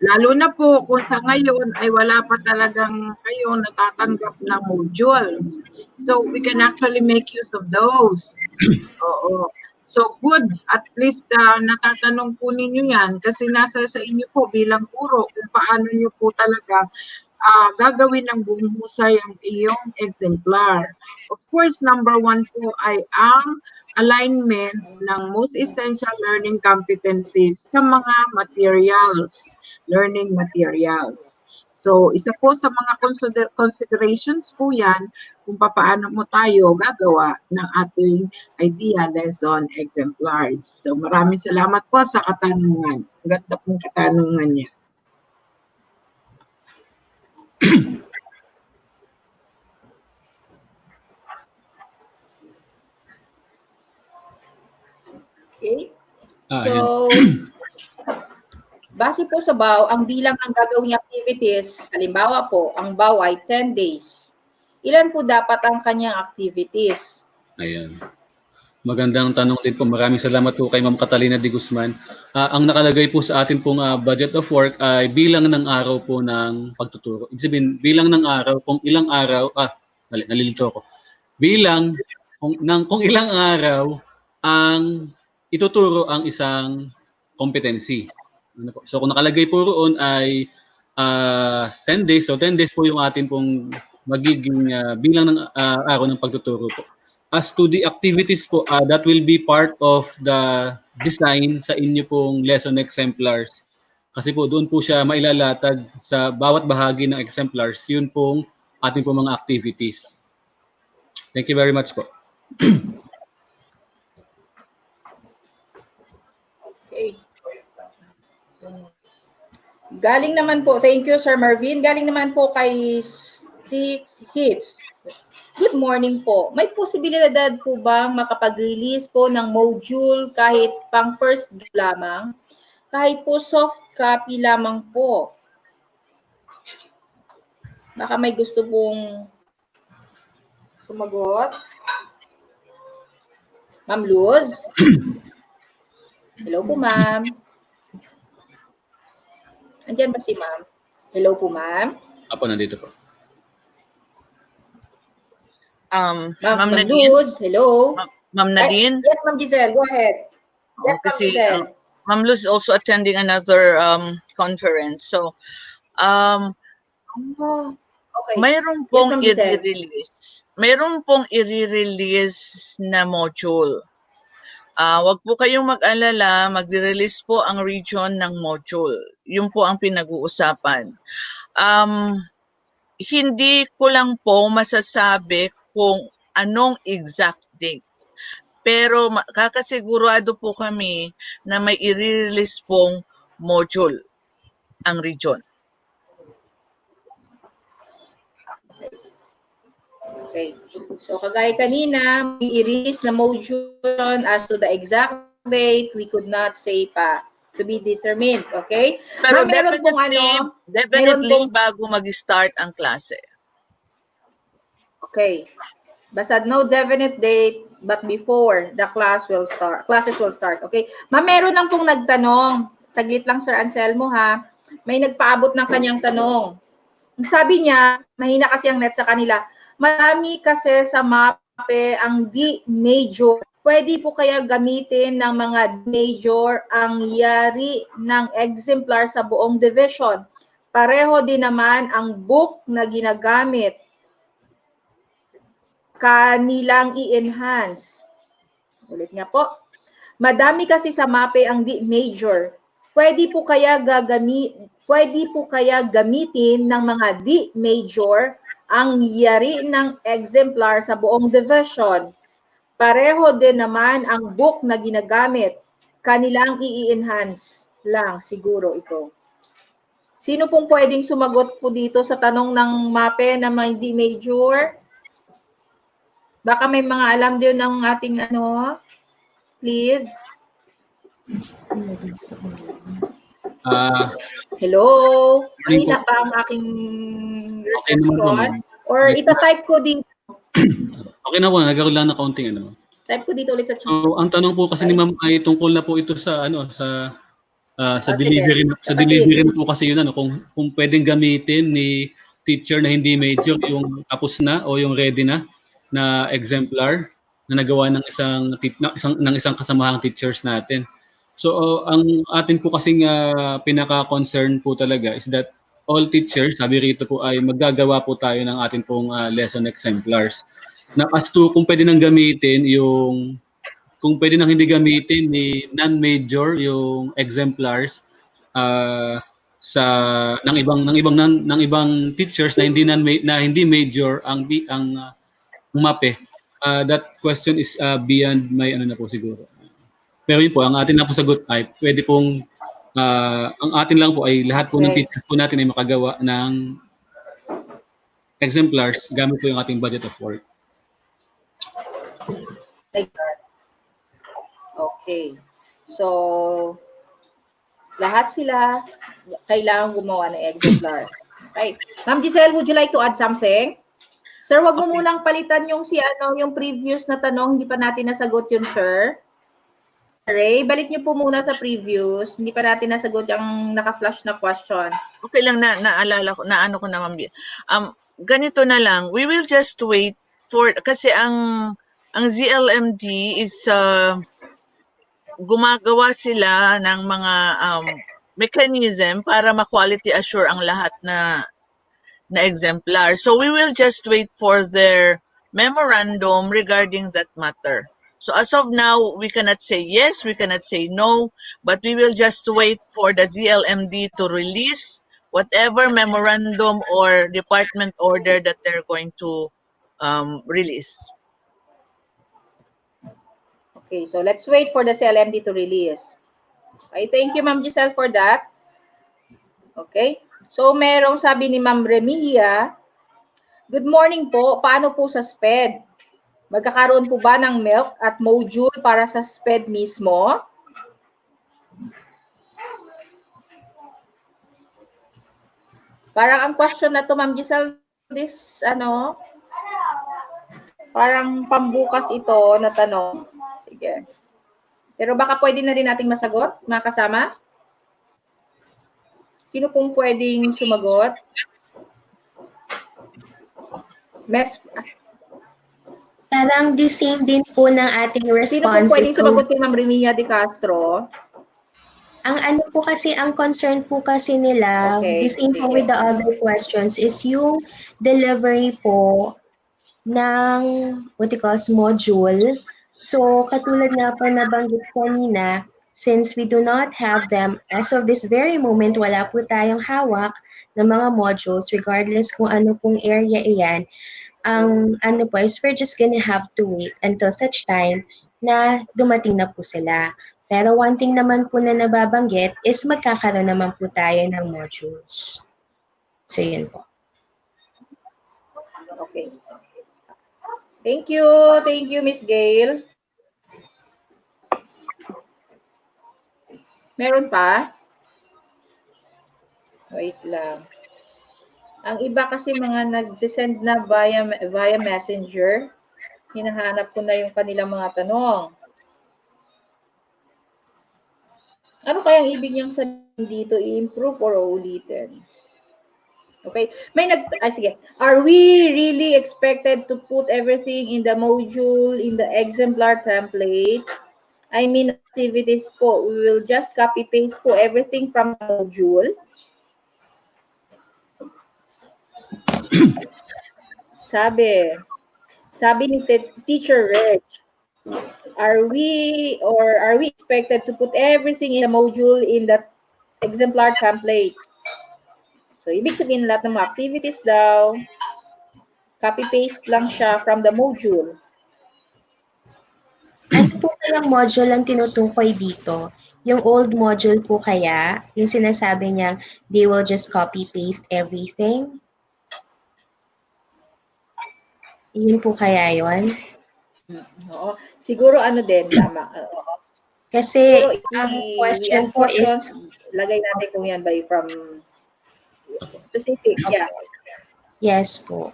Speaker 16: lalo na po kung sa ngayon ay wala pa talagang kayo natatanggap na modules. So, we can actually make use of those. So good, at least natatanong po ninyo yan kasi nasa sa inyo po bilang guro kung paano nyo po talaga gagawin ng buhusay ang iyong exemplar. Of course, number 1 po ay ang alignment ng most essential learning competencies sa mga materials, learning materials. So, isa po sa mga considerations po yan kung paano mo tayo gagawa ng ating idea lesson exemplars. So, maraming salamat po sa katanungan. Ang ganda pong katanungan niya.
Speaker 1: Okay. So, base po sa BAW, ang bilang ng gagawing activities, halimbawa po, ang BAW ay 10 days. Ilan po dapat ang kanyang activities?
Speaker 12: Ayan. Magandang tanong din po. Maraming salamat po kay Ma'am Catalina de Guzman. Ang nakalagay po sa atin pong budget of work ay bilang ng araw po ng pagtuturo. Ibig sabihin, bilang ng araw, kung ilang araw, nalilito ako. Bilang kung ilang araw ang ituturo ang isang competency. So kung nakalagay po roon ay 10 days, so 10 days po yung atin pong magiging bilang ng araw ng pagtuturo po. As to the activities po, that will be part of the design sa inyo pong lesson exemplars. Kasi po doon po siya mailalatag sa bawat bahagi ng exemplars, yun pong ating pong mga activities. Thank you very much po.
Speaker 1: Okay. Galing naman po, thank you Sir Marvin. Galing naman po kay Steve Hits. Good morning po. May posibilidad po bang makapag-release po ng module kahit pang first day lamang? Kahit po soft copy lamang po. Baka may gusto pong sumagot. Ma'am Luz? Hello po, ma'am. Andiyan ba si ma'am? Hello po, ma'am.
Speaker 12: Apo, nandito po.
Speaker 13: Ma'am
Speaker 1: Ma'am
Speaker 13: Nadine?
Speaker 1: Luz, hello.
Speaker 13: Ma'am Nadine?
Speaker 1: Yes, Ma'am Giselle, go ahead. Yes, Ma'am
Speaker 13: Kasi
Speaker 1: Giselle.
Speaker 13: Ma'am Luz is also attending another conference. So,
Speaker 1: Okay.
Speaker 13: mayroon
Speaker 1: Yes,
Speaker 13: pong
Speaker 1: Ma'am Giselle.
Speaker 13: i-release na module. Wag po kayong mag-alala, magre-release po ang region ng module. Yun po ang pinag-uusapan. Hindi ko lang po masasabi kung anong exact date. Pero kakasigurado po kami na may i-release pong module ang region.
Speaker 1: Okay. So, kagaya kanina, may i-release na module as to the exact date, we could not say pa. To be determined, okay?
Speaker 13: Pero
Speaker 1: meron pong
Speaker 13: definitely bago mag-start ang klase.
Speaker 1: Okay. Basta no definite date, but before the classes will start. Okay? Ma'am, meron lang pong nagtanong. Saglit lang, Sir Anselmo, ha? May nagpaabot ng kanyang tanong. Sabi niya, mahina kasi ang net sa kanila. Marami kasi sa MAPE ang D major. Pwede po kaya gamitin ng mga major ang yari ng exemplar sa buong division. Pareho din naman ang book na ginagamit. Kanilang i-enhance. Ulit nga po. Madami kasi sa MAPE ang D major. Pwede po kaya gamitin ng mga D major ang yari ng exemplar sa buong division. Pareho din naman ang book na ginagamit. Kanilang i-enhance lang siguro ito. Sino pong pwedeng sumagot po dito sa tanong ng MAPE na may D major? Baka may mga alam din ng ating please. Hello? Mahina pa ang aking
Speaker 12: Okay naman po, ma'am.
Speaker 1: Or ita-type ko dito.
Speaker 12: Okay na po, nagkaroon lang ng kaunting
Speaker 1: Type ko dito ulit sa chat.
Speaker 12: So, ang tanong po kasi ni Ma'am ay tungkol na po ito sa sa delivery
Speaker 1: sige.
Speaker 12: sa delivery na po kasi yun kung pwedeng gamitin ni teacher na hindi major yung tapos na o yung ready na exemplar na nagawa ng isang kasamahang teachers natin. So ang atin po kasing pinaka-concern po talaga is that all teachers, sabi rito po ay maggagawa po tayo ng atin pong lesson exemplars. Na as to kung pwede nang gamitin kung pwede nang hindi gamitin ni non-major yung exemplars ng ibang teachers na hindi major ang MAPE. That question is beyond my na po siguro. Pero yun po, ang atin na po sagot ay pwede pong ang atin lang po ay lahat po ng teachers po natin ay makagawa ng exemplars gamit po yung ating budget of work.
Speaker 1: Okay. So, lahat sila kailangan gumawa ng exemplar. Okay. Ma'am Giselle, would you like to add something? Sir, wag mo munang palitan yung yung previous na tanong, hindi pa natin nasagot yun, sir. Ray, balik niyo po muna sa previous. Hindi pa natin nasagot yung naka-flash na question.
Speaker 13: Okay lang, naalala ko, naano ko naman. Ganito na lang, we will just wait for, kasi ang ZLMD is, gumagawa sila ng mga mechanism para ma-quality assure ang lahat na exemplar. So we will just wait for their memorandum regarding that matter. So as of now, we cannot say yes, we cannot say no, but we will just wait for the ZLMD to release whatever memorandum or department order that they're going to release.
Speaker 1: Okay, so let's wait for the CLMD to release. Okay, thank you, Ma'am Giselle, for that. Okay, so merong sabi ni Ma'am Remia, good morning po, paano po sa SPED? Magkakaroon po ba ng milk at module para sa SPED mismo? Parang ang question na to, Ma'am Giselle, this, parang pambukas ito na tanong. Sige. Pero baka pwede na rin nating masagot, mga kasama? Sino pong pwedeng sumagot?
Speaker 14: Parang the same din po ng ating response.
Speaker 1: Sino pong pwedeng sumagot kay Ma'am Remia de Castro?
Speaker 14: Ang ano po kasi, ang concern po kasi nila, the same po with the other questions, is yung delivery po ng module. So, katulad nga po nabanggit kanina, since we do not have them, as of this very moment, wala po tayong hawak ng mga modules, regardless kung ano pong area iyan. Ang ano po is we're just gonna have to wait until such time na dumating na po sila. Pero one thing naman po na nababanggit is magkakaroon naman po tayo ng modules. So, yun po.
Speaker 1: Okay. Thank you. Thank you, Miss Gail. Meron pa? Wait lang. Ang iba kasi mga nag-send na via messenger, hinahanap ko na yung kanilang mga tanong. Ano kayang ibig niyang sabihin dito? I-improve or ulitin? Okay. Sige. Are we really expected to put everything in the module, in the exemplar template? I mean, activities po. We will just copy-paste po everything from the module. Sabi ni Teacher Reg, are we expected to put everything in the module in that exemplar template? So, ibig sabihin lahat ng mga activities daw, copy-paste lang siya from the module.
Speaker 14: Ano po palang module ang tinutukoy dito? Yung old module po kaya, yung sinasabi niyang they will just copy-paste everything? Yun po kaya yun?
Speaker 1: Oo. Siguro din, tama.
Speaker 14: Kasi
Speaker 1: siguro,
Speaker 14: ang question po is,
Speaker 1: lagay natin kung yan by from specific. Yeah.
Speaker 14: Yes po.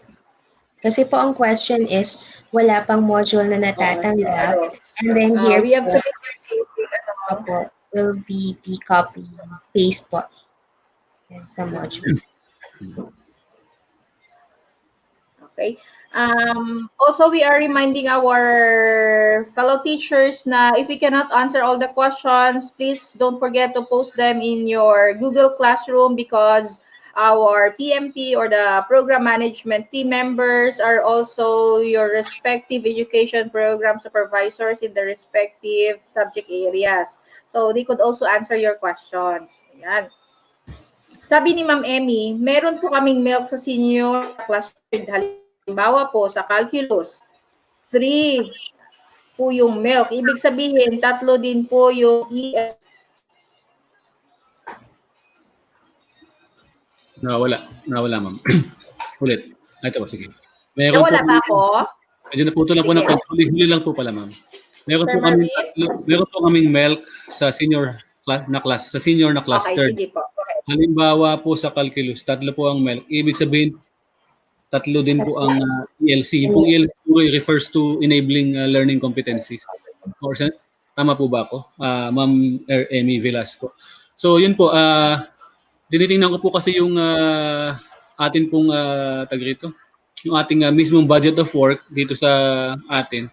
Speaker 14: Kasi po ang question is, wala pang module na natatanggap. And then here
Speaker 1: we have
Speaker 14: po,
Speaker 1: to be specific.
Speaker 14: will be copy, paste po. Yan, sa module.
Speaker 1: Okay. Also, we are reminding our fellow teachers na if we cannot answer all the questions, please don't forget to post them in your Google Classroom because our PMT or the program management team members are also your respective education program supervisors in the respective subject areas. So they could also answer your questions. Ayan. Sabi ni Ma'am Emmy, meron po kaming milk sa senior class. Halimbawa po sa calculus, 3 po yung milk. Ibig sabihin, 3 din po yung ES.
Speaker 12: Nawala, ma'am. Ulit. Ito po, sige. Meron
Speaker 1: Nawala ba ako?
Speaker 12: Medyo naputo lang po ng huli lang po pala, ma'am. Meron po kaming milk sa senior na cluster.
Speaker 1: Okay, sige po. Okay.
Speaker 12: Halimbawa po sa calculus, 3 po ang milk. Ibig sabihin, tatlo din po ang ELC. Yung pong ELC po refers to enabling learning competencies. Or, tama po ba ako? Ma'am Emmy Velasco. So yun po, tinitingnan ko po kasi yung atin pong tagrito, yung ating mismong budget of work dito sa atin.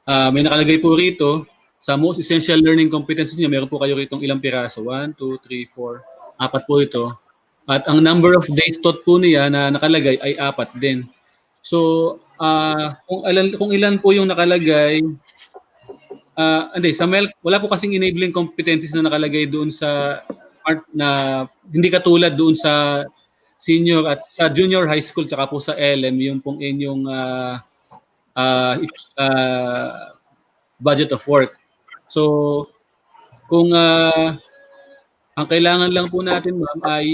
Speaker 12: May nakalagay po rito, sa most essential learning competencies niyo, meron po kayo rito ilang piraso? 1, 2, 3, 4, 4 po ito. At ang number of days taught po niya na nakalagay ay 4 din. So, kung ilan po yung nakalagay, sa MELC, wala po kasing enabling competencies na nakalagay doon sa part na hindi katulad doon sa senior at sa junior high school tsaka po sa LM, yung pong inyong budget of work. So, kung ang kailangan lang po natin, ma'am, ay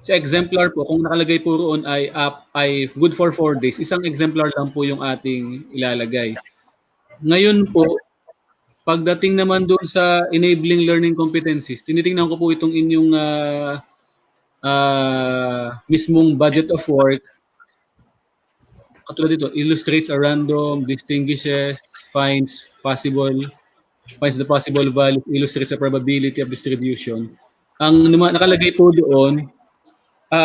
Speaker 12: sa exemplar po, kung nakalagay po roon ay good for 4 days, isang exemplar lang po yung ating ilalagay. Ngayon po, pagdating naman doon sa enabling learning competencies, tinitingnan ko po itong inyong mismong budget of work. Katulad dito, illustrates a random, distinguishes, finds the possible value, illustrates the probability of distribution. Ang nakalagay po doon,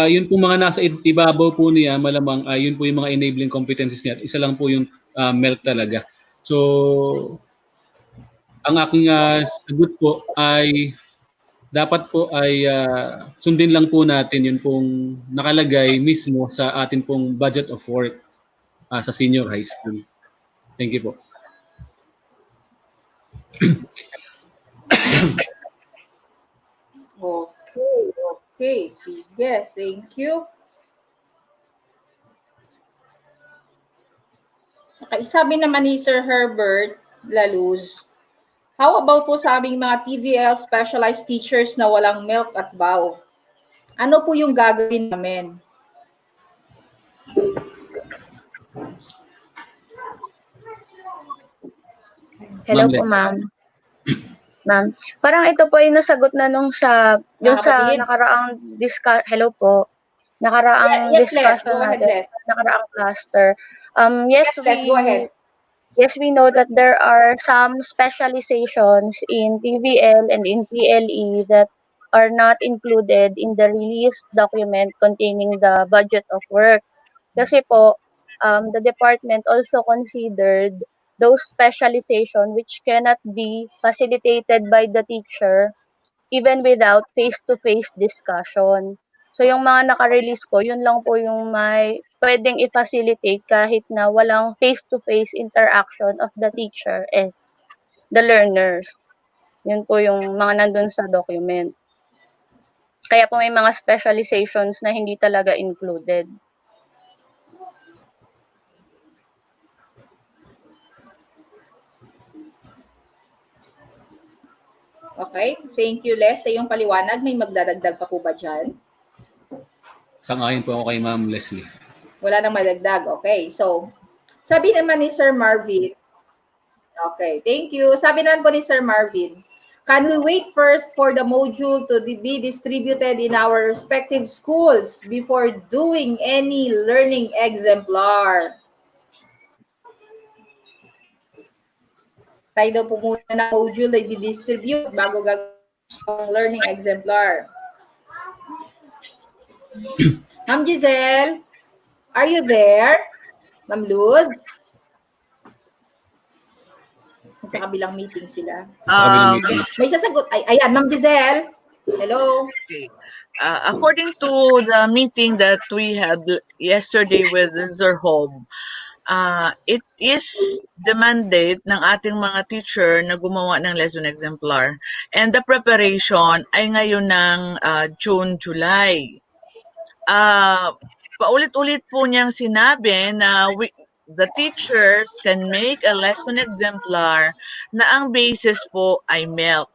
Speaker 12: yun po mga nasa ibabaw po niya, malamang yun po yung mga enabling competencies niya. Isa lang po yung MELC talaga. So, ang aking sagot po ay dapat po ay sundin lang po natin yun pong nakalagay mismo sa atin pong budget of work sa senior high school. Thank you po.
Speaker 1: Okay. Sige, thank you. Sabi naman ni Sir Herbert Laluz, how about po sa aming mga TVL specialized teachers na walang MELC at BAW? Ano po yung gagawin namin?
Speaker 15: Hello po, ma'am. Ma'am, parang ito po ay nasagot na nung sa nakaraang hello po. Nakaraang discussion natin, nakaraang cluster. Yes,
Speaker 1: go ahead.
Speaker 15: Yes, we know that there are some specializations in TVL and in TLE that are not included in the released document containing the budget of work. Kasi po, the department also considered those specialization which cannot be facilitated by the teacher even without face-to-face discussion. So yung mga naka-release po, yun lang po yung may pwedeng i-facilitate kahit na walang face-to-face interaction of the teacher and the learners. Yun po yung mga nandun sa document. Kaya po may mga specializations na hindi talaga included.
Speaker 1: Okay, thank you, Les, sa iyong paliwanag. May magdadagdag pa po ba dyan?
Speaker 12: Sang-ayon po ako kay Ma'am Leslie.
Speaker 1: Wala nang madagdag. Okay, so, sabi naman ni Sir Marvin, okay, thank you. Sabi naman po ni Sir Marvin, can we wait first for the module to be distributed in our respective schools before doing any learning exemplar? Tayo daw po muna na module na i-distribute bago gagawin learning exemplar. Ma'am Giselle, are you there? Ma'am Luz? Sa kabilang meeting sila.
Speaker 12: Sa kabilang meeting.
Speaker 1: May sasagot. Ayan, Ma'am Giselle. Hello.
Speaker 13: Okay. According to the meeting that we had yesterday with Zerhob, it is the mandate ng ating mga teacher na gumawa ng lesson exemplar. And the preparation ay ngayon ng June, July. Paulit-ulit po niyang sinabi na the teachers can make a lesson exemplar na ang basis po ay MELC.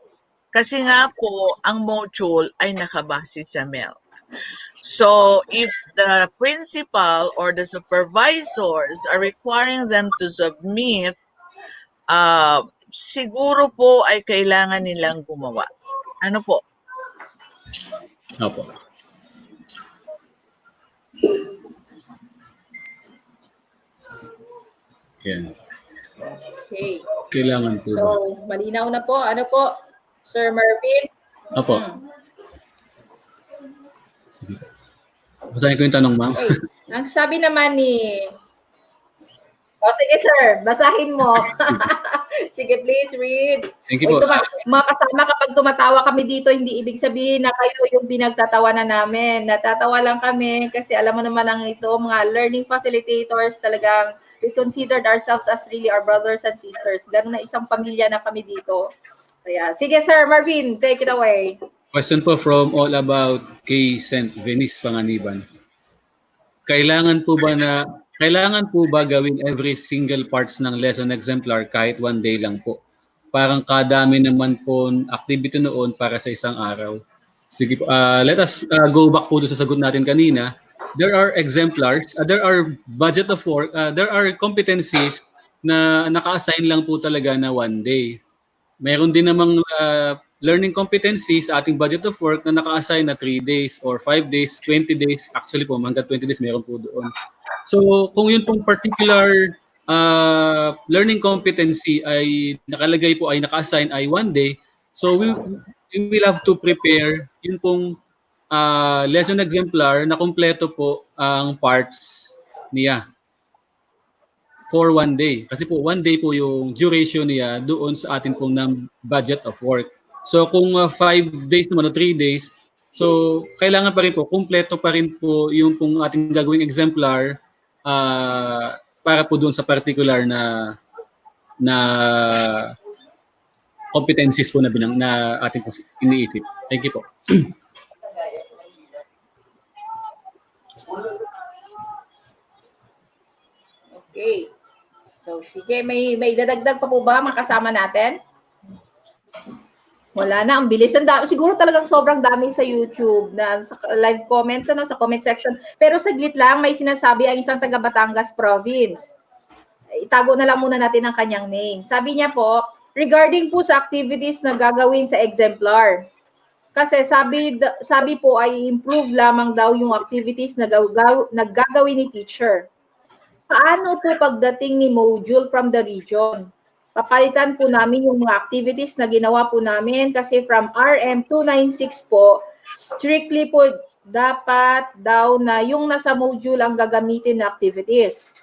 Speaker 13: Kasi nga po, ang module ay nakabase sa MELC. So, if the principal or the supervisors are requiring them to submit, siguro po ay kailangan nilang gumawa. Ano po?
Speaker 12: Opo. Yan.
Speaker 1: Okay.
Speaker 12: Kailangan po ba?
Speaker 1: So, malinaw na po. Ano po, Sir Marvin?
Speaker 12: Opo. Sige. Basahin ko yung tanong, ma'am.
Speaker 1: Okay. Ang sabi naman ni... sige, sir. Basahin mo. Sige, please read.
Speaker 12: Thank you po.
Speaker 1: Mga kasama, kapag tumatawa kami dito, hindi ibig sabihin na kayo yung pinagtatawanan namin. Natatawa lang kami kasi alam mo naman ang ito, mga learning facilitators, talagang we considered ourselves as really our brothers and sisters. Ganun na isang pamilya na kami dito. Kaya, sige, Sir Marvin, take it away.
Speaker 12: Question po from All About kay St. Venice Panganiban. Kailangan po ba gawin every single parts ng lesson exemplar kahit 1 day lang po? Parang kadami naman po activity noon para sa isang araw. Sige po, let us go back po sa sagot natin kanina. There are exemplars, there are budget of work, there are competencies na naka-assign lang po talaga na 1 day. Meron din namang learning competencies sa ating budget of work na naka-assign na 3 days or 5 days, 20 days. Actually po, hanggang 20 days meron po doon. So, kung yun pong particular learning competency ay nakalagay po ay naka-assign ay 1 day, so we will have to prepare yun pong lesson exemplar na kumpleto po ang parts niya for 1 day. Kasi po 1 day po yung duration niya doon sa atin pong budget of work. So kung 5 days naman o 3 days, so kailangan pa rin po, kumpleto pa rin po yung pong ating gagawing exemplar para po doon sa particular na competencies po na ating po iniisip. Thank you po.
Speaker 1: Okay. So, sige, may dadagdag pa po ba mga kasama natin? Wala na, ang bilis. Siguro talagang sobrang dami sa YouTube na sa live comments, sa comment section. Pero saglit lang, may sinasabi ang isang taga Batangas Province. Itago na lang muna natin ang kanyang name. Sabi niya po, regarding po sa activities na gagawin sa exemplar. Kasi sabi po ay improve lamang daw yung activities na gagawin ni teacher. Paano po pagdating ni module from the region? Papalitan po namin yung mga activities na ginawa po namin kasi from RM 296 po, strictly po dapat daw na yung nasa module ang gagamitin na activities.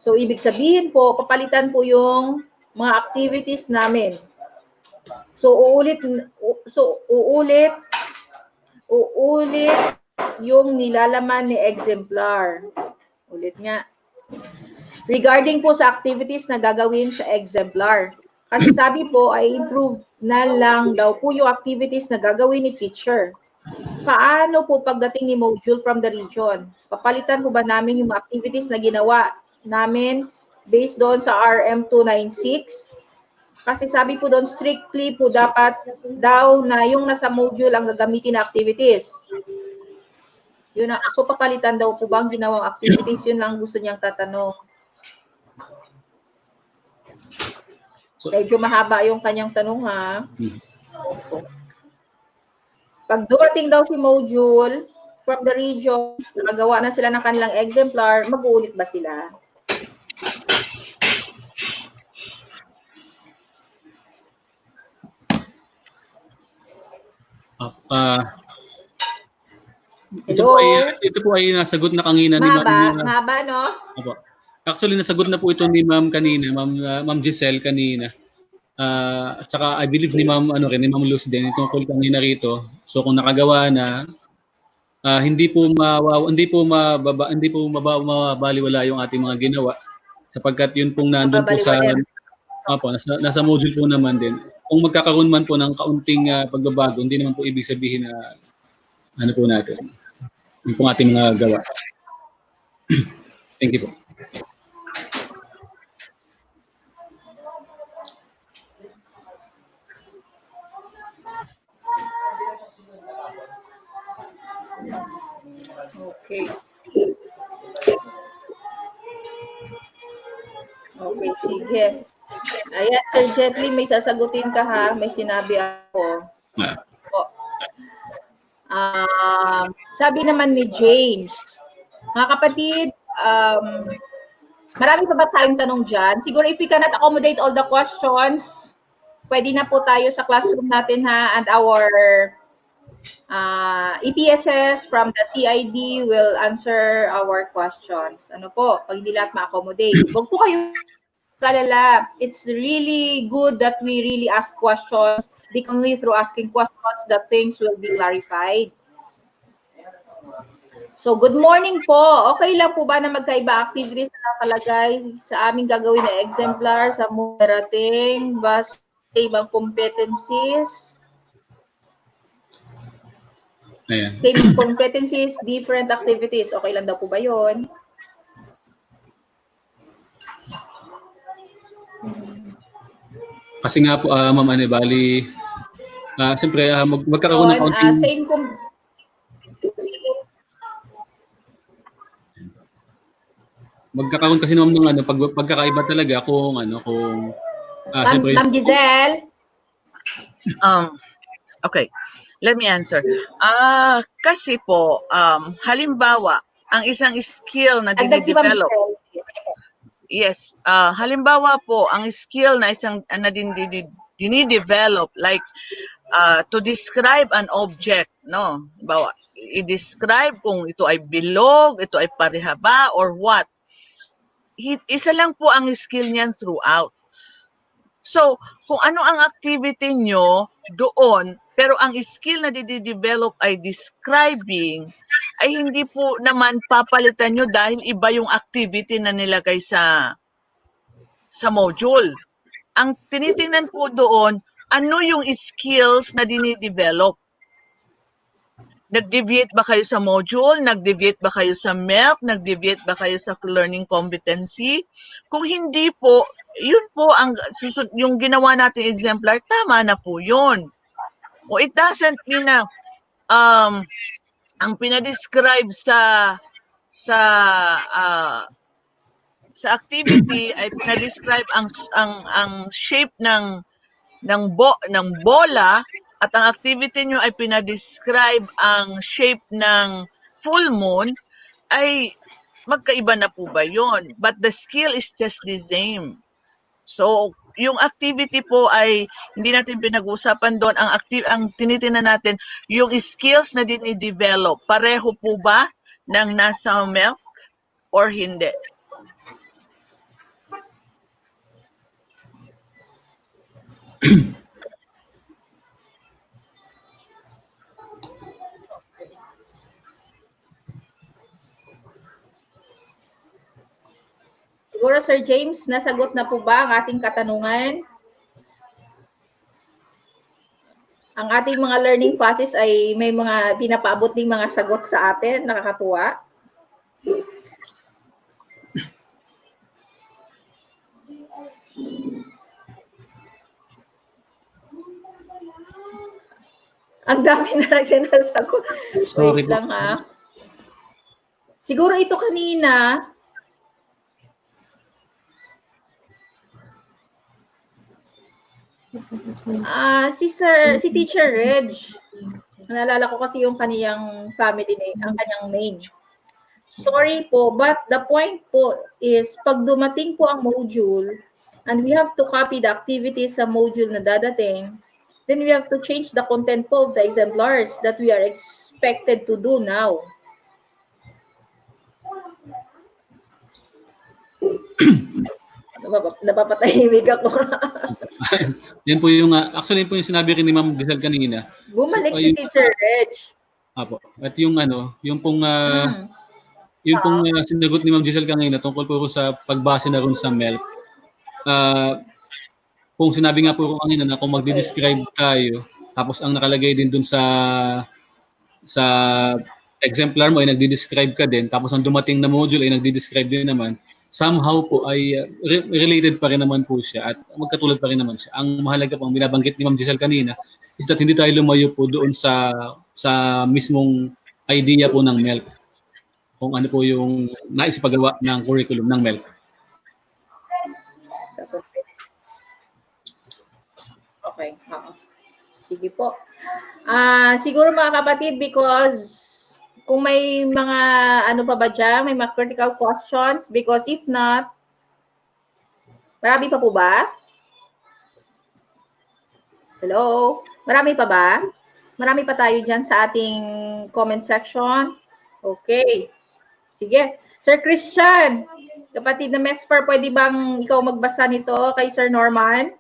Speaker 1: So, ibig sabihin po, papalitan po yung mga activities namin. So, uulit yung nilalaman ni exemplar. Ulit nga. Regarding po sa activities na gagawin sa exemplar. Kasi sabi po ay improve na lang daw po yung activities na gagawin ni teacher. Paano po pagdating ni module from the region? Papalitan po ba namin yung activities na ginawa namin based doon sa RM 296? Kasi sabi po doon strictly po dapat daw na yung nasa module ang gagamitin na activities. Yun na, so papalitan daw po ba ang ginawang activities? Yun lang gusto niyang tatanong. Medyo mahaba yung kanyang tanong, ha? Pag dumating daw si module from the region, nakagawa na sila ng kanilang exemplar, mag-uulit ba sila?
Speaker 12: Ito po ay nasagot na kanina ni Ma'am.
Speaker 1: Mahaba, no?
Speaker 12: Opo. Actually, nasagot na po ito ni Ma'am kanina, Ma'am Giselle kanina. At saka I believe ni Ma'am ni Ma'am Luz din tungkol kanina rito. So kung nakagawa na, hindi po mababaliwala yung ating mga ginawa sapagkat yun pong nandoon po sa nasa module po naman din. Kung magkakaroon man po ng kaunting pagbabago, hindi naman po ibig sabihin na ano po natin. Yung pong ating mga gawa. Thank you po.
Speaker 1: Okay. Okay, sige. Ayan, Sir Jetly, may sasagutin ka ha. May sinabi ako. Sabi naman ni James, mga kapatid, Marami pa ba tayong tanong dyan? Siguro if we cannot accommodate all the questions, pwede na po tayo sa classroom natin ha, and our EPSS from the CID will answer our questions. Ano po, pag hindi lahat ma-accommodate. Huwag po kayo kalala. It's really good that we really ask questions because only through asking questions that things will be clarified. So, good morning po. Okay lang po ba na magkaiba activities na nakalagay sa aming gagawin na exemplar sa darating basta ibang competencies?
Speaker 12: Ayan.
Speaker 1: Same competencies, different activities. Okay lang daw po ba yun?
Speaker 12: Kasi nga po, Ma'am Ane, bali, siyempre, magkakaroon ng counting.
Speaker 1: Same
Speaker 12: Magkakaroon kasi naman ng pagkakaiba talaga kung siyempre,
Speaker 1: Ma'am Giselle?
Speaker 13: Okay, let me answer. Kasi po, halimbawa, ang isang skill na dinidevelop. Yes, halimbawa po, ang skill na dinidevelop, like to describe an object, no? Bawa, i-describe kung ito ay bilog, ito ay parihaba, or what. Isa lang po ang skill niyan throughout. So, kung ano ang activity nyo doon, pero ang skill na didevelop ay describing, ay hindi po naman papalitan nyo dahil iba yung activity na nilagay sa module. Ang tinitingnan po doon, ano yung skills na dinidevelop? Nag-deviate ba kayo sa module? Nag-deviate ba kayo sa MELC? Nag-deviate ba kayo sa learning competency? Kung hindi po, yun po yung ginawa nating exemplar, tama na po yun. O it doesn't mean na ang pinadescribe sa activity ay pinadescribe ang shape ng bola, at ang activity nyo ay pinadescribe ang shape ng full moon, ay magkaiba na po ba yun? But the skill is just the same. So, yung activity po ay hindi natin pinag-uusapan doon. Ang tinitingnan natin, yung skills na dinidevelop, pareho po ba ng nasa MELC or hindi?
Speaker 1: Siguro, Sir James, nasagot na po ba ang ating katanungan? Ang ating mga learning phases ay may mga pinapaabot ding mga sagot sa atin. Nakakatuwa. Ang dami na sinasagot. Wait lang ha. Siguro ito kanina. Si Teacher Reg. Naalala ko kasi yung kaniyang family name, ang kanyang name. Sorry po, but the point po is pag dumating po ang module and we have to copy the activities sa module na dadating, then we have to change the content po of the exemplars that we are expected to do now. Napapatahimik ako.
Speaker 12: Yan po yung, actually po yung sinabi rin ni Ma'am Giselle kanina.
Speaker 1: Bumalik si Teacher Reg.
Speaker 12: Apo. At yung yung pong sinagot ni Ma'am Giselle kanina tungkol po sa pagbase na rin sa MELC. Kung sinabi nga po kanina na kung magde-describe tayo, tapos ang nakalagay din dun sa exemplar mo ay nagde-describe ka din, tapos ang dumating na module ay nagde-describe din naman, somehow po ay related pa rin naman po siya at magkatulad pa rin naman siya. Ang mahalaga po, ang binabanggit ni Ma'am Giselle kanina, is that hindi tayo lumayo po doon sa mismong idea po ng MELC. Kung ano po yung naisipagawa ng curriculum ng MELC.
Speaker 1: Okay. Sige po. Siguro mga kapatid, because kung may mga ano pa ba dyan, may mga critical questions, because if not, Marami pa po ba? Hello? Marami pa ba? Marami pa tayo dyan sa ating comment section. Okay. Sige. Sir Christian, kapatid na Mesper, pwede bang ikaw magbasa nito kay Sir Norman?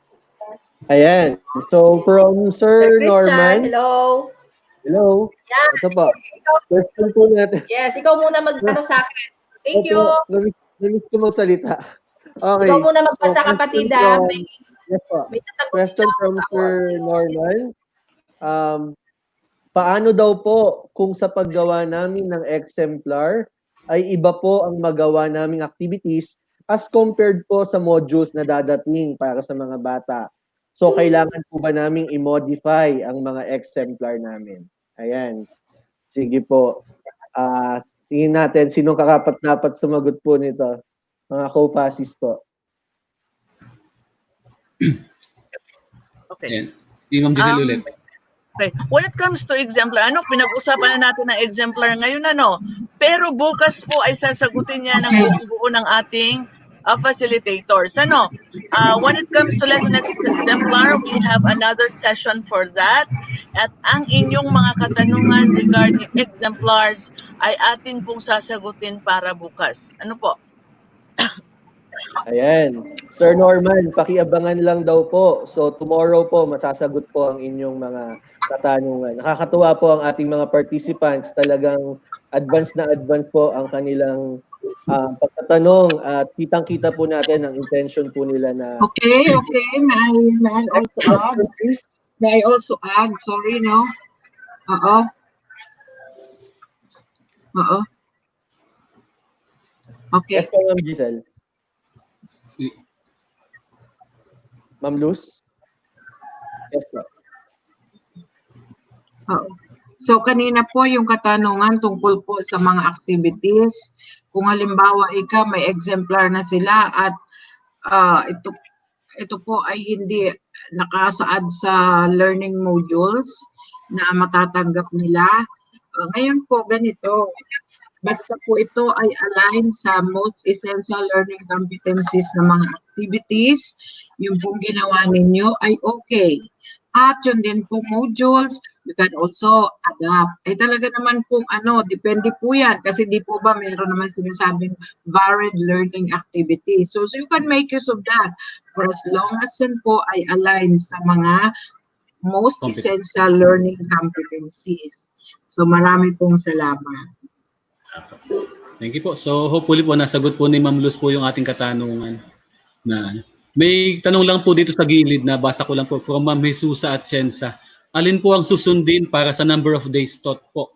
Speaker 10: Ayan. So, from
Speaker 1: Sir
Speaker 10: Sir
Speaker 1: Christian,
Speaker 10: Norman.
Speaker 1: hello.
Speaker 10: Hello.
Speaker 1: Yeah,
Speaker 10: Ito po. Question po natin.
Speaker 1: Yes, ikaw muna mag-ano sa akin. Thank you.
Speaker 10: Namiss ko magsalita. Okay.
Speaker 1: Ikaw muna magbasa,
Speaker 10: So,
Speaker 1: kapatid.
Speaker 10: yes po.
Speaker 1: May sasagot
Speaker 10: Question from Sir Norman. Paano daw po kung sa paggawa namin ng exemplar ay iba po ang magawa naming activities as compared po sa modules na dadating para sa mga bata? So, kailangan po ba naming i-modify ang mga exemplar namin? Ayan. Sige po. Tingin natin sinong karapat-dapat sumagot po nito. Mga co-passes po.
Speaker 13: Okay.
Speaker 12: Ayan. Si Ma'am Giselle ulit.
Speaker 13: Okay. When it comes to exemplar, pinag-usapan na natin ng exemplar ngayon, Pero bukas po ay sasagutin niya ng buo ng ating facilitators. When it comes to lesson exemplar, we have another session for that. At ang inyong mga katanungan regarding exemplars ay atin pong sasagutin para bukas. Ano po?
Speaker 10: Ayan. Sir Norman, pakiabangan lang daw po. So tomorrow po, masasagot po ang inyong mga katanungan. Nakakatuwa po ang ating mga participants. Talagang advance po ang kanilang pagtatanong at kitang-kita po natin ang intention po nila na...
Speaker 16: Okay. May I also add? Sorry, no? Okay.
Speaker 10: Yes po, Ma'am Giselle. Ma'am Luz? Yes po.
Speaker 16: So kanina po yung katanungan tungkol po sa mga activities. Kung halimbawa may exemplar na sila at ito po ay hindi nakasaad sa learning modules na matatanggap nila. Ngayon po ganito, basta po ito ay align sa most essential learning competencies ng mga activities, yung pong ginawa ninyo ay okay. At yun din po modules, you can also adapt. Talaga naman po depende po yan. Kasi di po ba meron naman sinasabing varied learning activities. So you can make use of that for as long as yan po ay align sa mga most essential learning competencies. So marami pong salamat.
Speaker 12: Thank you po. So hopefully po nasagot po ni Ma'am Luz po yung ating katanungan. May tanong lang po dito sa gilid na basa ko lang po from Ma'am Jesusa at Cienza. Alin po ang susundin para sa number of days taught po?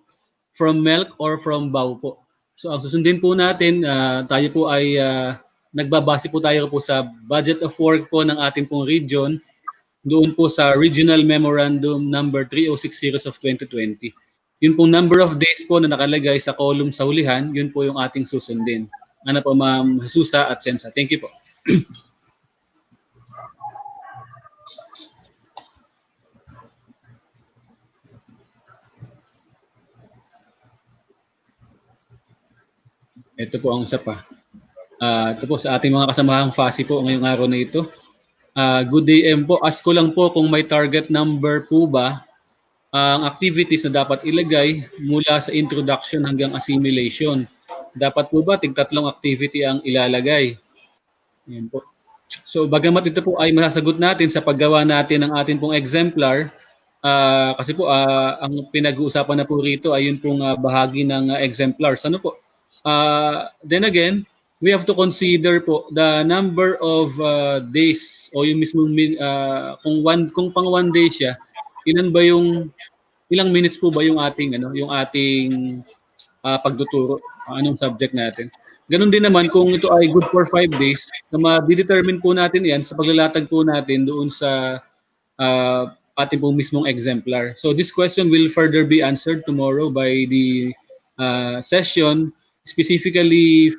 Speaker 12: From MELC or from BAW po? So ang susundin po natin, tayo po ay nagbabase po tayo po sa budget of work po ng ating pong region doon po sa Regional Memorandum number 3060 of 2020. Yun pong number of days po na nakalagay sa column sa hulihan, yun po yung ating susundin. Ano po, Ma'am Jesusa at Cienza. Thank you po. Ito po ang isa pa. Ito po sa ating mga kasamahang FASI po ngayong araw na ito. Good day po. Ask ko lang po kung may target number po ba ang activities na dapat ilagay mula sa introduction hanggang assimilation. Dapat po ba tig-3 activity ang ilalagay? Yan po. So bagamat ito po ay masasagot natin sa paggawa natin ng ating pong exemplar, kasi po ang pinag-uusapan na po rito ay yun pong bahagi ng exemplars. Ano po? Then again, we have to consider po the number of days o yung mismo kung pang 1 day siya, ilang minutes po ba yung ating pagtuturo, anong subject natin. Ganun din naman kung ito ay good for 5 days, na ma-determine po natin yan sa paglalatag po natin doon sa ating pong mismong exemplar. So this question will further be answered tomorrow by the session specifically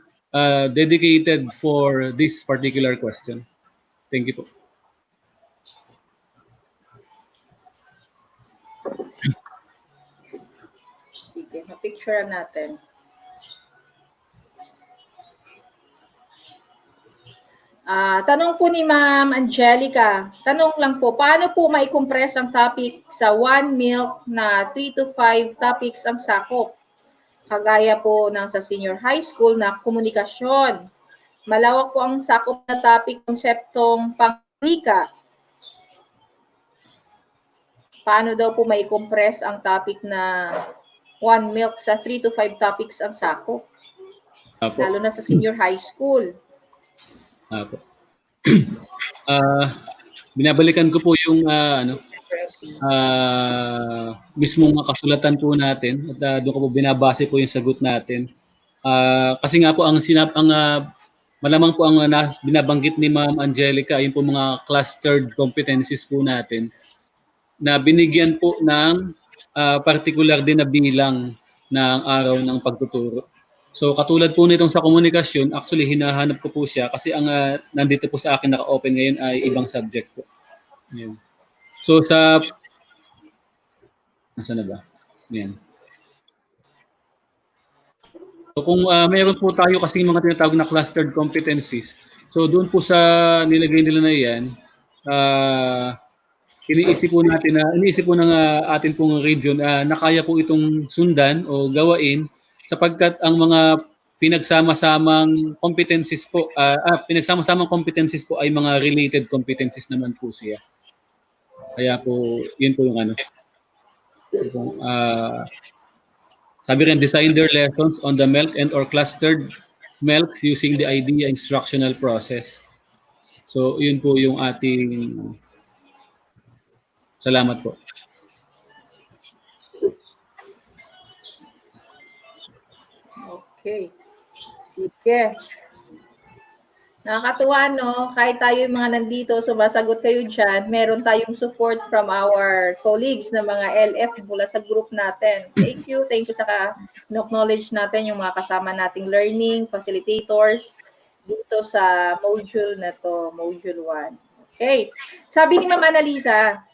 Speaker 12: dedicated for this particular question. Thank you po.
Speaker 1: Sige, ma-picture natin. Tanong po ni Ma'am Angelica, tanong lang po, paano po mai-compress ang topic sa one milk na 3 to 5 topics ang sakop? Kagaya po ng sa senior high school na komunikasyon. Malawak po ang sakop na topic konseptong pangwika. Paano daw po mai-compress ang topic na one milk sa 3 to 5 topics ang sakop? Lalo na sa senior high school.
Speaker 12: Apo. Binabalikan ko po yung mismong mga kasulatan po natin at doon ko po binabase po yung sagot natin. Kasi nga po malamang po ang binabanggit ni Ma'am Angelica yung po mga clustered competencies po natin na binigyan po ng particular din na bilang ng araw ng pagtuturo. So katulad po nitong sa komunikasyon, actually hinahanap ko po siya kasi ang nandito po sa akin naka-open ngayon ay ibang subject po. Yan. So nasaan na ba? Yan. So kung mayroon po tayo kasi mga tinatawag na clustered competencies, so doon po sa nilagay nila na yan, iniisip po ng atin pong region na kaya po itong sundan o gawain sapagkat ang mga pinagsama-samang competencies po ay mga related competencies naman po siya. Kaya po yun po yung sabi rin, design their lessons on the MELC and or clustered MELCs using the IDEA instructional process. So yun po yung ating salamat po.
Speaker 1: Okay. Sige. Nakakatuwa, no? Kahit tayo yung mga nandito, sumasagot kayo dyan, meron tayong support from our colleagues na mga LF mula sa group natin. Thank you. Thank you sa acknowledge natin yung mga kasama nating learning, facilitators dito sa module na to, module 1. Okay. Sabi ni Ma'am Annalisa,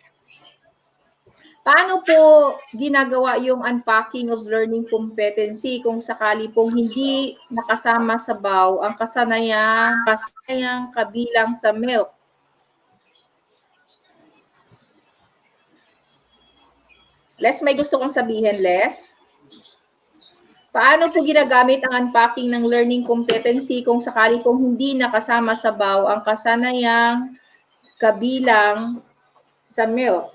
Speaker 1: paano po ginagawa yung unpacking of learning competency kung sakali pong hindi nakasama sa BAW ang kasanayang kabilang sa MELC? Les, may gusto kong sabihin, Les? Paano po ginagamit ang unpacking ng learning competency kung sakali pong hindi nakasama sa BAW ang kasanayang kabilang sa MELC?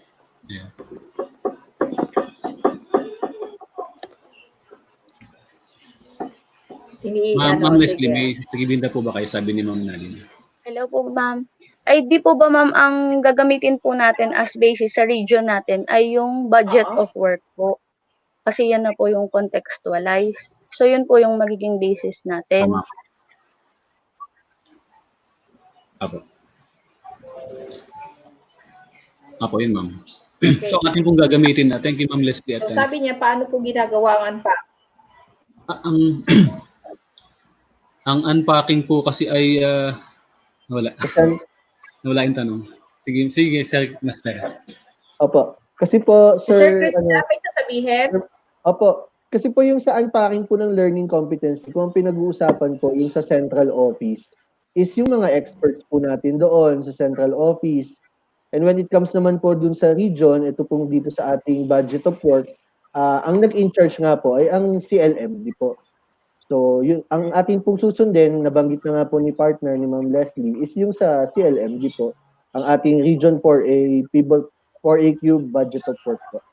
Speaker 12: Yeah. Ma'am Leslie, may sasabihin po ba kayo, sabi ni Ma'am Nalin?
Speaker 15: Hello po, ma'am. Ay, di po ba, ma'am, ang gagamitin po natin as basis sa region natin ay yung budget of work po. Kasi yan na po yung contextualize. So, yun po yung magiging basis natin.
Speaker 12: Tama. Apo, yun, ma'am. Okay. So, atin pong gagamitin na. Thank you, Ma'am Leslie.
Speaker 1: So, sabi niya, paano po ginagawa ang unpack?
Speaker 12: Ang unpacking po kasi ay wala yung tanong. Sige, Sir Master.
Speaker 10: Opo. Kasi po,
Speaker 1: Sir Chris, may sasabihin?
Speaker 10: Opo. Kasi po yung sa unpacking po ng learning competency, kung pinag-uusapan po yung sa central office, is yung mga experts po natin doon sa central office. And when it comes naman po dun sa region, ito pong dito sa ating budget of work, ang nag-in-charge nga po ay ang CLMD po. So, yun, ang ating pong susundin, nabanggit na nga po ni partner ni Ma'am Leslie, is yung sa CLMD po, ang ating Region 4A Pivot 4AQ budget of work po.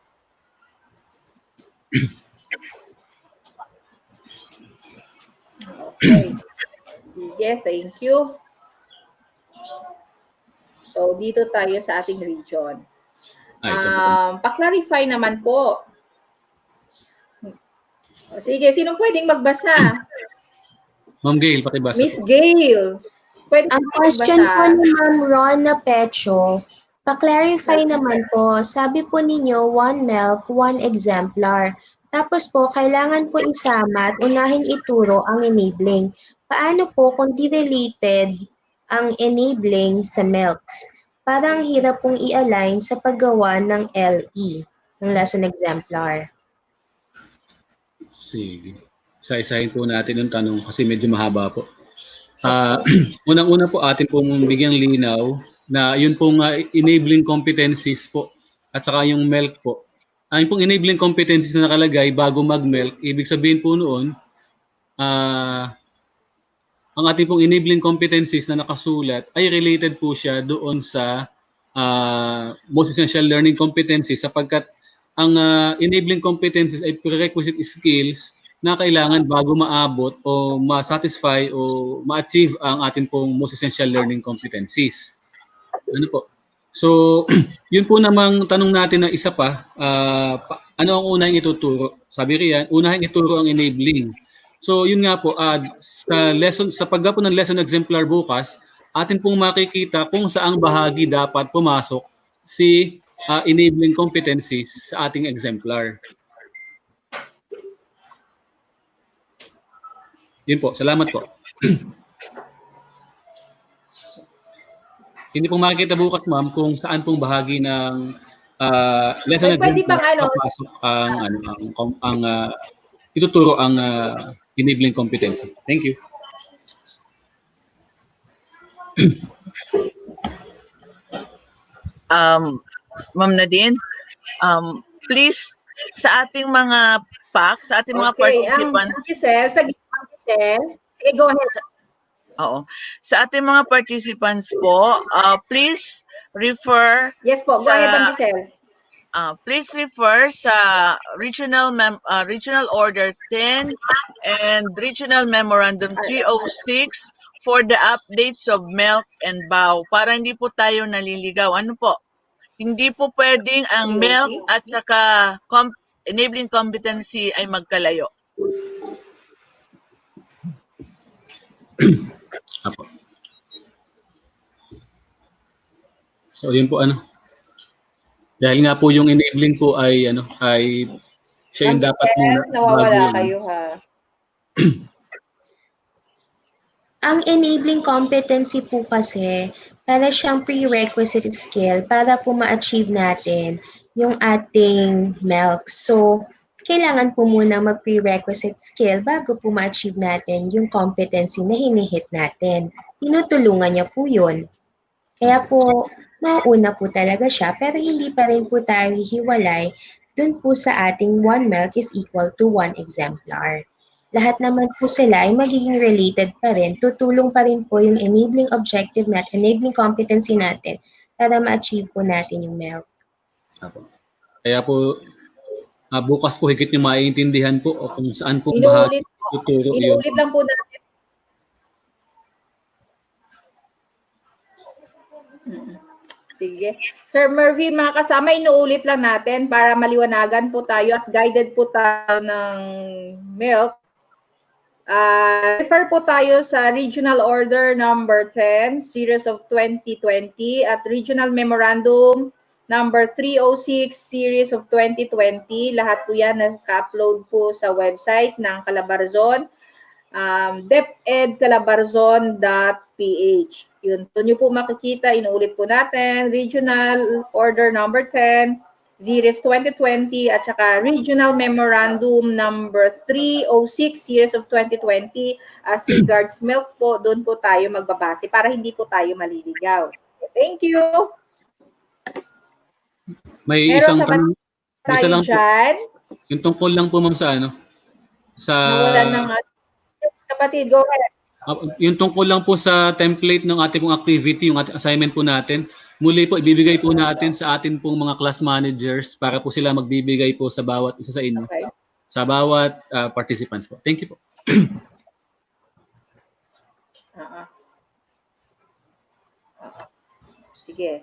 Speaker 1: Okay. Sige, thank you. So, dito tayo sa ating region. Pa-clarify naman po. Sige, sinong pwedeng magbasa?
Speaker 12: Ma'am Gail, pakibasa.
Speaker 1: Miss Gail.
Speaker 14: Ang question po ni Ma'am Rona Pecho, pa-clarify naman po, sabi po ninyo, one milk, one exemplar. Tapos po, kailangan po isama at unahin ituro ang enabling. Paano po kung di-related ang enabling sa milks? Parang hirap pong i-align sa paggawa ng LE, ng lesson exemplar.
Speaker 12: Sige. Isa-isahin po natin yung tanong kasi medyo mahaba po. Unang-una po atin pong bigyang linaw na yun pong enabling competencies po at saka yung MELC po. Yung pong enabling competencies na nakalagay bago mag-MELC, ibig sabihin po noon, ang ating pong enabling competencies na nakasulat ay related po siya doon sa most essential learning competencies sapagkat ang enabling competencies ay prerequisite skills na kailangan bago maabot o ma-satisfy o ma-achieve ang ating pong most essential learning competencies. Ano po? So, yun po namang tanong natin na isa pa, ano ang unang ituturo? Sabi riyan, unahin ituro ang enabling. So, yun nga po, sa paggapo ng lesson exemplar bukas, atin pong makikita kung saang bahagi dapat pumasok si enabling competencies sa ating exemplar. Yun po, salamat po. Hindi po makikita bukas, ma'am, kung saan pong bahagi ng lesson exemplar papasok ang ituturo ang enabling competency. Thank you.
Speaker 13: Ma'am Nadine, please sa ating mga PAC, sa ating mga participants.
Speaker 1: Sige, go ahead.
Speaker 13: Oo. Sa ating mga participants po, please refer
Speaker 1: go ahead, Ma'am Giselle.
Speaker 13: Please refer sa Regional Order 10 and Regional Memorandum 306 for the updates of MELC and BAW para hindi po tayo naliligaw. Ano po? Hindi po pwedeng ang MELC at saka enabling competency ay magkalayo.
Speaker 12: Apo. So yun po dahil nga po yung enabling po ay siya yung dapat muna.
Speaker 1: Nawawala kayo ha.
Speaker 14: Ang enabling competency po kasi, para siyang prerequisite skill para po ma-achieve natin yung ating MELC. So, kailangan po muna mag-prerequisite skill bago po ma-achieve natin yung competency na hinihit natin. Tinutulungan niya po yun. Kaya po, mauna po talaga siya, pero hindi pa rin po tayo hiwalay dun po sa ating 1 MELC is equal to 1 exemplar. Lahat naman po sila ay magiging related pa rin. Tutulong pa rin po yung enabling objective natin, enabling competency natin para ma-achieve po natin yung MELC.
Speaker 12: Kaya po, bukas po higit nyo maiintindihan po kung saan po bahagi tuturo yun.
Speaker 1: Inuulit lang po natin. Sige. Sir Murphy, mga kasama, inuulit lang natin para maliwanagan po tayo at guided po tayo ng MELC. Refer po tayo sa Regional Order number 10, Series of 2020 at Regional Memorandum number 306, Series of 2020. Lahat po yan naka-upload po sa website ng Calabarzon, depedcalabarzon.ph. Yun, doon nyo po makikita, inuulit po natin, Regional Order number 10, Series 2020 at saka Regional Memorandum number 306 Series of 2020 as regards MELC po, doon po tayo magbabase para hindi po tayo maliligaw. Thank you.
Speaker 12: May isang tanong. Isa lang po. Yung tungkol lang po, ma'am, sa
Speaker 1: nawalan ng kapatid, go ahead.
Speaker 12: Yung tungkol lang po sa template ng ating pong activity, yung ating assignment po natin, muli po ibibigay po natin sa atin pong mga class managers para po sila magbibigay po sa bawat isa sa inyo, sa bawat participants po. Thank you po.
Speaker 1: Sige.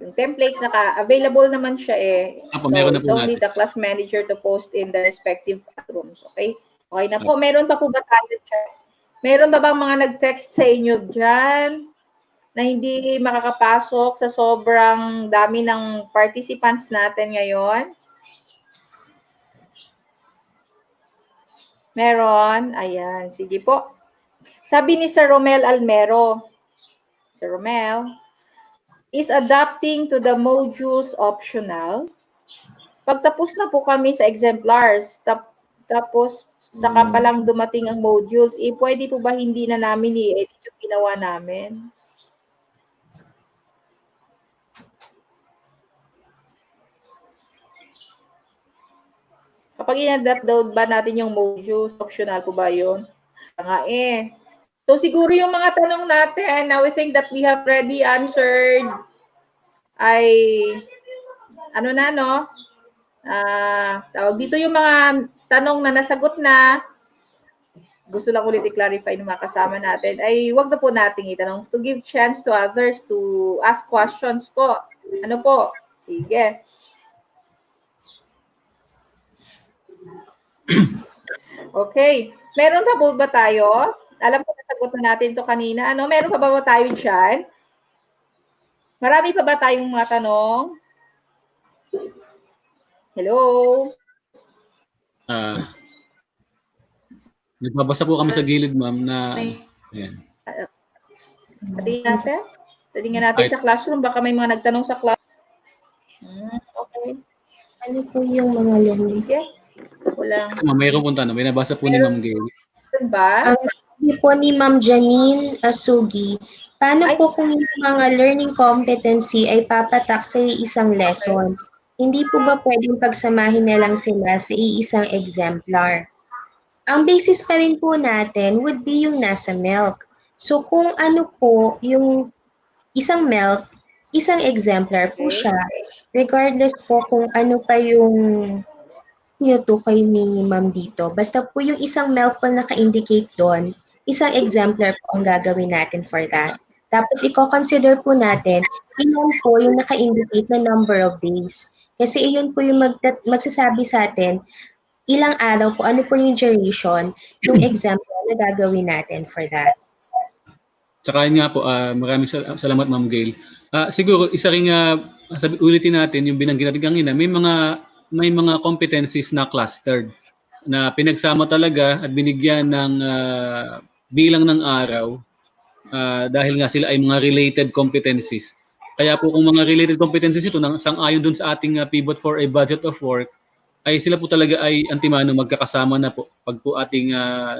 Speaker 1: Yung templates available naman siya
Speaker 12: Apo, meron na po
Speaker 1: it's only the class manager to post in the respective rooms. Okay? Okay na po. Meron pa po ba tayo chat? Meron ba bang mga nag-text sa inyo dyan na hindi makakapasok sa sobrang dami ng participants natin ngayon? Meron? Ayan. Sige po. Sabi ni Sir Romel Almero, Sir Romel, is adapting to the modules optional? Pagtapos na po kami sa exemplars, tapos saka pa lang dumating ang modules, pwede po ba hindi na namin i-edit yung ginawa namin? Kapag in-upload ba natin yung modules, optional po ba yun? Nga So siguro yung mga tanong natin, now we think that we have already answered ay ano na no? Tawag dito yung mga tanong na nasagot na. Gusto lang ulit i-clarify ng mga kasama natin ay wag na po nating itanong to give chance to others to ask questions po. Ano po? Sige. Okay. Meron pa po ba tayo? Alam ko nasagot na natin to kanina. Ano, meron pa ba tayo dyan? Marami pa ba tayong mga tanong? Hello?
Speaker 12: Nagbabasa po kami sa gilid, ma'am, na ayan.
Speaker 1: Tingnan natin sa classroom. Baka may mga nagtanong sa class. Okay.
Speaker 14: Ano po yung mga learning?
Speaker 1: Okay. Walang.
Speaker 12: Ma'am, mayroon pong tanong. May nabasa po ni Ma'am Gail.
Speaker 1: Ba?
Speaker 14: Ang sabi po ni Ma'am Janine Asugi, paano po kung yung mga learning competency ay papatak sa isang lesson? Hindi po ba pwedeng pagsamahin na lang sila sa iisang exemplar? Ang basis pa rin po natin would be yung nasa MELC. So kung ano po yung isang MELC, isang exemplar po siya, regardless po kung ano pa yung tinutukoy ni Ma'am dito. Basta po yung isang MELC po naka-indicate doon, isang exemplar po ang gagawin natin for that. Tapos i-consider po natin ilan po yung naka-indicate na number of days. Kasi iyon po yung magsasabi sa atin ilang araw po, ano po yung duration, yung exemplar na gagawin natin for that.
Speaker 12: Tsaka yun nga po, maraming salamat Ma'am Gail. Siguro isa ring ulitin natin yung binanggit natin kanina, may mga competencies na clustered na pinagsama talaga at binigyan ng bilang ng araw dahil nga sila ay mga related competencies. Kaya po kung mga related competencies ito, sang-ayon dun sa ating pivot for a budget of work, ay sila po talaga ay antimano magkakasama na po pag po ating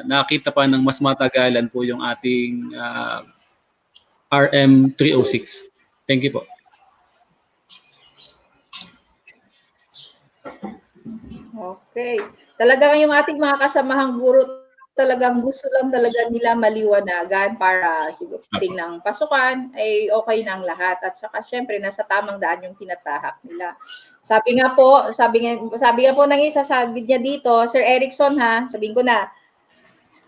Speaker 12: nakita pa ng mas matagalan po yung ating RM 306. Thank you po.
Speaker 1: Okay. Talagang yung ating mga kasamahang guro talagang gusto lang talaga nila maliwanagan para sigurating ng pasukan ay okay na ang lahat at saka syempre nasa tamang daan yung tinatahak nila. Sabi nga po ng isa, sabi niya dito, Sir Erickson ha, sabihin ko na,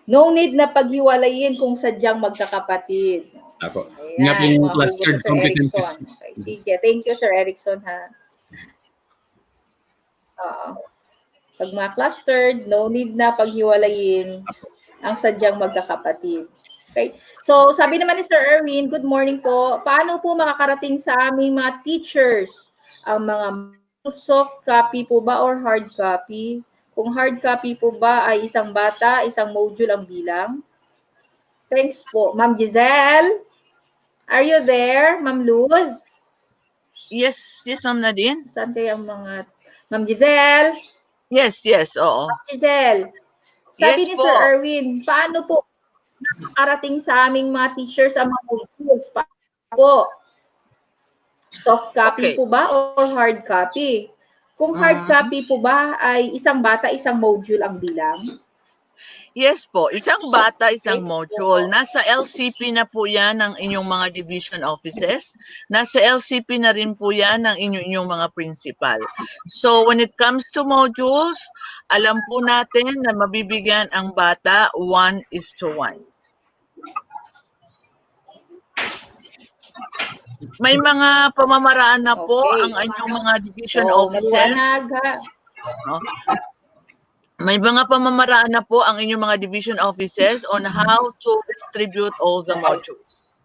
Speaker 1: no need na paghiwalayin kung sadyang magkakapatid.
Speaker 12: Apo. Nga po yung clustered competencies.
Speaker 1: Okay, sige, thank you Sir Erickson ha. Pag mga clustered, no need na paghiwalayin ang sadyang magkakapatid. Okay. So, sabi naman ni Sir Erwin, good morning po. Paano po makakarating sa aming mga teachers ang mga soft copy po ba or hard copy? Kung hard copy po ba ay isang bata, isang module ang bilang? Thanks po. Ma'am Giselle, are you there? Ma'am Luz?
Speaker 13: Yes, Ma'am Nadine.
Speaker 1: Saan kaya ang mga... Ma'am Giselle?
Speaker 13: Yes, oo.
Speaker 1: Ma'am Giselle, sabi
Speaker 13: Yes
Speaker 1: ni
Speaker 13: po.
Speaker 1: Sir Erwin, paano po nakakarating sa aming mga teachers ang mga modules? Paano po? Soft copy po ba or hard copy? Kung hard copy po ba ay isang bata, isang module ang bilang?
Speaker 13: Yes po, isang bata, isang module. Nasa LCP na po yan ng inyong mga division offices. Nasa LCP na rin po yan ng inyong mga principal. So when it comes to modules, alam po natin na mabibigyan ang bata 1:1. May mga pamamaraan na po ang inyong mga division offices. May mga pamamaraan na po ang inyong mga division offices on how to distribute all the modules.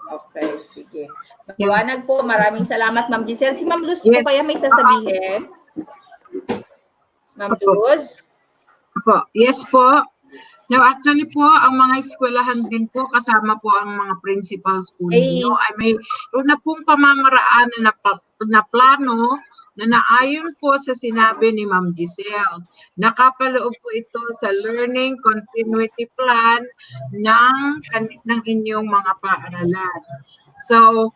Speaker 1: Okay, sige. Maliwanag po. Maraming salamat, Ma'am Giselle. Si Ma'am Luz po kaya may sasabihin? Ma'am Luz?
Speaker 16: Yes po. Now, actually po, ang mga eskwelahan din po, kasama po ang mga principals po ninyo, ay may una pong pamamaraan na na plano na naayon po sa sinabi ni Ma'am Giselle. Nakapaloob po ito sa learning continuity plan ng inyong mga paaralan. So,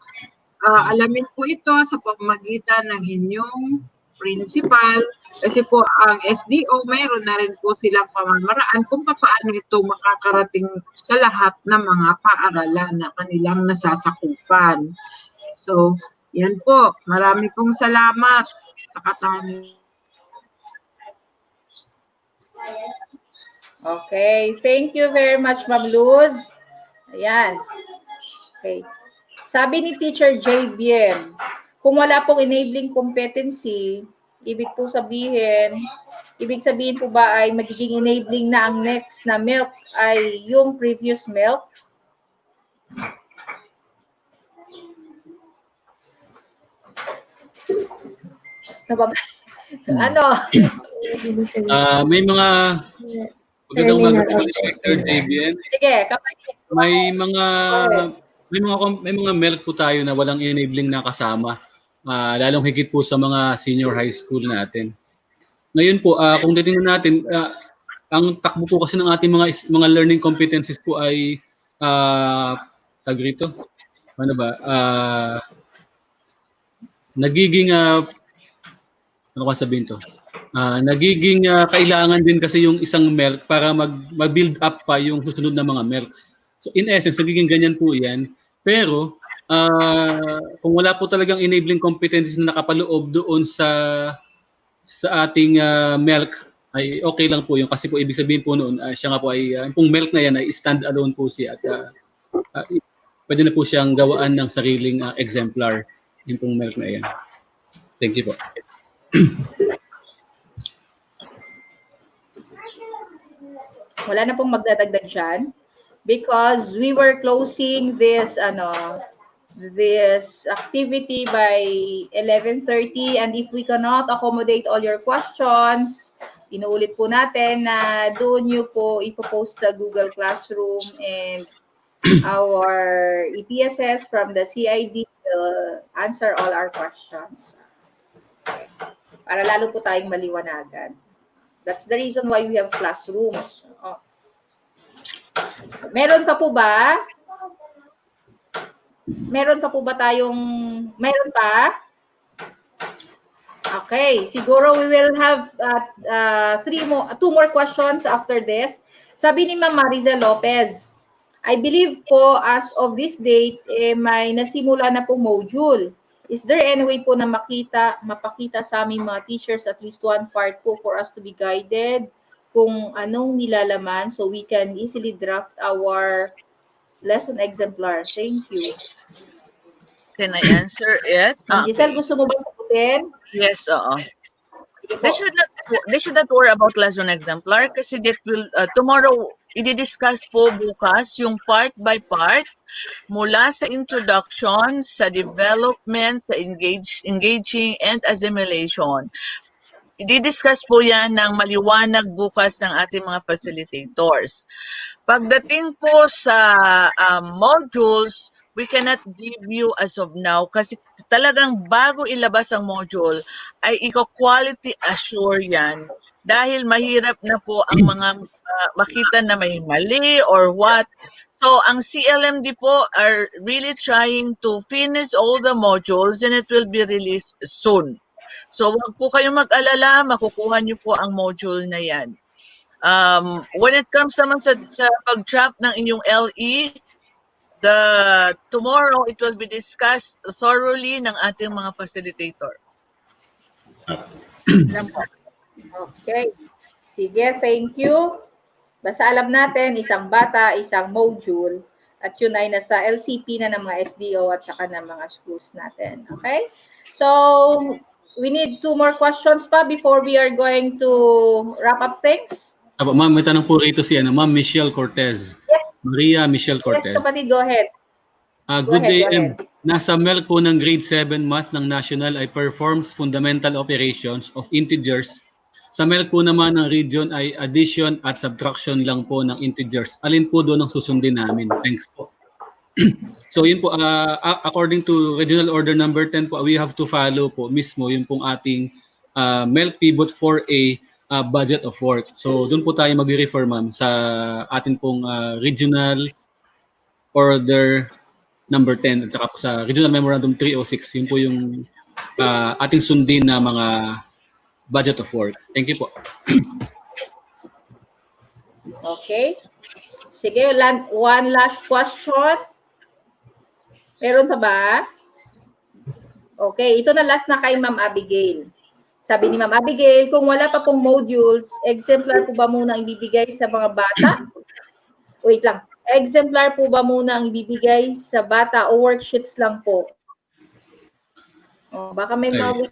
Speaker 16: alamin po ito sa pamamagitan ng inyong principal kasi po ang SDO mayroon na rin po silang pamamaraan kung paano ito makakarating sa lahat ng mga paaralan na kanilang nasasakupan. So, yan po. Marami pong salamat sa katahanan.
Speaker 1: Okay, thank you very much, Ma'am Luz. Ayan. Okay. Sabi ni Teacher JBM, kung wala pong enabling competency, ibig sabihin po ba ay magiging enabling na ang next na milk ay yung previous milk? Ano?
Speaker 12: May mga magandang umaga po Dr. JBN.
Speaker 1: Sige, kapatid.
Speaker 12: May mga milk po tayo na walang enabling na kasama. Lalong higit po sa mga senior high school natin. Ngayon po, kung titingnan natin, ang takbo po kasi ng ating mga learning competencies po ay tag rito. Ano ba? Nagiging ano ka sabihin to? Nagiging kailangan din kasi yung isang milk para mag-build up pa yung susunod na mga milks. So in essence, nagiging ganyan po yan. Pero kung wala po talagang enabling competencies na nakapaloob doon sa ating milk, ay okay lang po yun. Kasi po ibig sabihin po noon, siya nga po ay, kung milk na yan ay stand alone po siya. At pwede na po siyang gawaan ng sariling exemplar yung pong milk na yan. Thank you po.
Speaker 1: Wala na pong magdadagdag dyan because we were closing this activity by 11:30 and if we cannot accommodate all your questions, inuulit po natin na doon nyo po ipopost sa Google Classroom and our EPSS from the CID will answer all our questions. Para lalo po tayong maliwanagan. That's the reason why we have classrooms. Oh. Meron pa po ba? Meron pa? Okay, siguro we will have two more questions after this. Sabi ni Ma'am Marizel Lopez, I believe po as of this date, may nasimula na po module. Is there any way po na mapakita sa aming mga teachers at least one part po for us to be guided kung anong nilalaman so we can easily draft our lesson exemplar? Thank you.
Speaker 13: Can I answer it?
Speaker 1: Giselle, gusto mo ba sagutin?
Speaker 13: Yes, oo. They should not worry about lesson exemplar kasi that will tomorrow i-discuss po bukas yung part by part mula sa introduction, sa development, sa engaging, and assimilation. I-discuss po yan ng maliwanag bukas ng ating mga facilitators. Pagdating po sa modules, we cannot give you as of now kasi talagang bago ilabas ang module ay i-quality assure yan dahil mahirap na po ang mga makita na may mali or what. So ang CLMD po are really trying to finish all the modules and it will be released soon. So wag po kayong mag-alala, makukuha niyo po ang module na yan. When it comes naman sa pag-draft ng inyong LE, tomorrow it will be discussed thoroughly ng ating mga facilitator.
Speaker 1: Okay. Sige, thank you. Basta alam natin, isang bata, isang module, at yun ay nasa LCP na ng mga SDO at saka ng mga schools natin. Okay? So, we need two more questions pa before we are going to wrap up things.
Speaker 12: Ma'am, may tanong po rito si Ma'am Michelle Cortez.
Speaker 1: Yes.
Speaker 12: Maria Michelle Cortez.
Speaker 1: Yes, kapatid, go ahead.
Speaker 12: Good day, M. Nasa MELC po ng grade 7 math ng National ay performs fundamental operations of integers. Sa MELC po naman ng region ay addition at subtraction lang po ng integers. Alin po doon ang susundin namin? Thanks po. So yun po, according to Regional Order number 10 po, we have to follow po mismo yung pong ating MELC Pivot 4A budget of work. So doon po tayo mag-refer, ma'am, sa atin pong Regional Order number 10 at saka po sa Regional Memorandum 306. Yun po yung ating sundin na mga budget of work. Thank you po.
Speaker 1: Okay. Sige, one last question. Meron pa ba? Okay, ito na last na kay Ma'am Abigail. Sabi ni Ma'am Abigail, kung wala pa pong modules, exemplar po ba muna ang ibibigay sa mga bata? Wait lang. Exemplar po ba muna ang ibibigay sa bata o worksheets lang po? Baka may mga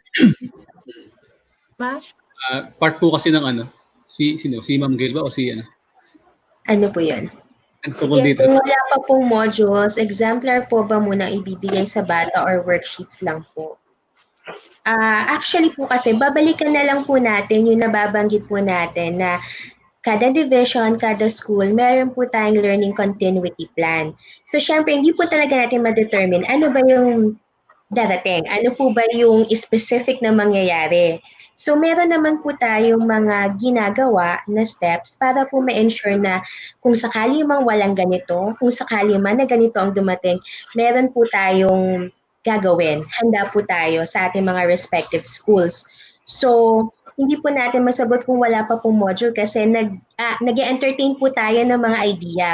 Speaker 12: part po kasi ng si Ma'am Gail ba o si ano?
Speaker 14: Ano po yun? Kung wala pa pong modules, exemplar po ba muna ibibigay sa bata or worksheets lang po? Actually po kasi, babalikan na lang po natin yung nababanggit po natin na kada division, kada school, meron po tayong learning continuity plan. So, syempre, hindi po talaga natin ma-determine ano ba yung darating, ano po ba yung specific na mangyayari. So, meron naman po tayong mga ginagawa na steps para po ma-ensure na kung sakali mang walang ganito, kung sakali man na ganito ang dumating, meron po tayong gagawin. Handa po tayo sa ating mga respective schools. So, hindi po natin masabot kung wala pa pong module kasi nag-entertain po tayo ng mga idea.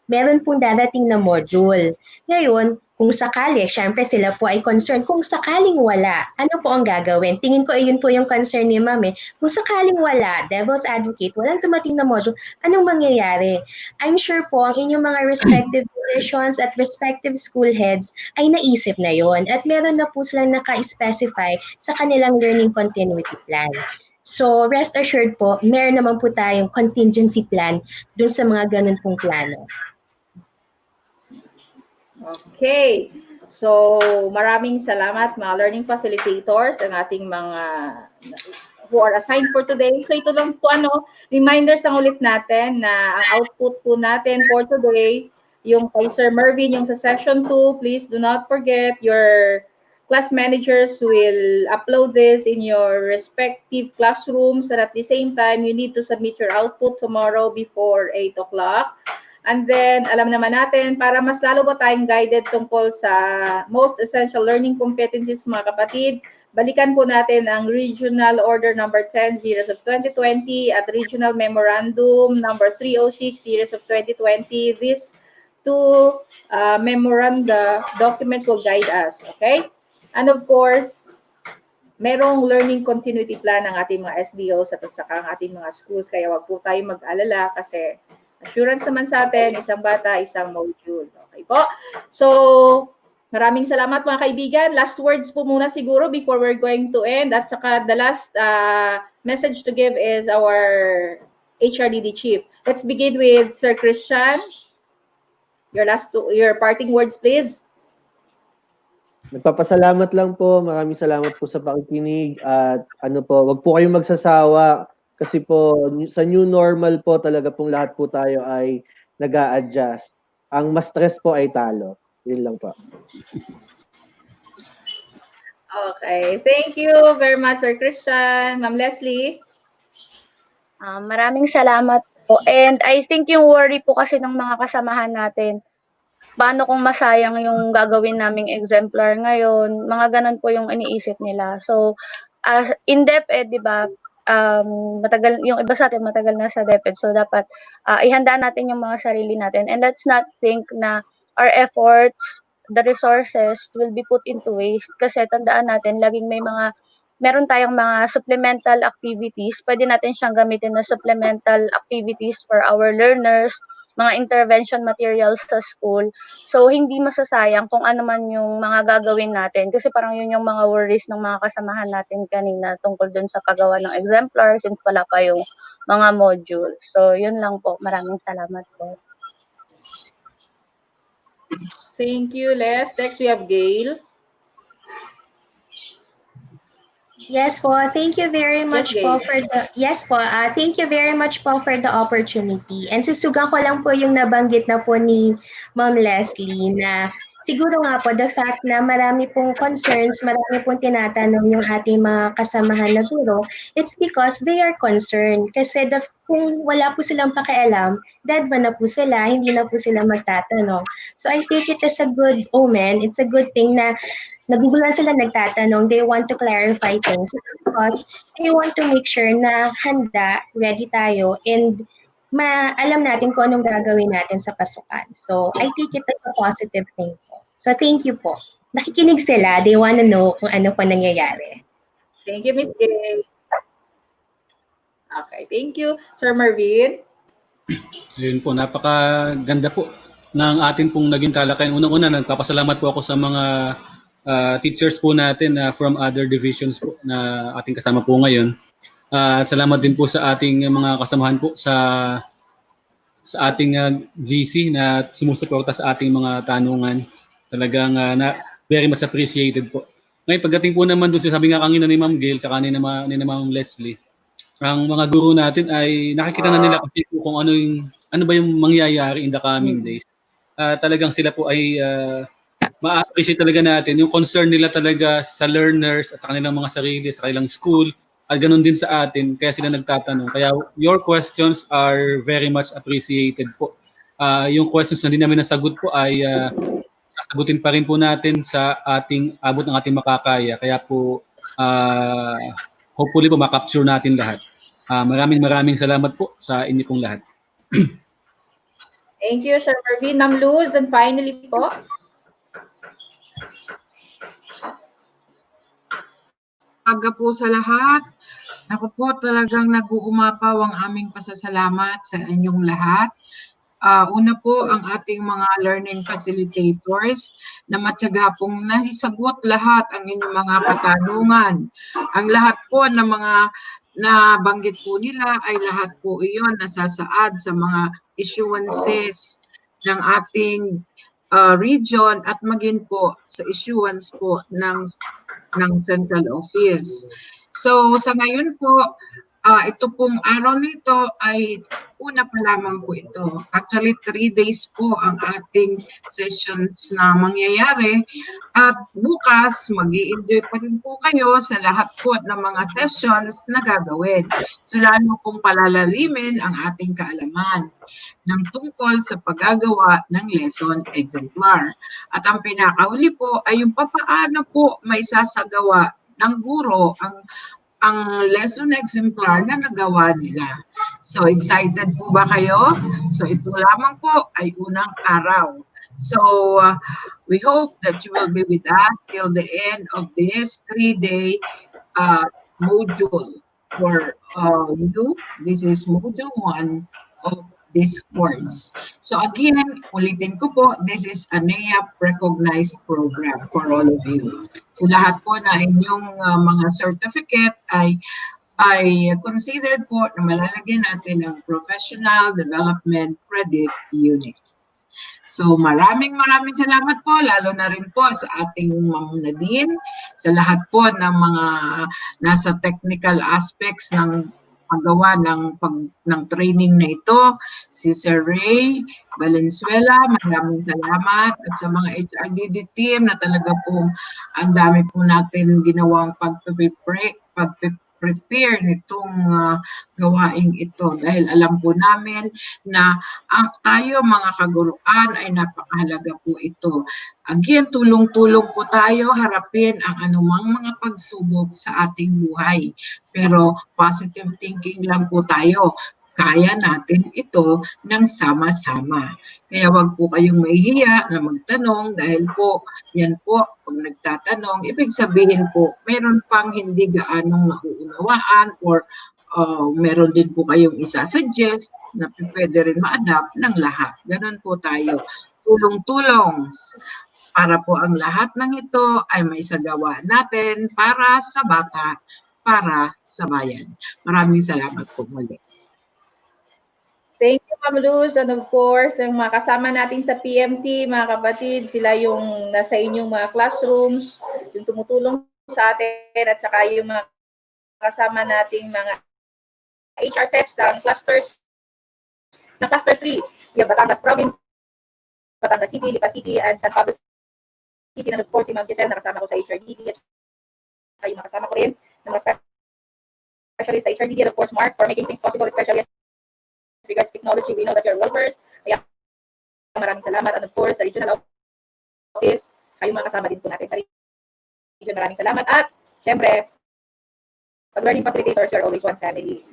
Speaker 14: Meron pong darating na module. Ngayon, kung sakali, syempre sila po ay concerned. Kung sakaling wala, ano po ang gagawin? Tingin ko ayun po yung concern ni Ma'am eh. Kung sakaling wala, devil's advocate, walang dumating na module, anong mangyayari? I'm sure po ang inyong mga respective divisions at respective school heads ay naisip na yon at meron na po silang naka-specify sa kanilang learning continuity plan. So, rest assured po, meron naman po tayong contingency plan dun sa mga ganun pong plano.
Speaker 1: Okay. So, maraming salamat mga learning facilitators, ang ating mga who are assigned for today. So, ito lang po reminders ang ulit natin na ang output po natin for today, yung kay Sir Mervin, yung sa session 2, please do not forget your class managers will upload this in your respective classrooms, and at the same time, you need to submit your output tomorrow before 8 o'clock. And then, alam naman natin, para mas lalo ba tayong guided tungkol sa most essential learning competencies, mga kapatid, balikan po natin ang Regional Order number 10, Series of 2020, at Regional Memorandum number 306, Series of 2020. These two memoranda documents will guide us, okay? And of course, merong learning continuity plan ng ating mga SDOs at saka ang ating mga schools, kaya wag po tayo mag-alala kasi assurance naman sa atin, isang bata, isang module. Okay po? So, maraming salamat mga kaibigan. Last words po muna siguro before we're going to end. At saka the last message to give is our HRDD chief. Let's begin with Sir Christian. Your parting words, please.
Speaker 10: Nagpapasalamat lang po. Maraming salamat po sa pakikinig. At wag po kayong magsasawa. Kasi po, sa new normal po talaga pong lahat po tayo ay nag-a-adjust. Ang mas stress po ay talo. Yun lang po.
Speaker 1: Okay. Thank you very much, Sir Christian. Ma'am Leslie?
Speaker 15: Maraming salamat po. And I think yung worry po kasi ng mga kasamahan natin, paano kung masayang yung gagawin naming exemplar ngayon, mga ganun po yung iniisip nila. So, in DepEd, di ba, matagal, yung iba sa atin matagal na sa DepEd, so dapat ihanda natin yung mga sarili natin, and let's not think na our efforts, the resources will be put into waste, kasi tandaan natin laging meron tayong mga supplemental activities, pwede natin siyang gamitin na supplemental activities for our learners, mga intervention materials sa school. So, hindi masasayang kung ano man yung mga gagawin natin. Kasi parang yun yung mga worries ng mga kasamahan natin kanina tungkol dun sa paggawa ng exemplar since wala pa yung mga module. So, yun lang po. Maraming salamat po.
Speaker 1: Thank you, Les. Next, we have Gail.
Speaker 14: Yes po, thank you very much po
Speaker 1: Gail.
Speaker 14: for the thank you very much po for the opportunity. And susugan ko lang po yung nabanggit na po ni Ma'am Leslie na siguro nga po the fact na marami pong concerns, marami pong tinatanong yung ating mga kasamahan na guro, it's because they are concerned. Kasi kung wala po silang pakialam, dead ba na po sila, hindi na po sila magtatanong. So I take it as a good omen, it's a good thing na naguguluhan sila nagtatanong, they want to clarify things because they want to make sure na handa, ready tayo, and alam natin kung anong gagawin natin sa pasukan. So, I take it as a positive thing po. So, thank you po. Nakikinig sila, they wanna know kung ano pa nangyayari.
Speaker 1: Thank you, Ms. Gail. Okay, thank you. Sir Marvin?
Speaker 12: Ayun po, napakaganda po ng atin pong naging talakayan. Unang-una, nagpapasalamat po ako sa mga teachers po natin from other divisions po na ating kasama po ngayon. At salamat din po sa ating mga kasamahan po sa ating GC na sumusuporta sa ating mga tanungan. Talagang very much appreciated po. Ngayon, pagdating po naman doon, sabi nga kanina ni Ma'am Gail tsaka ni Ma'am Leslie, ang mga guro natin ay nakikita na nila kasi po kung ano ba yung mangyayari in the coming days. Talagang sila po ay ma-appreciate talaga natin yung concern nila talaga sa learners at sa kanilang mga sarili, sa kanilang school, at ganun din sa atin, kaya sila nagtatanong. Kaya your questions are very much appreciated po. Yung questions na hindi namin nasagot po ay sasagutin pa rin po natin sa abot ng ating makakaya. Kaya po, hopefully po makapture natin lahat. Maraming salamat po sa inyo pong lahat.
Speaker 1: Thank you, Sir Marvin. Ma'am Luz, and finally po.
Speaker 16: Aga po sa lahat. Ako po talagang nag-uumapaw ang aming pasasalamat sa inyong lahat. Una po ang ating mga learning facilitators na matyaga pong nasisagot lahat ang inyong mga katanungan. Ang lahat po ng mga nabanggit po nila ay lahat po iyon nasasaad sa mga issuances ng ating region at maging po sa issuance po ng central office. So sa ngayon po, ito pong araw nito ay una pa lamang po ito. Actually, 3 days po ang ating sessions na mangyayari at bukas mag-i-enjoy pa rin po kayo sa lahat po ng mga sessions na gagawin. So lalo pong palalalimin ang ating kaalaman ng tungkol sa paggagawa ng lesson exemplar. At ang pinakahuli po ay yung papaano po may sasagawa ng guro ang lesson exemplar na nagawa nila. So excited po ba kayo? So ito lamang po ay unang araw. So we hope that you will be with us till the end of this 3-day module for you. This is module 1 of this course. So again, ulitin ko po, this is a NAEAP recognized program for all of you. So lahat po na inyong mga certificate ay considered po na malalagyan natin ng Professional Development Credit Units. So maraming salamat po, lalo na rin po sa ating Ma'am Nadine, sa lahat po ng mga nasa technical aspects ng paggawa ng training na ito, si Sir Ray Valenzuela, maraming salamat, at sa mga HRDD team na talaga po ang dami po natin ginawang pag-prepare nitong gawaing ito dahil alam po namin na tayo mga kaguruan ay napakahalaga po ito. Again, tulong-tulong po tayo harapin ang anumang mga pagsubok sa ating buhay. Pero positive thinking lang po tayo. Kaya natin ito ng sama-sama. Kaya wag po kayong mahihiya na magtanong dahil po, yan po, pag nagtatanong, ibig sabihin po, meron pang hindi gaanong nauunawaan or meron din po kayong isa-suggest na pwede rin ma-adapt ng lahat. Ganon po tayo. Tulong-tulong para po ang lahat ng ito ay may sagawa natin para sa bata, para sa bayan. Maraming salamat po muli.
Speaker 1: Thank you, Ma'am Luz. And of course, ang mga kasama natin sa PMT, mga kapatid, sila yung nasa inyong mga classrooms, yung tumutulong sa atin, at saka yung mga kasama nating mga HR SEPs ng clusters, ng cluster 3. We have Batangas Province, Batangas City, Lipa City, and San Pablo City. And of course, si Ma'am Giselle, nakasama ko sa HRDD. At kayo makasama ko rin, ng mga especially sa HRDD, and of course, Mark, for making things possible, especially as regards technology. We know that you're workers. Kaya maraming salamat. And of course, sa regional office, kayo makasama din po natin sa region. Maraming salamat. At, syempre, pag learning facilitators, you're always one family.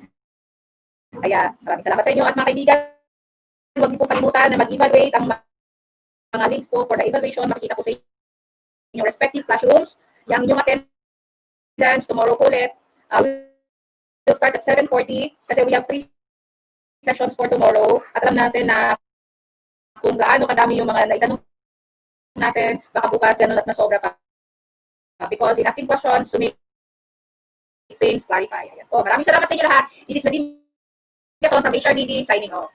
Speaker 1: Kaya, maraming salamat sa inyo. At mga kaibigan, huwag niyo po kalimutan na mag-evaluate ang mga links po for the evaluation. Makikita po sa inyong respective classrooms. Yang inyong attendance tomorrow po ulit. We'll start at 7:40 kasi we have 3 sessions for tomorrow. At alam natin na kung gaano kadami yung mga naitanong natin, baka bukas ganun at masobra pa. Because in asking questions to make things clarify. Ayan po. Maraming salamat sa inyo lahat. This is Nadine from HRDD signing off.